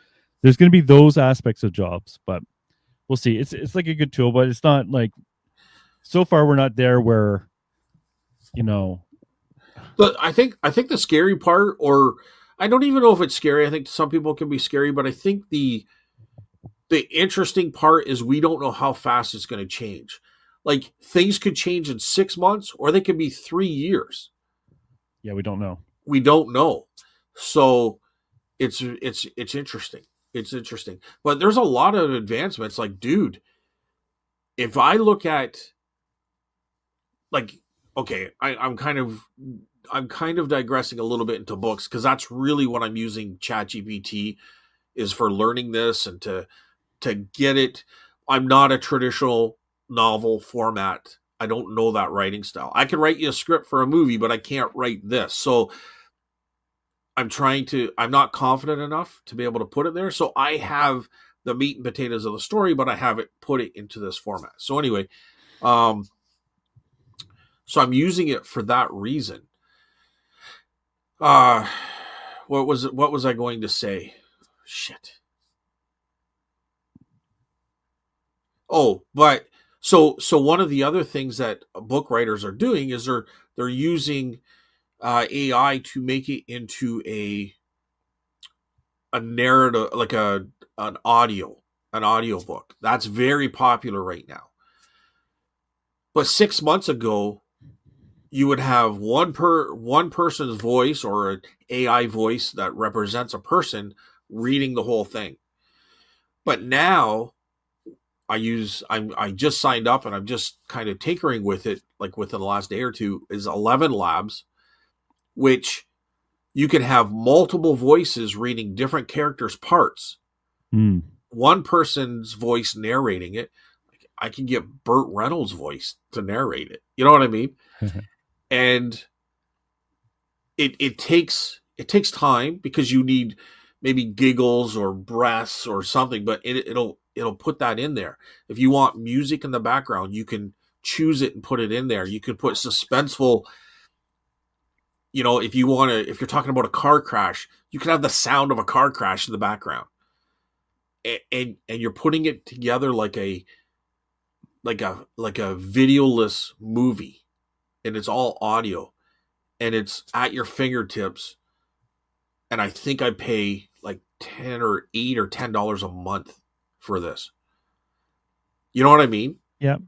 there's going to be those aspects of jobs, but we'll see. It's like a good tool, but it's not like, so far we're not there where, you know. But I think the scary part, or I don't even know if it's scary. I think some people can be scary, but I think the interesting part is we don't know how fast it's going to change. Like things could change in 6 months, or they could be 3 years. Yeah, we don't know. We don't know. So it's interesting. It's interesting. But there's a lot of advancements. Like, dude, if I look at like, okay, I'm kind of digressing a little bit into books because that's really what I'm using ChatGPT is for learning this and to get it. I'm not a traditional novel format. I don't know that writing style. I can write you a script for a movie, but I can't write this. So I'm not confident enough to be able to put it there. So I have the meat and potatoes of the story, but I haven't put it into this format. So anyway, um, so I'm using it for that reason. Uh what was I going to say? Shit. Oh, but so one of the other things that book writers are doing is they're using AI to make it into a narrative, like an audio book. That's very popular right now. But 6 months ago, you would have one person's voice or an AI voice that represents a person reading the whole thing. But now I just signed up and I'm just kind of tinkering with it, like within the last day or two, is 11 Labs, which you can have multiple voices reading different characters' parts. Hmm. One person's voice narrating it. I can get Burt Reynolds' voice to narrate it. You know what I mean? And it takes time because you need maybe giggles or breaths or something, but it'll put that in there. If you want music in the background, you can choose it and put it in there. You can put suspenseful, if if you're talking about a car crash, you can have the sound of a car crash in the background. And you're putting it together like a videoless movie, and it's all audio and it's at your fingertips. And I think I pay like 10 or $8 or $10 a month for this. You know what I mean? Yep.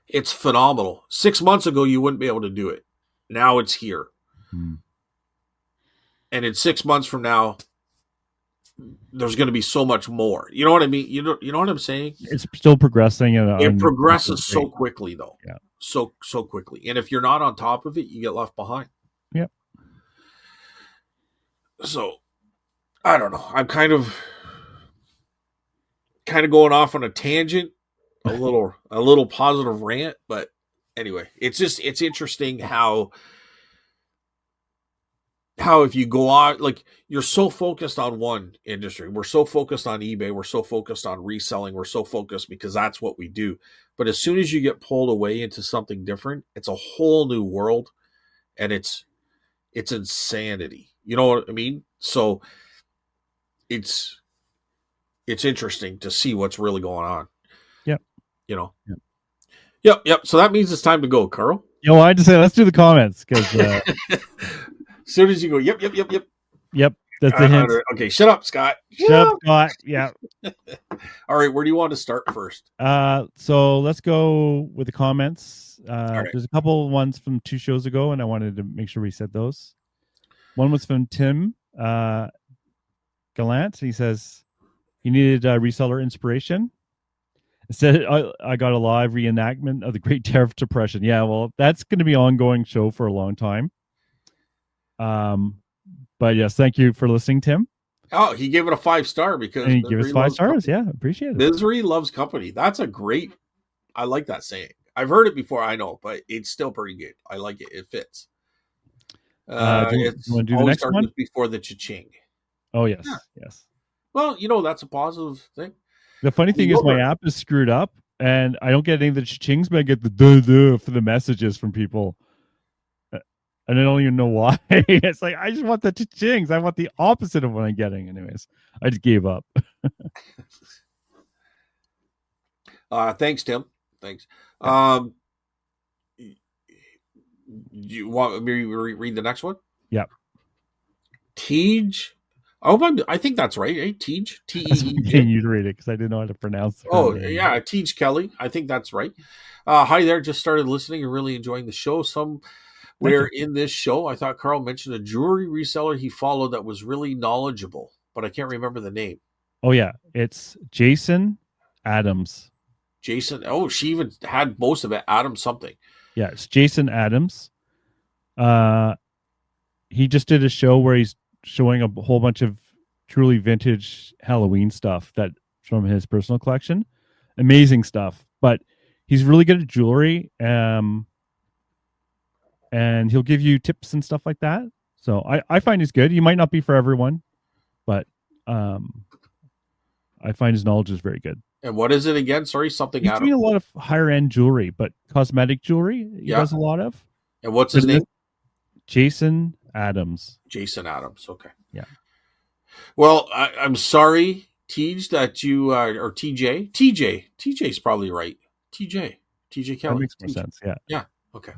It's phenomenal. 6 months ago, you wouldn't be able to do it. Now it's here. Hmm. And in 6 months from now, there's going to be so much more. You know what I mean? You know what I'm saying? It's still progressing, and It progresses so quickly, though. Yeah. So quickly. And if you're not on top of it, you get left behind. Yep. So I don't know. I'm kind of going off on a tangent, a little positive rant, but anyway, it's interesting how if you go out, like, you're so focused on one industry. We're so focused on eBay, we're so focused on reselling, we're so focused because that's what we do. But as soon as you get pulled away into something different, it's a whole new world, and it's It's insanity. You know what I mean? So it's interesting to see what's really going on. Yep. You know. Yep. Yep. So that means it's time to go, Carl. You know, I just say let's do the comments because as soon as you go, yep. Yep. That's the hint. Okay, shut up, Scott. Shut up, Scott. Yeah. All right, where do you want to start first? So let's go with the comments. Right. There's a couple ones from 2 shows ago, and I wanted to make sure we said those. One was from Tim Gallant. He says he needed reseller inspiration. Instead, I got a live reenactment of the Great Tariff Depression. Yeah, well, that's going to be an ongoing show for a long time. But yes, thank you for listening, Tim. Oh, he gave it a 5-star because he gave us 5 stars. Company. Yeah, appreciate it. Misery loves company. That's a great. I like that saying. I've heard it before. I know, but it's still pretty good. I like it. It fits. Do you want to do the next one before the cha-ching? Oh yes, yes. Well, that's a positive thing. The funny thing is my app is screwed up, and I don't get any of the cha-chings, but I get the duh for the messages from people. And I don't even know why. It's like, I just want the cha-chings. I want the opposite of what I'm getting. Anyways, I just gave up. Thanks, Tim. Thanks. You want me to read the next one? Yeah. Tej. Oh, I think that's right. Eh? Tej. T-E-E. You to read it because I didn't know how to pronounce it. Oh, yeah. Tej Kelly. I think that's right. Hi there. Just started listening and really enjoying the show. Somewhere in this show, I thought Carl mentioned a jewelry reseller he followed that was really knowledgeable, but I can't remember the name. Oh, yeah. It's Jason Adams. Jason. Oh, she even had most of it. Adams something. Yeah, it's Jason Adams. He just did a show where he's showing a whole bunch of truly vintage Halloween stuff that from his personal collection. Amazing stuff. But he's really good at jewelry. And he'll give you tips and stuff like that. So I find he's good. He might not be for everyone, but I find his knowledge is very good. And what is it again? Sorry, something He's doing a lot of higher end jewelry, but cosmetic jewelry he does a lot of. And what's his name? Jason Adams. Jason Adams. Okay. Yeah. Well, I'm sorry, Tej, that you or TJ. TJ's probably right. TJ Kelly. That makes more sense. Yeah. Yeah. Okay.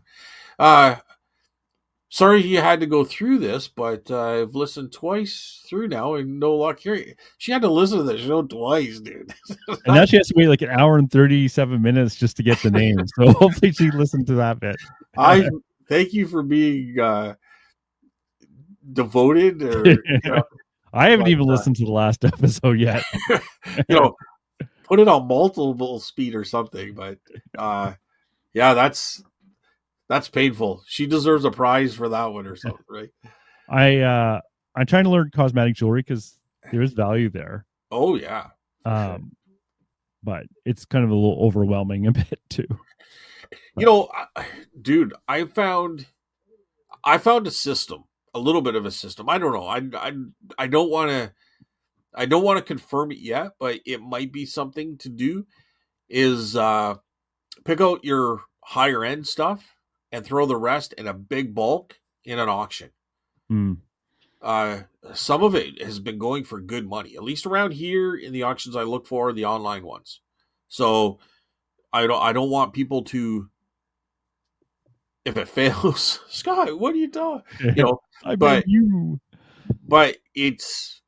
Sorry you had to go through this, but I've listened twice through now and no luck here. She had to listen to the show twice, dude. And now she has to wait like an hour and 37 minutes just to get the name. So hopefully she listened to that bit. I thank you for being devoted. I haven't even listened to the last episode yet. Put it on multiple speed or something. But yeah, that's painful. She deserves a prize for that one or something, right? I'm trying to learn cosmetic jewelry because there is value there. Oh yeah. But it's kind of a little overwhelming a bit too. Dude, I found a system, a little bit of a system. I don't know. I don't want to confirm it yet, but it might be something to do. Is pick out your higher end stuff and throw the rest in a big bulk in an auction. Some of it has been going for good money, at least around here in the auctions I look for, the online ones. So I don't want people to, if it fails, Scott, what are you doing? But it's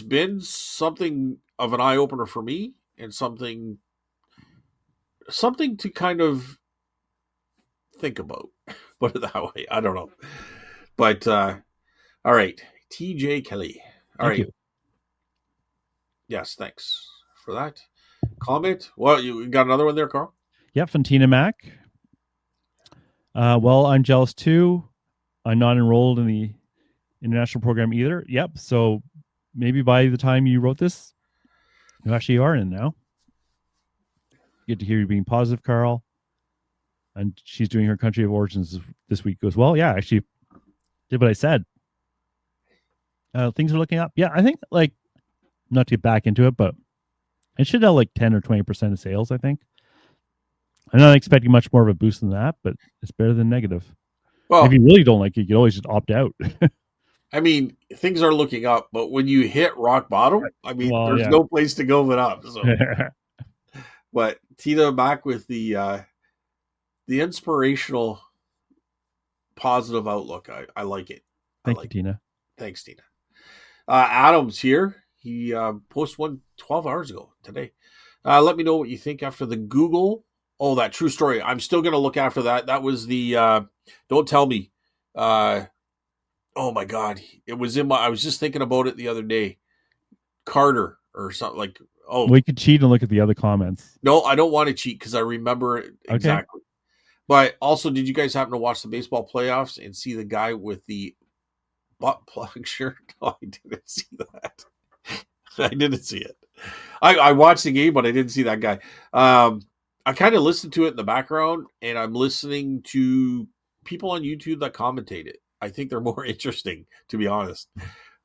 been something of an eye opener for me and something to kind of think about. Put it that way. I don't know. But all right. TJ Kelly. All right. Thank you. Yes, thanks for that comment. Well, you got another one there, Carl? Yep, from Tina Mac. Well, I'm jealous too. I'm not enrolled in the international program either. Yep. So maybe by the time you wrote this, you actually are in now. Good to hear you being positive, Carl. And she's doing her country of origins this week as well. Yeah, actually did what I said. Things are looking up. Yeah, I think not to get back into it, but it should have 10 or 20% of sales, I think. I'm not expecting much more of a boost than that, but it's better than negative. If Well, you really don't like it, you can always just opt out. I mean, things are looking up, but when you hit rock bottom, I mean, Well, there's yeah. no place to go but up. So, but Tina back with the inspirational, positive outlook. I like it. I Thank you, like it. Tina. Thanks, Tina. Adam's here. He posted one 12 hours ago today. Let me know what you think after the Google. Oh, that true story. I'm still going to look after that. That was the don't tell me. Oh my God. It was I was just thinking about it the other day. Carter or something like, oh, We could cheat and look at the other comments. no, I don't want to cheat because I remember it Okay. exactly. But also, did you guys happen to watch the baseball playoffs and see the guy with the butt plug shirt? No, I didn't see that. I didn't see it. I watched the game, but I didn't see that guy. I kind of listened to it in the background, and I'm listening to people on YouTube that commentate it. I think they're more interesting, to be honest.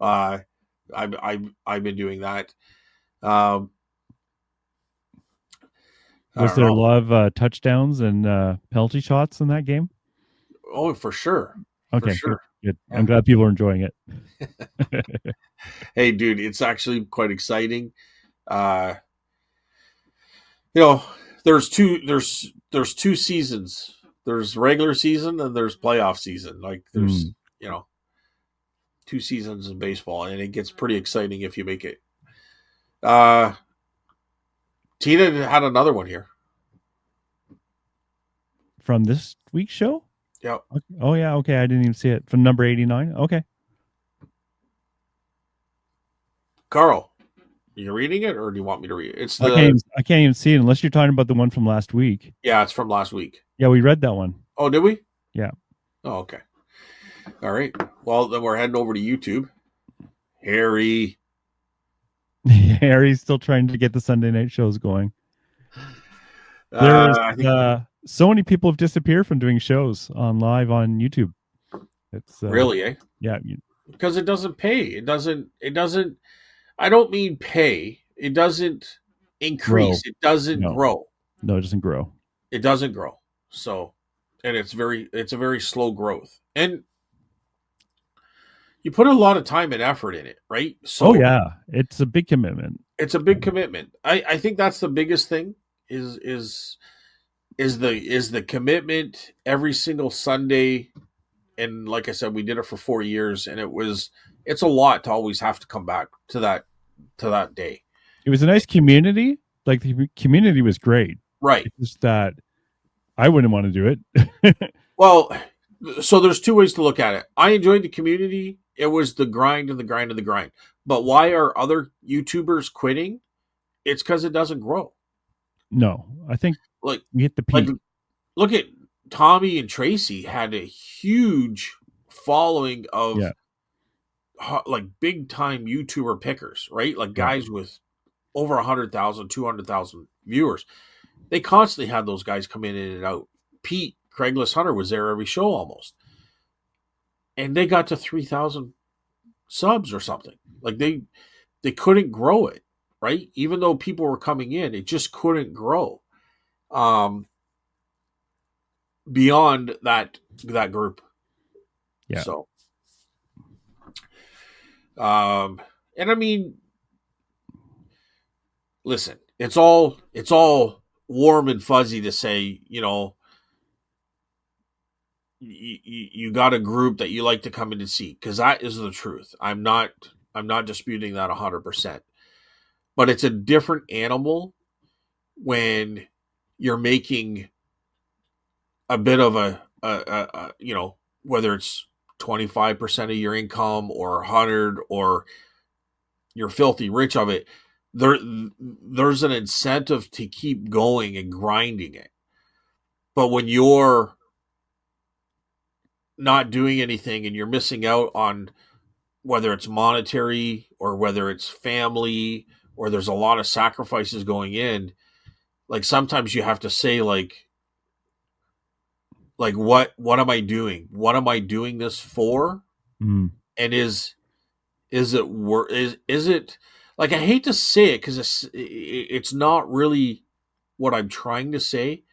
I've been doing that. Was there a lot of touchdowns and penalty shots in that game? Oh, for sure. Okay, For sure. Good. Yeah. I'm glad people are enjoying it. Hey, dude, it's actually quite exciting. You know, there's two seasons. There's regular season and there's playoff season. Like there's you know 2 seasons in baseball, and it gets pretty exciting if you make it. Tina had another one here from this week's show. Yeah. Oh yeah. Okay, I didn't even see it from number 89. Okay. Carl, are you reading it, or do you want me to read it? It's the I can't even see it unless you're talking about the one from last week. Yeah, it's from last week. Yeah, we read that one. Oh, did we? Yeah. Oh, okay. All right. Well, then we're heading over to YouTube. Harry. Harry's still trying to get the Sunday night shows going. There's so many people have disappeared from doing shows on live on YouTube. It's really, eh? Yeah. Because it doesn't pay. It doesn't. I don't mean pay. It doesn't increase. It doesn't grow. No, it doesn't grow. It doesn't grow. So, and it's a very slow growth. And you put a lot of time and effort in it, right? So, yeah, it's a big commitment. It's a big commitment. I think that's the biggest thing is the commitment every single Sunday. And like I said, we did it for 4 years, and it's a lot to always have to come back to that day. It was a nice community. Like the community was great. Right. It's just that I wouldn't want to do it. Well, so there's 2 ways to look at it. I enjoyed the community. It was the grind and the grind and the grind. But why are other YouTubers quitting? It's because it doesn't grow. No, I think like we hit the peak. Like, look at Tommy and Tracy had a huge following of like big time YouTuber pickers, right? Like guys with over 100,000, 200,000 viewers. They constantly had those guys come in and out. Pete, Craigless Hunter was there every show almost. And they got to 3,000 subs or something. Like they couldn't grow it, right? Even though people were coming in, it just couldn't grow. Beyond that group. Yeah. So, and I mean, listen, it's all warm and fuzzy to say, you know, you got a group that you like to come in and see, because that is the truth. I'm not disputing that 100%, but it's a different animal when you're making a bit of a you know, whether it's 25% of your income or 100 or you're filthy rich of it. There's an incentive to keep going and grinding it. But when you're not doing anything and you're missing out on whether it's monetary or whether it's family or there's a lot of sacrifices going in, like sometimes you have to say like what am I doing? What am I doing this for? And is it like, I hate to say it because it's not really what I'm trying to say,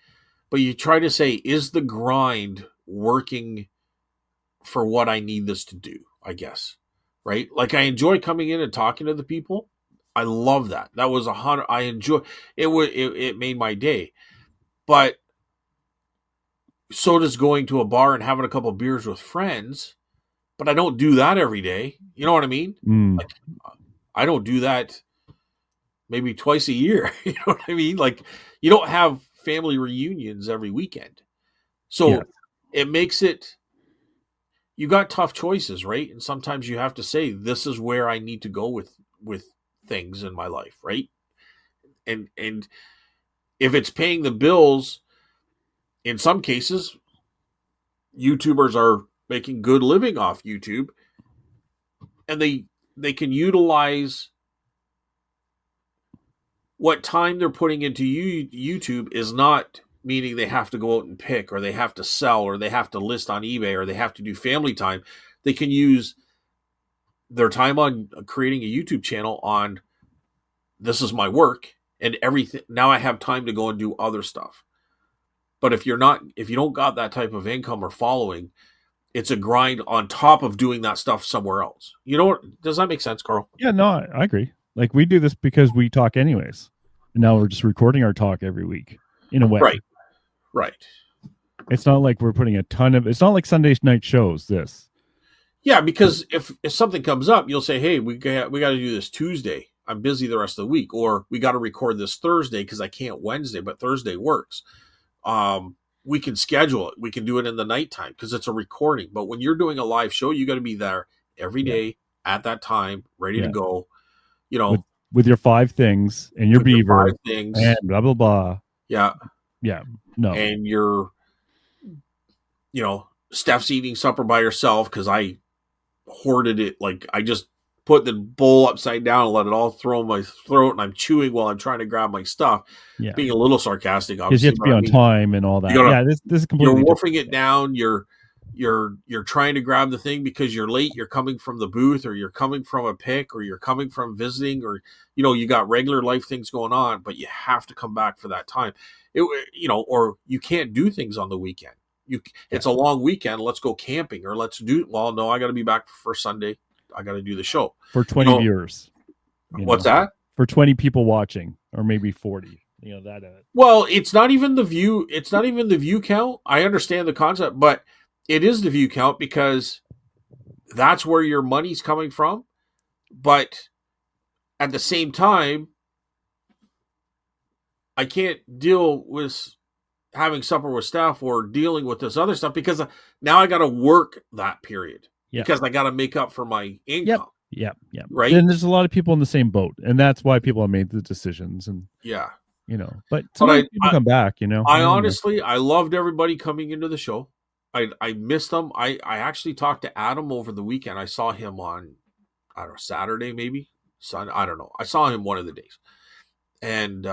but you try to say, is the grind working for what I need this to do, I guess. Right? Like I enjoy coming in and talking to the people. I love that. That was 100. I enjoy it. It made my day. But so does going to a bar and having a couple beers with friends. But I don't do that every day. You know what I mean? Like I don't do that maybe twice a year. You know what I mean? Like you don't have family reunions every weekend. So it makes it, you got tough choices, right? And sometimes you have to say, this is where I need to go with things in my life, right? And if it's paying the bills, in some cases, YouTubers are making good living off YouTube, and they can utilize what time they're putting into YouTube is not meaning they have to go out and pick, or they have to sell, or they have to list on eBay, or they have to do family time. They can use their time on creating a YouTube channel on, this is my work and everything. Now I have time to go and do other stuff. But if you don't got that type of income or following, it's a grind on top of doing that stuff somewhere else. You know what? Does that make sense, Carl? Yeah, no, I agree. Like we do this because we talk anyways. And now we're just recording our talk every week in a way. Right. It's not like we're putting it's not like Sunday night shows this. Yeah, because if something comes up, you'll say, hey, we got to do this Tuesday. I'm busy the rest of the week. Or we got to record this Thursday because I can't Wednesday, but Thursday works. We can schedule it. We can do it in the nighttime because it's a recording. But when you're doing a live show, you got to be there every day at that time, ready to go. You know, with your 5 things and your beaver 5 things and blah blah blah. Yeah. No. And you're, Steph's eating supper by herself because I hoarded it. Like I just put the bowl upside down and let it all throw in my throat, and I'm chewing while I'm trying to grab my stuff. Yeah. Being a little sarcastic, because you have to be on time and all that. This is completely. You're wolfing it down. You're trying to grab the thing because you're late. You're coming from the booth, or you're coming from a pick, or you're coming from visiting, or you got regular life things going on, but you have to come back for that time. Or you can't do things on the weekend. It's a long weekend. Let's go camping, or well, no, I got to be back for Sunday. I got to do the show for 20 viewers. What's that? For 20 people watching, or maybe 40. Well, it's not even the view. It's not even the view count. I understand the concept, but it is the view count because that's where your money's coming from. But at the same time, I can't deal with having supper with Steph or dealing with this other stuff because now I got to work that period because I got to make up for my income. Yep. Right. And there's a lot of people in the same boat, and that's why people have made the decisions. And but sometimes people come back. I honestly, I loved everybody coming into the show. I missed them. I actually talked to Adam over the weekend. I saw him on, I don't know, Saturday maybe, Sunday. I don't know. I saw him one of the days, and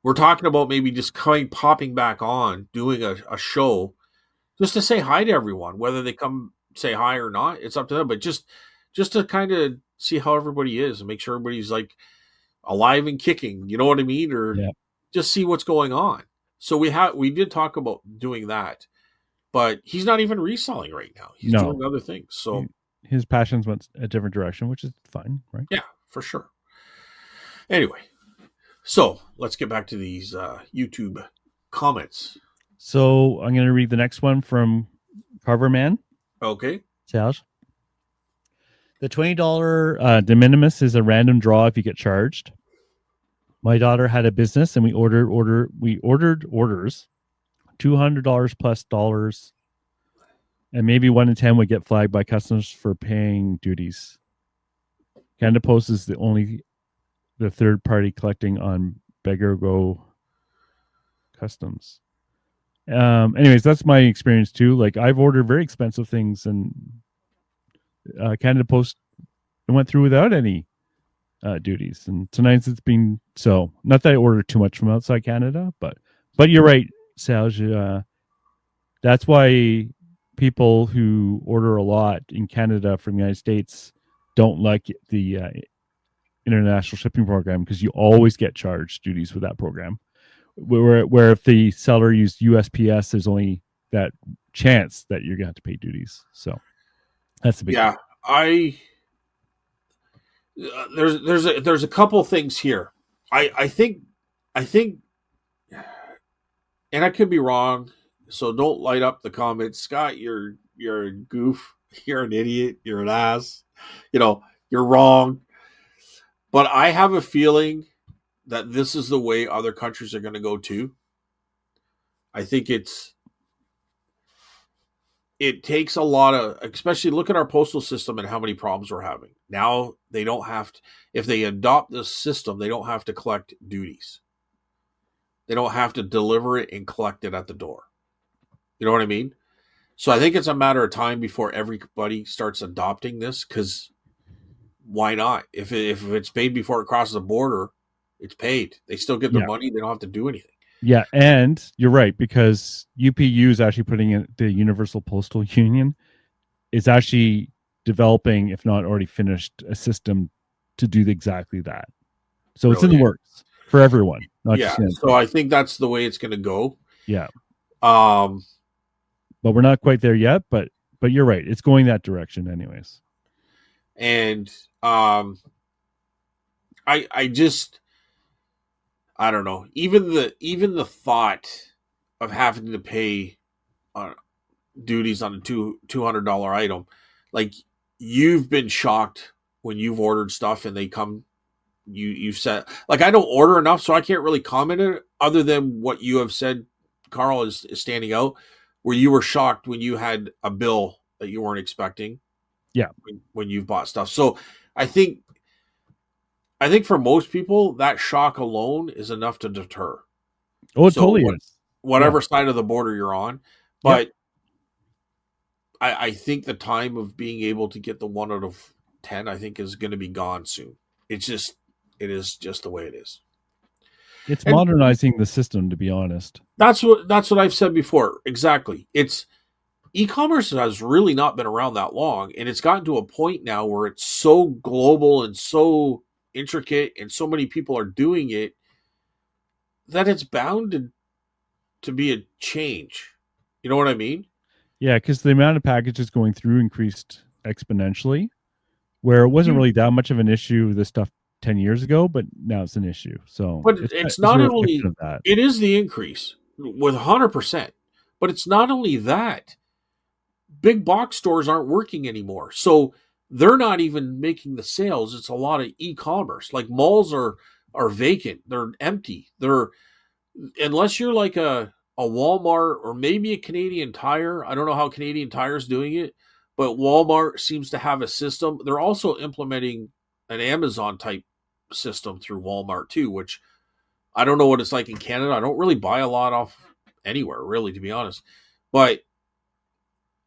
we're talking about maybe just popping back on, doing a show, just to say hi to everyone. Whether they come say hi or not, it's up to them. But just to kind of see how everybody is and make sure everybody's like alive and kicking. You know what I mean? Or just see what's going on. So we did talk about doing that. But he's not even reselling right now. He's doing other things. So his passions went a different direction, which is fine, right? Yeah, for sure. Anyway, so let's get back to these YouTube comments. So I'm going to read the next one from Carver Man. Okay. Serge. The $20 de minimis is a random draw if you get charged. My daughter had a business and we ordered orders. $200 plus dollars, and maybe 1 in 10 would get flagged by customers for paying duties. Canada Post is the third party collecting on Beggargo Customs. Anyways, that's my experience too. Like I've ordered very expensive things, and Canada Post went through without any duties. And tonight's it's been so. Not that I ordered too much from outside Canada, but you're right, Serge, that's why people who order a lot in Canada from the United States don't like the international shipping program, because you always get charged duties with that program. Where if the seller used USPS, there's only that chance that you're gonna have to pay duties. So that's the big Yeah, there's a couple things here. I think, and I could be wrong, so don't light up the comments. Scott, you're a goof. You're an idiot. You're an ass. You're wrong. But I have a feeling that this is the way other countries are going to go too. I think it takes a lot of, especially look at our postal system and how many problems we're having. Now they don't have to, if they adopt this system, they don't have to collect duties. They don't have to deliver it and collect it at the door. You know what I mean? So I think it's a matter of time before everybody starts adopting this, because why not? If it's paid before it crosses the border, it's paid. They still get their money. They don't have to do anything. Yeah, and you're right, because UPU is actually putting in the Universal Postal Union is actually developing, if not already finished, a system to do exactly that. So it's in the works for everyone. Not just so I think that's the way it's going to go. Yeah. But we're not quite there yet. But you're right. It's going that direction, anyways. And I don't know. Even the thought of having to pay duties on a $200 item, like, you've been shocked when you've ordered stuff and they come. You've said, like, I don't order enough, so I can't really comment on it, other than what you have said, Carl, is standing out, where you were shocked when you had a bill that you weren't expecting. Yeah, when you've bought stuff. So I think for most people, that shock alone is enough to deter. Oh, it totally is. Whatever side of the border you're on. But I think the time of being able to get the 1 out of 10, I think, is going to be gone soon. It is just the way it is. It's modernizing the system, to be honest. That's what I've said before. Exactly. E-commerce has really not been around that long, and it's gotten to a point now where it's so global and so intricate and so many people are doing it that it's bound to be a change. You know what I mean? Yeah, because the amount of packages going through increased exponentially, where it wasn't really that much of an issue, this stuff 10 years ago, but now it's an issue. So, but it's not only that. It is the increase with 100%, but it's not only that. Big box stores aren't working anymore, so they're not even making the sales. It's a lot of e-commerce. Like, malls are vacant. They're empty. Unless you're like a Walmart or maybe a Canadian Tire. I don't know how Canadian Tire is doing it, but Walmart seems to have a system. They're also implementing an Amazon type system through Walmart too, which I don't know what it's like in Canada. I don't really buy a lot off anywhere, really, to be honest. But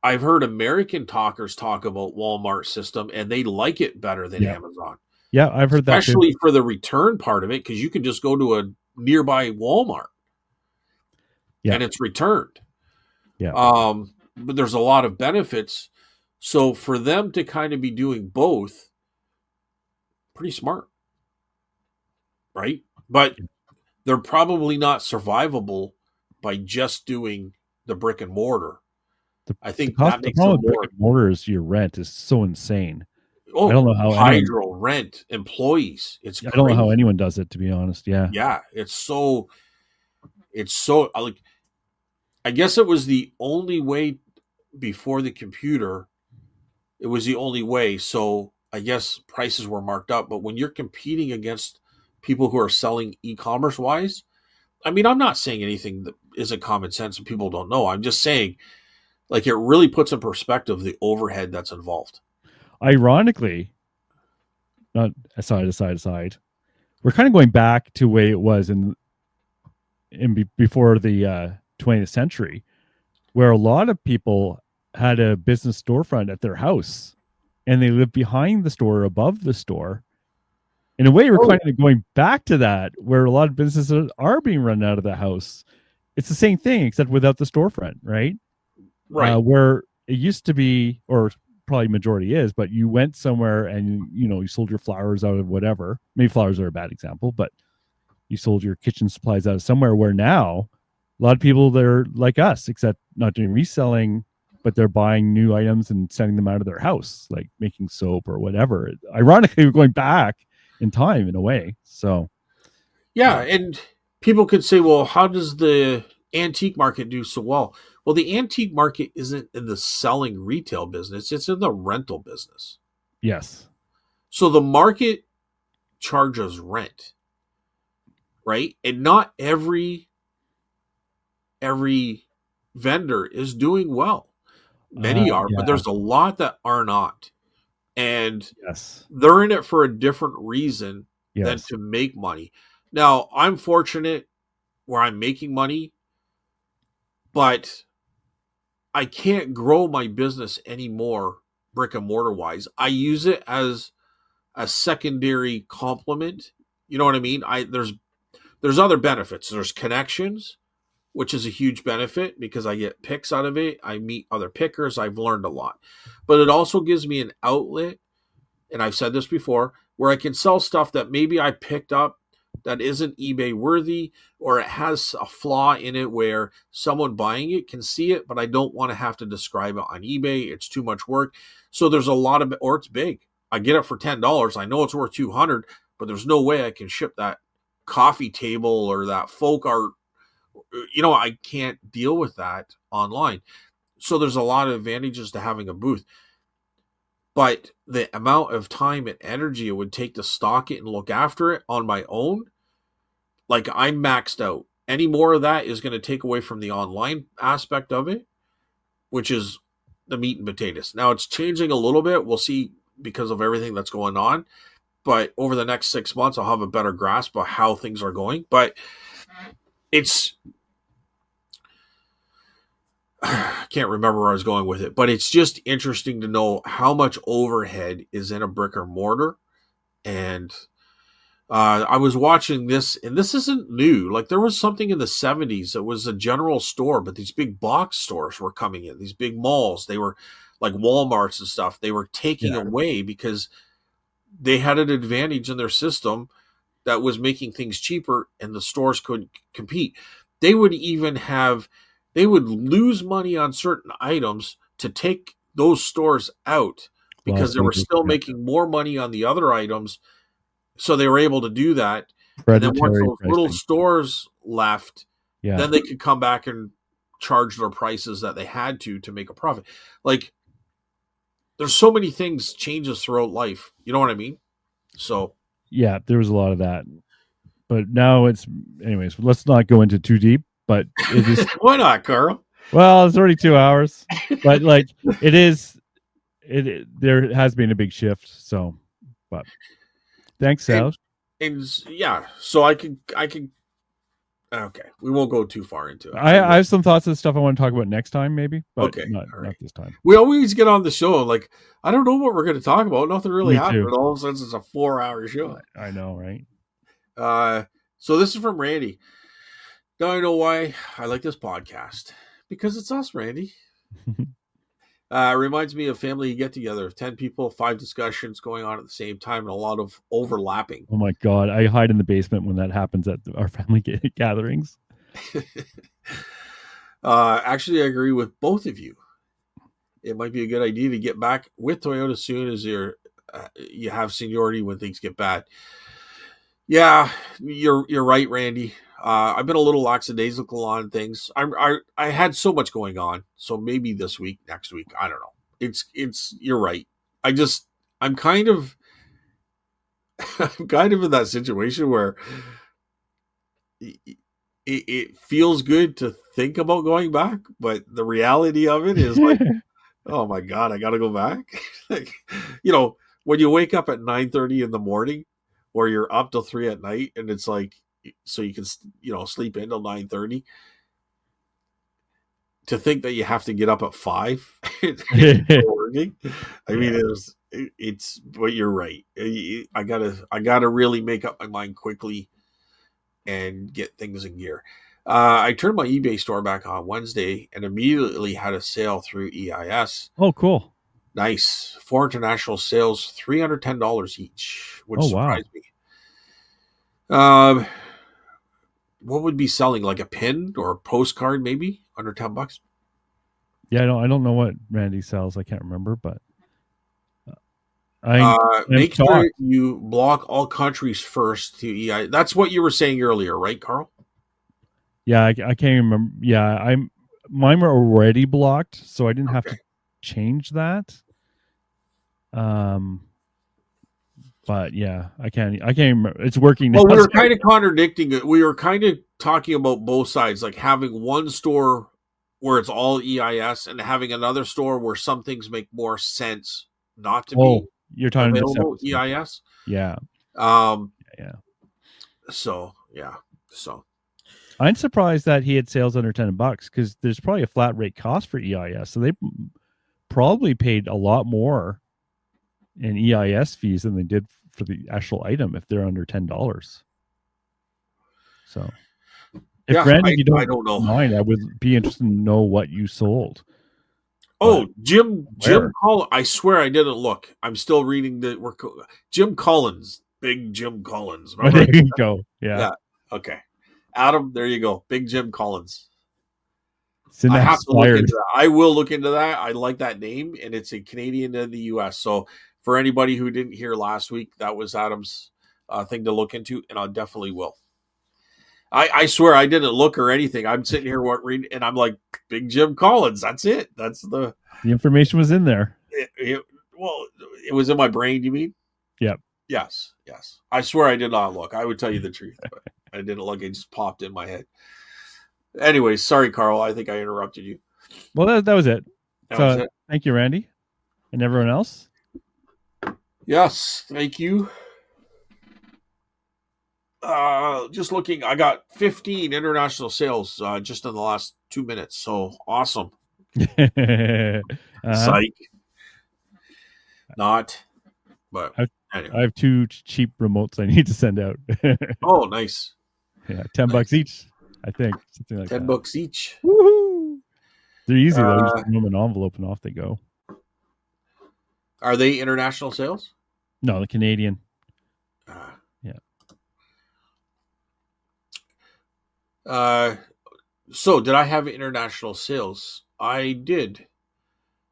I've heard American talkers talk about Walmart system, and they like it better than Amazon. Yeah, I've heard that, especially for the return part of it, because you can just go to a nearby Walmart, and it's returned. Yeah. But there's a lot of benefits. So for them to kind of be doing both, pretty smart, right? But they're probably not survivable by just doing the brick and mortar. I think that makes the brick and mortar is your rent is so insane. Oh, I don't know how hydro, rent, employees. It's I don't know how anyone does it, to be honest. Yeah. Yeah. It's so like, I guess it was the only way before the computer. It was the only way. So I guess prices were marked up. But when you're competing against people who are selling e-commerce wise, I mean, I'm not saying anything that isn't common sense and people don't know. I'm just saying, like, it really puts in perspective the overhead that's involved. Ironically, not aside, we're kind of going back to the way it was before the 20th century, where a lot of people had a business storefront at their house and they lived behind the store or above the store. In a way, we're kind of going back to that, where a lot of businesses are being run out of the house. It's the same thing, except without the storefront, right? Right. Where it used to be, or probably majority is, but you went somewhere and you sold your flowers out of whatever. Maybe flowers are a bad example, but you sold your kitchen supplies out of somewhere, where now a lot of people that are like us, except not doing reselling, but they're buying new items and sending them out of their house, like making soap or whatever. Ironically, we're going back in time in a way. So, Yeah, and people could say, well, how does the antique market do so well? Well, the antique market isn't in the selling retail business, it's in the rental business. yes. So the market charges rent, right? And not every vendor is doing well. Many are, but Yeah. there's a lot that are not. And Yes. they're in it for a different reason than Yes. to make money. Now, I'm fortunate where I'm making money, but I can't grow my business anymore brick and mortar wise. I use it as a secondary complement. You know what I mean? There's other benefits. There's connections, which is a huge benefit because I get picks out of it. I meet other pickers. I've learned a lot. But it also gives me an outlet, and I've said this before, where I can sell stuff that maybe I picked up that isn't eBay worthy, or it has a flaw in it where someone buying it can see it, but I don't want to have to describe it on eBay. It's too much work. So there's a lot of, or it's big. I get it for $10. I know it's worth 200, but there's no way I can ship that coffee table or that folk art. I can't deal with that online. So there's a lot of advantages to having a booth. But the amount of time and energy it would take to stock it and look after it on my own, like I'm maxed out. Any more of that is going to take away from the online aspect of it, which is the meat and potatoes. Now it's changing a little bit. We'll see because of everything that's going on. But over the next 6 months, I'll have a better grasp of how things are going. But it's I can't remember where I was going with it, but it's just interesting to know how much overhead is in a brick or mortar. And I was watching this, and this isn't new. Like there was something in the 70s that was a general store, but these big box stores were coming in, these big malls. They were like Walmarts and stuff. They were taking Yeah. away because they had an advantage in their system that was making things cheaper and the stores couldn't compete. They would even they would lose money on certain items to take those stores out because they were still making more money on the other items. So they were able to do that. And then once Predatory those little pricing. stores left, Yeah. then they could come back and charge their prices that they had to make a profit. Like there's so many things changes throughout life. You know what I mean? So Yeah, there was a lot of that. But now anyways, let's not go into too deep, but it is why not, Carl? well, it's already 2 hours. But like there has been a big shift. So but thanks, Sal. And yeah, so I could okay, we won't go too far into it. I have some thoughts and stuff I want to talk about next time, maybe, but okay, not this time. We always get on the show like I don't know what we're going to talk about. Nothing really Me happened. too. All of a sudden, it's a 4-hour show. I know, right? So this is from Randy. Now I know why I like this podcast because it's us, Randy. Reminds me of family get together of 10 people, 5 discussions going on at the same time, and a lot of overlapping. Oh my God. I hide in the basement when that happens at our family gatherings. Actually, I agree with both of you. It might be a good idea to get back with Toyota soon as you have seniority when things get bad. Yeah, you're right, Randy. I've been a little lackadaisical on things. I had so much going on, so maybe this week, next week, I don't know. It's you're right. I'm kind of in that situation where it feels good to think about going back, but the reality of it is like, oh my God, I got to go back. Like, when you wake up at 9:30 in the morning, or you're up till 3 at night, and it's like, so you can sleep in till 9:30. To think that you have to get up at 5 working, I mean, it's. But you're right. I gotta really make up my mind quickly and get things in gear. I turned my eBay store back on Wednesday and immediately had a sale through EIS. Oh, cool. Nice. 4 international sales, $310 each, which surprised me. what would be selling, like a pin or a postcard, maybe under $10? Yeah, I don't know what Randy sells. I can't remember, but I'm Make sure shocked. you block all countries first to EI. That's what you were saying earlier, right, Carl? Yeah, I can't remember. Yeah, mine were already blocked, so I didn't have to change that. But yeah, I can't remember. It's working now. Well, we were kind of contradicting it. We were kind of talking about both sides, like having one store where it's all EIS and having another store where some things make more sense not to be you're talking available EIS. Yeah. Yeah. So yeah. So I'm surprised that he had sales under $10 because there's probably a flat rate cost for EIS. So they probably paid a lot more in EIS fees than they did for the actual item if they're under $10. So if yeah, Randy, you I don't know. mind, I would be interested to know what you sold. Oh, Jim Collins. I swear I didn't look. I'm still reading Jim Collins, big Jim Collins. There you go. Yeah. Okay. Adam, there you go. Big Jim Collins. I have to look into that. I will look into that. I like that name, and it's a Canadian in the US. So for anybody who didn't hear last week, that was Adam's thing to look into, and I definitely will. I swear I didn't look or anything. I'm sitting here reading, and I'm like, Big Jim Collins. That's it. That's the information was in there. It was in my brain. You mean? Yep. Yes. I swear I did not look. I would tell you the truth, but I didn't look. It just popped in my head. Anyway, sorry, Carl. I think I interrupted you. Well, that was it. Thank you, Randy, and everyone else. Yes, thank you. Just looking, I got 15 international sales just in the last 2 minutes. So awesome. Psych. Not, but anyway. I have 2 cheap remotes I need to send out. Oh, nice. Yeah, $10 each, I think. Something like that. $10 each. Woohoo! They're easy though. Just put them in an envelope and off they go. Are they international sales? No, the Canadian. So did I have international sales? I did.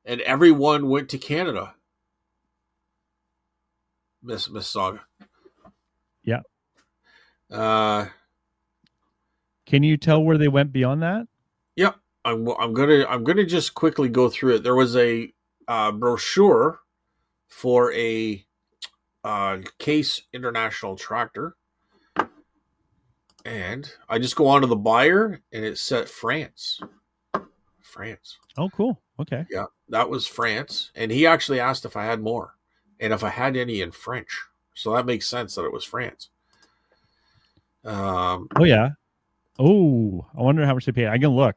And everyone went to Canada. Miss Saga. Yeah. Can you tell where they went beyond that? Yep. I'm gonna just quickly go through it. There was a brochure for a Case International tractor. And I just go on to the buyer, and it said France. Oh, cool. Okay. Yeah, that was France. And he actually asked if I had more and if I had any in French. So that makes sense that it was France. Oh, yeah. Oh, I wonder how much they pay. I can look.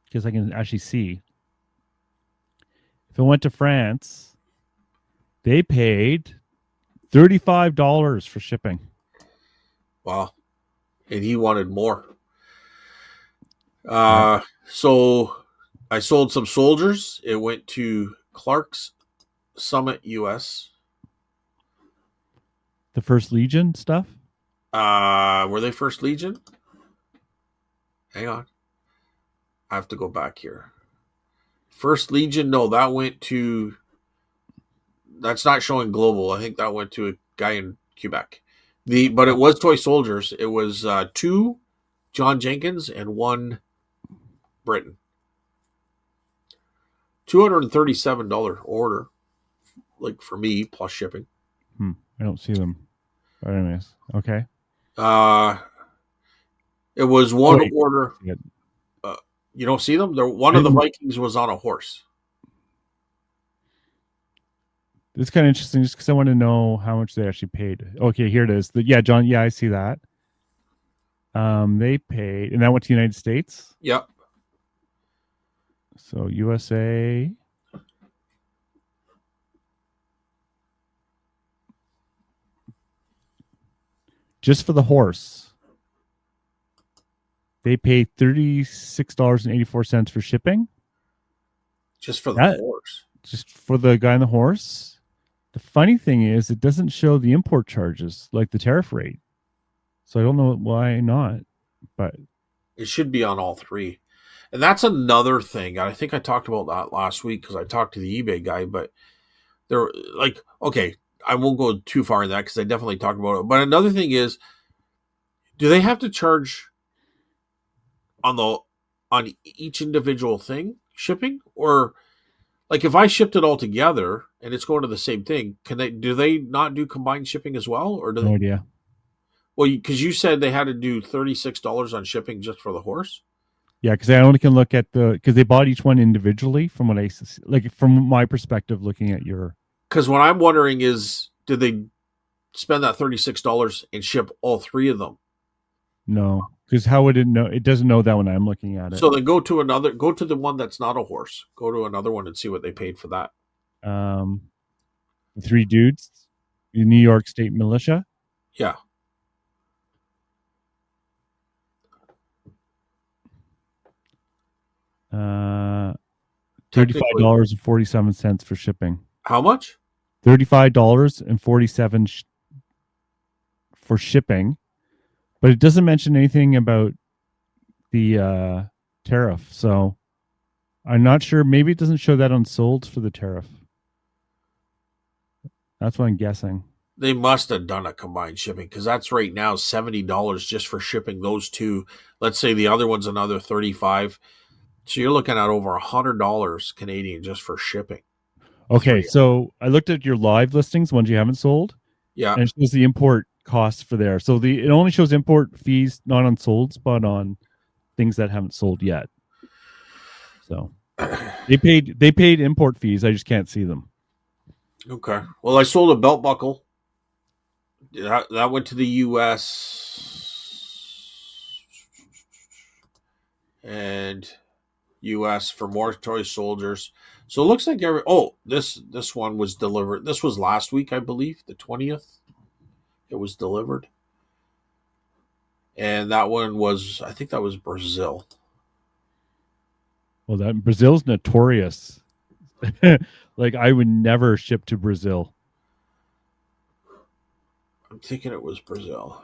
Because I can actually see. If it went to France, they paid $35 for shipping. Wow. And he wanted more. So I sold some soldiers. It went to Clark's Summit US. The First Legion stuff? Were they First Legion? Hang on. I have to go back here. First Legion, no, that went to... That's not showing global. I think that went to a guy in Quebec. But it was toy soldiers. It was 2 John Jenkins and 1 Britain. $237 order, like for me, plus shipping. I don't see them. But anyways, okay. It was one order. You don't see them? One of the Vikings was on a horse. It's kind of interesting just because I want to know how much they actually paid. Okay, here it is. John. Yeah, I see that. They paid, and that went to the United States? Yep. So USA. Just for the horse, they paid $36.84 for shipping. Just for the horse? Just for the guy on the horse. The funny thing is, it doesn't show the import charges, like the tariff rate. So I don't know why not, but It should be on all three. And that's another thing. I think I talked about that last week because I talked to the eBay guy, but they're like, okay, I won't go too far in that because I definitely talked about it. But another thing is, do they have to charge on the on each individual thing shipping, or like if I shipped it all together and it's going to the same thing, can they do they not do combined shipping as well, or do no they? idea. Well, because you said they had to do $36 on shipping just for the horse. Yeah, because I only can look at because they bought each one individually from what like from my perspective, looking at your. Because what I'm wondering is, did they spend that $36 and ship all three of them? No, because how would it know? It doesn't know that when I'm looking at it. So then go to the one that's not a horse. Go to another one and see what they paid for that. Um, the three dudes, the New York State Militia. Yeah. $35.47 for shipping. How much? $35.47 for shipping, but it doesn't mention anything about the tariff. So I'm not sure. Maybe it doesn't show that on sold for the tariff. That's what I'm guessing. They must have done a combined shipping because that's right now $70 just for shipping those two. Let's say the other one's another 35. So you're looking at over $100 Canadian just for shipping. Okay, so I looked at your live listings, ones you haven't sold. Yeah. And it shows the import costs for there. So it only shows import fees not on solds, but on things that haven't sold yet. So they paid import fees. I just can't see them. Okay. Well, I sold a belt buckle. That went to the U.S. and U.S. for more toy soldiers. So it looks like this one was delivered. This was last week, I believe, the 20th. It was delivered, and that one was, I think that was Brazil. Well, that Brazil's notorious. Like I would never ship to Brazil. I'm thinking it was Brazil.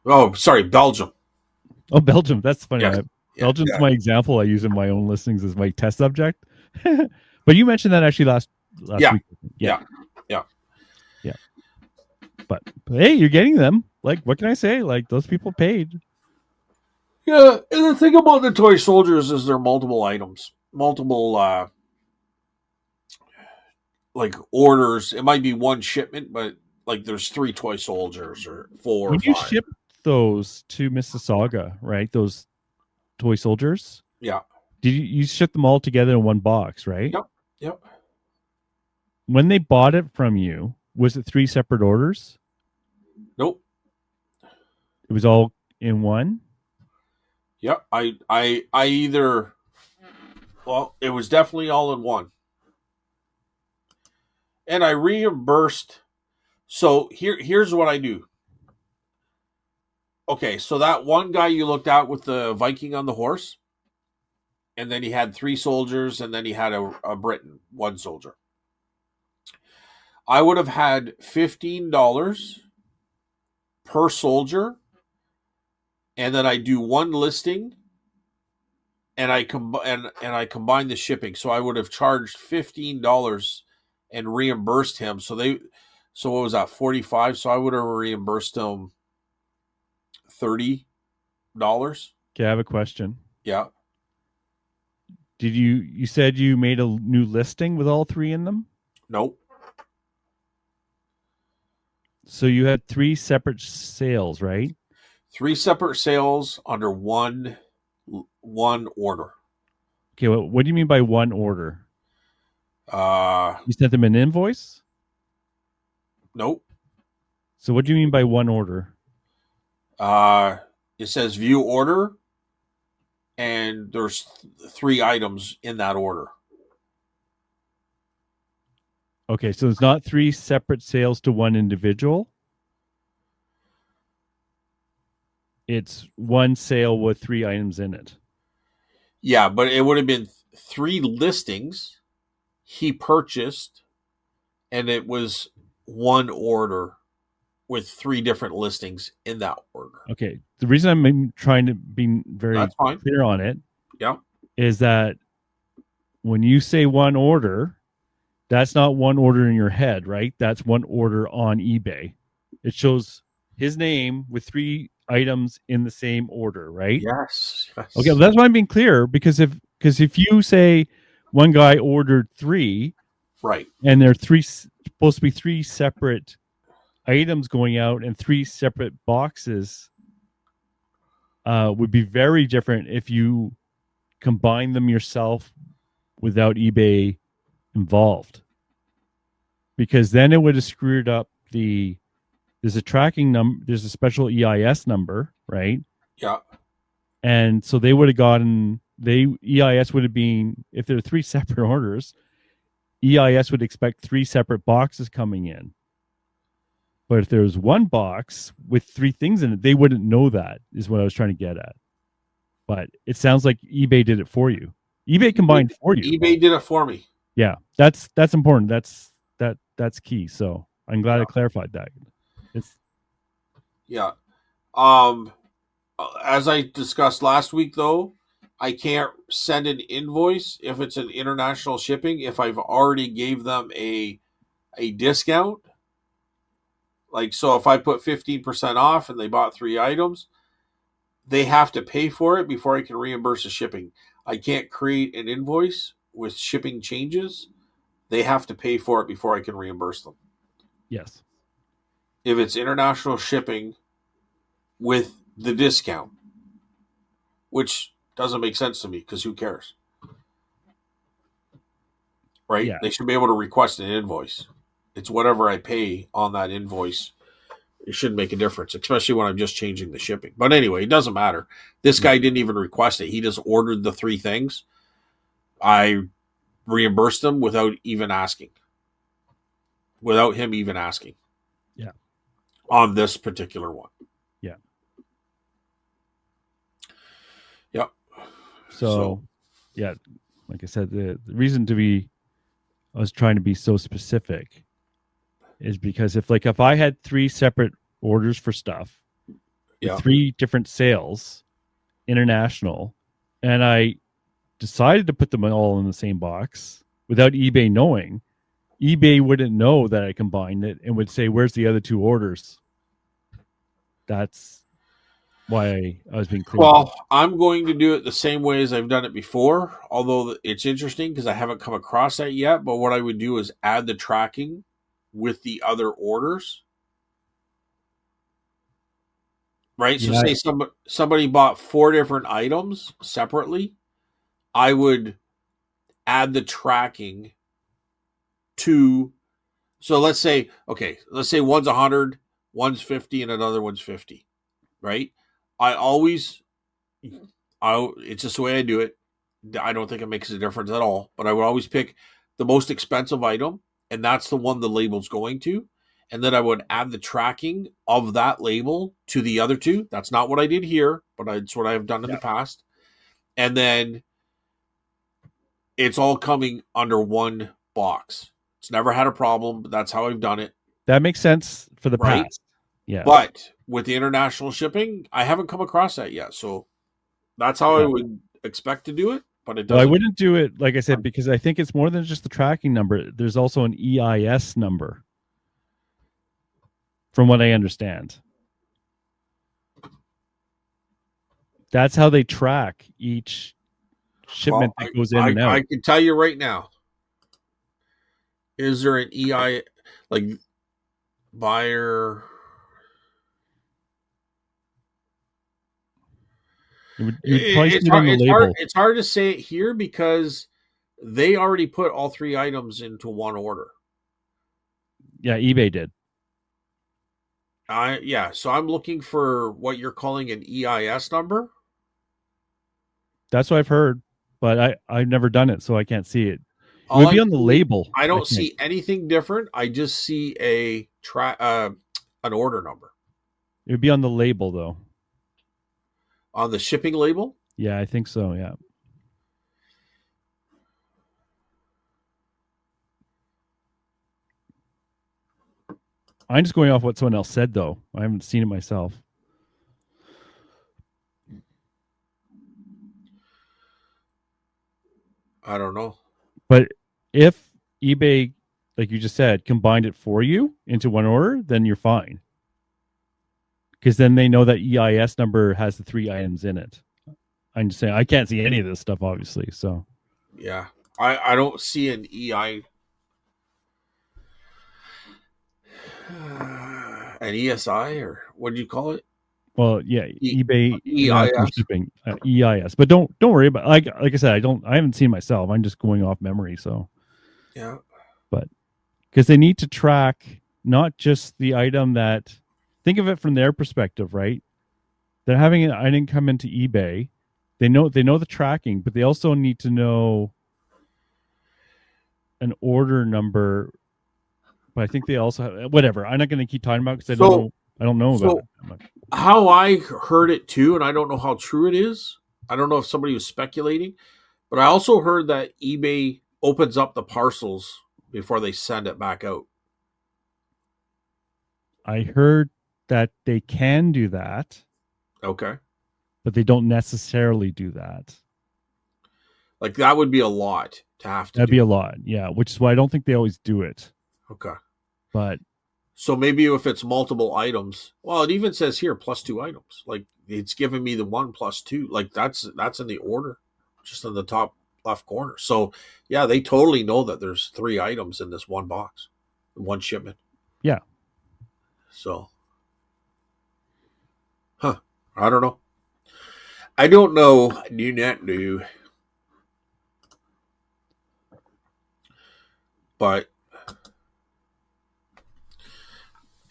Oh, sorry, Belgium. Oh, Belgium. That's funny. Yeah. Belgium's my example. I use in my own listings as my test subject. But you mentioned that actually last week. Yeah. But hey, you're getting them. Like, what can I say? Like, those people paid. Yeah, and the thing about the toy soldiers is they're multiple items, multiple like orders. It might be one shipment, but like there's 3 toy soldiers or 4 When or 5. you ship those to Mississauga, right? Those toy soldiers. Yeah. Did you ship them all together in one box, right? Yep. When they bought it from you, was it 3 separate orders? Nope. It was all in one? Yep. I either, well, it was definitely all in one. And I reimbursed. So here's what I do. Okay, so that one guy you looked at with the Viking on the horse, and then he had 3 soldiers, and then he had a Briton, 1 soldier. I would have had $15 per soldier, and then I do 1 listing, and I combine the shipping. So I would have charged $15 and reimbursed him. So what was that, 45? So I would have reimbursed him $30. Okay, I have a question. Yeah. Did you said you made a new listing with all 3 in them? Nope. So you had 3 separate sales, right? 3 separate sales under one order. Okay, what do you mean by one order? You sent them an invoice? Nope. So what do you mean by one order? It says view order, and there's 3 items in that order. Okay, so it's not 3 separate sales to one individual. It's one sale with 3 items in it. Yeah, but it would have been 3 listings he purchased, and it was one order. with 3 different listings in that order. Okay. The reason I'm trying to be very That's fine. clear on it Yeah. is that when you say one order, that's not one order in your head, right? That's one order on eBay. It shows his name with 3 items in the same order, right? Yes. Okay, well, that's why I'm being clear, because if you say one guy ordered 3 Right. and they're supposed to be 3 separate items going out and 3 separate boxes, would be very different if you combine them yourself without eBay involved, because then it would have screwed up there's a tracking number, there's a special EIS number, right? Yeah. And so they would have gotten, EIS would have been, if there are 3 separate orders, EIS would expect 3 separate boxes coming in. But if there's one box with 3 things in it, they wouldn't know that, is what I was trying to get at. But it sounds like eBay did it for you. eBay combined for you. eBay did it for me. Yeah, that's important. That's key. So I'm glad I clarified that. Yeah. As I discussed last week, though, I can't send an invoice if it's an international shipping if I've already gave them a discount. Like, so if I put 15% off and they bought 3 items, they have to pay for it before I can reimburse the shipping. I can't create an invoice with shipping changes. They have to pay for it before I can reimburse them. Yes. If it's international shipping with the discount, which doesn't make sense to me because who cares? Right? Yeah. They should be able to request an invoice. It's whatever I pay on that invoice. It shouldn't make a difference, especially when I'm just changing the shipping. But anyway, it doesn't matter. This guy didn't even request it. He just ordered the 3 things. I reimbursed them without even asking. Without him even asking. Yeah. On this particular one. Yeah. Yep. So yeah, like I said, the reason I was trying to be so specific is because if I had 3 separate orders for stuff, with 3 different sales, international, and I decided to put them all in the same box without eBay knowing, eBay wouldn't know that I combined it and would say, "Where's the other 2 orders?" That's why I was being clear. Well, I'm going to do it the same way as I've done it before, although it's interesting because I haven't come across that yet. But what I would do is add the tracking with the other orders. Right? So say somebody bought 4 different items separately. I would add the tracking to, so let's say one's 100, one's 50, and another one's 50. Right? It's just the way I do it. I don't think it makes a difference at all, but I would always pick the most expensive item, and that's the one the label's going to. And then I would add the tracking of that label to the other 2. That's not what I did here, but it's what I've done in the past. And then it's all coming under one box. It's never had a problem, but that's how I've done it. That makes sense for the past. Yeah. But with the international shipping, I haven't come across that yet. So that's how I would expect to do it. But it doesn't. Well, I wouldn't do it, like I said, because I think it's more than just the tracking number. There's also an EIS number, from what I understand. That's how they track each shipment that goes in and out. I can tell you right now. Is there an EI, like buyer? It's hard to say it here because they already put all 3 items into one order. Yeah, eBay did. So I'm looking for what you're calling an EIS number. That's what I've heard, but I've never done it, so I can't see it. It would be on the label. I don't see anything different. I just see an order number. It would be on the label, though. On the shipping label? Yeah, I think so, yeah. I'm just going off what someone else said, though. I haven't seen it myself. I don't know. But if eBay, like you just said, combined it for you into one order, then you're fine. Because then they know that EIS number has the 3 items in it. I'm just saying, I can't see any of this stuff, obviously. So, Yeah. I don't see an an ESI, or what do you call it? well, yeah, eBay International EIS. Shipping, EIS. But don't worry about like I said, I haven't seen myself. I'm just going off memory. So, Yeah. but because they need to track not just the item that, think of it from their perspective, right? They're having an item come into eBay. They know the tracking, but they also need to know an order number. But I think they also have whatever. I'm not going to keep talking about because I don't know. I don't know about it that much. How I heard it too, and I don't know how true it is. I don't know if somebody was speculating, but I also heard that eBay opens up the parcels before they send it back out. I heard that they can do that, Okay. but they don't necessarily do that. Like that would be a lot to have to That'd do. be a lot, yeah. Which is why I don't think they always do it. Okay. But So maybe if it's multiple items, well, it even says here +2 items. Like it's giving me the 1 + 2. Like that's in the order, just in the top left corner. So yeah, they totally know that there's 3 items in this one box, one shipment. yeah, So, I don't know. I don't know. Do not do. But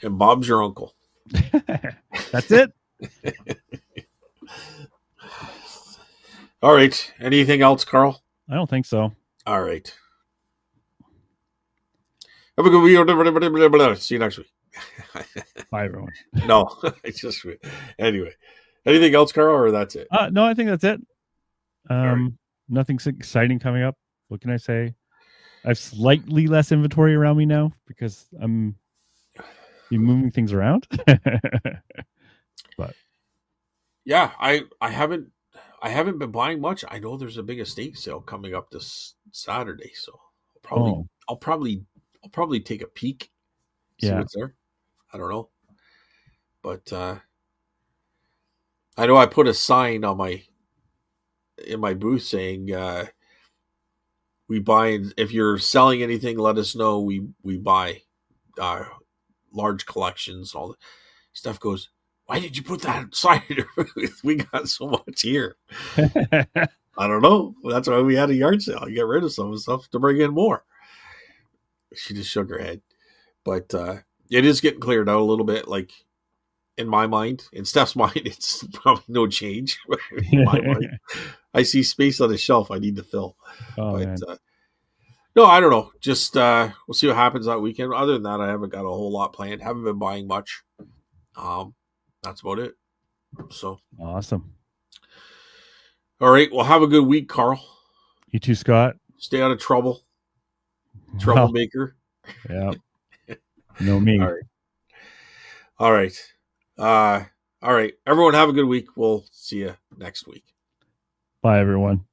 and Bob's your uncle. that's it. All right. Anything else, Carl? I don't think so. All right. Have a good week. See you next week. Bye, everyone. No, I just anyway. Anything else, Carl, or that's it? No, I think that's it. Right. Nothing exciting coming up. What can I say? I have slightly less inventory around me now because I'm moving things around. But yeah, I haven't been buying much. I know there's a big estate sale coming up this Saturday, so I'll probably take a peek, see what's there. I don't know, but I know I put a sign on in my booth saying we buy, if you're selling anything, let us know. We buy large collections. All the stuff goes. Why did you put that sign in your booth? We got so much here. I don't know. That's why we had a yard sale. Get rid of some of the stuff to bring in more. She just shook her head, but it is getting cleared out a little bit. Like in my mind, in Steph's mind, it's probably no change. In my mind, I see space on the shelf I need to fill. Oh, but no, I don't know. Just we'll see what happens that weekend. Other than that, I haven't got a whole lot planned. Haven't been buying much. That's about it. So awesome. All right. Well, have a good week, Carl. You too, Scott. Stay out of trouble. Troublemaker. Well, yeah. No me. All right. All right. All right. Everyone have a good week. We'll see you next week. Bye, everyone.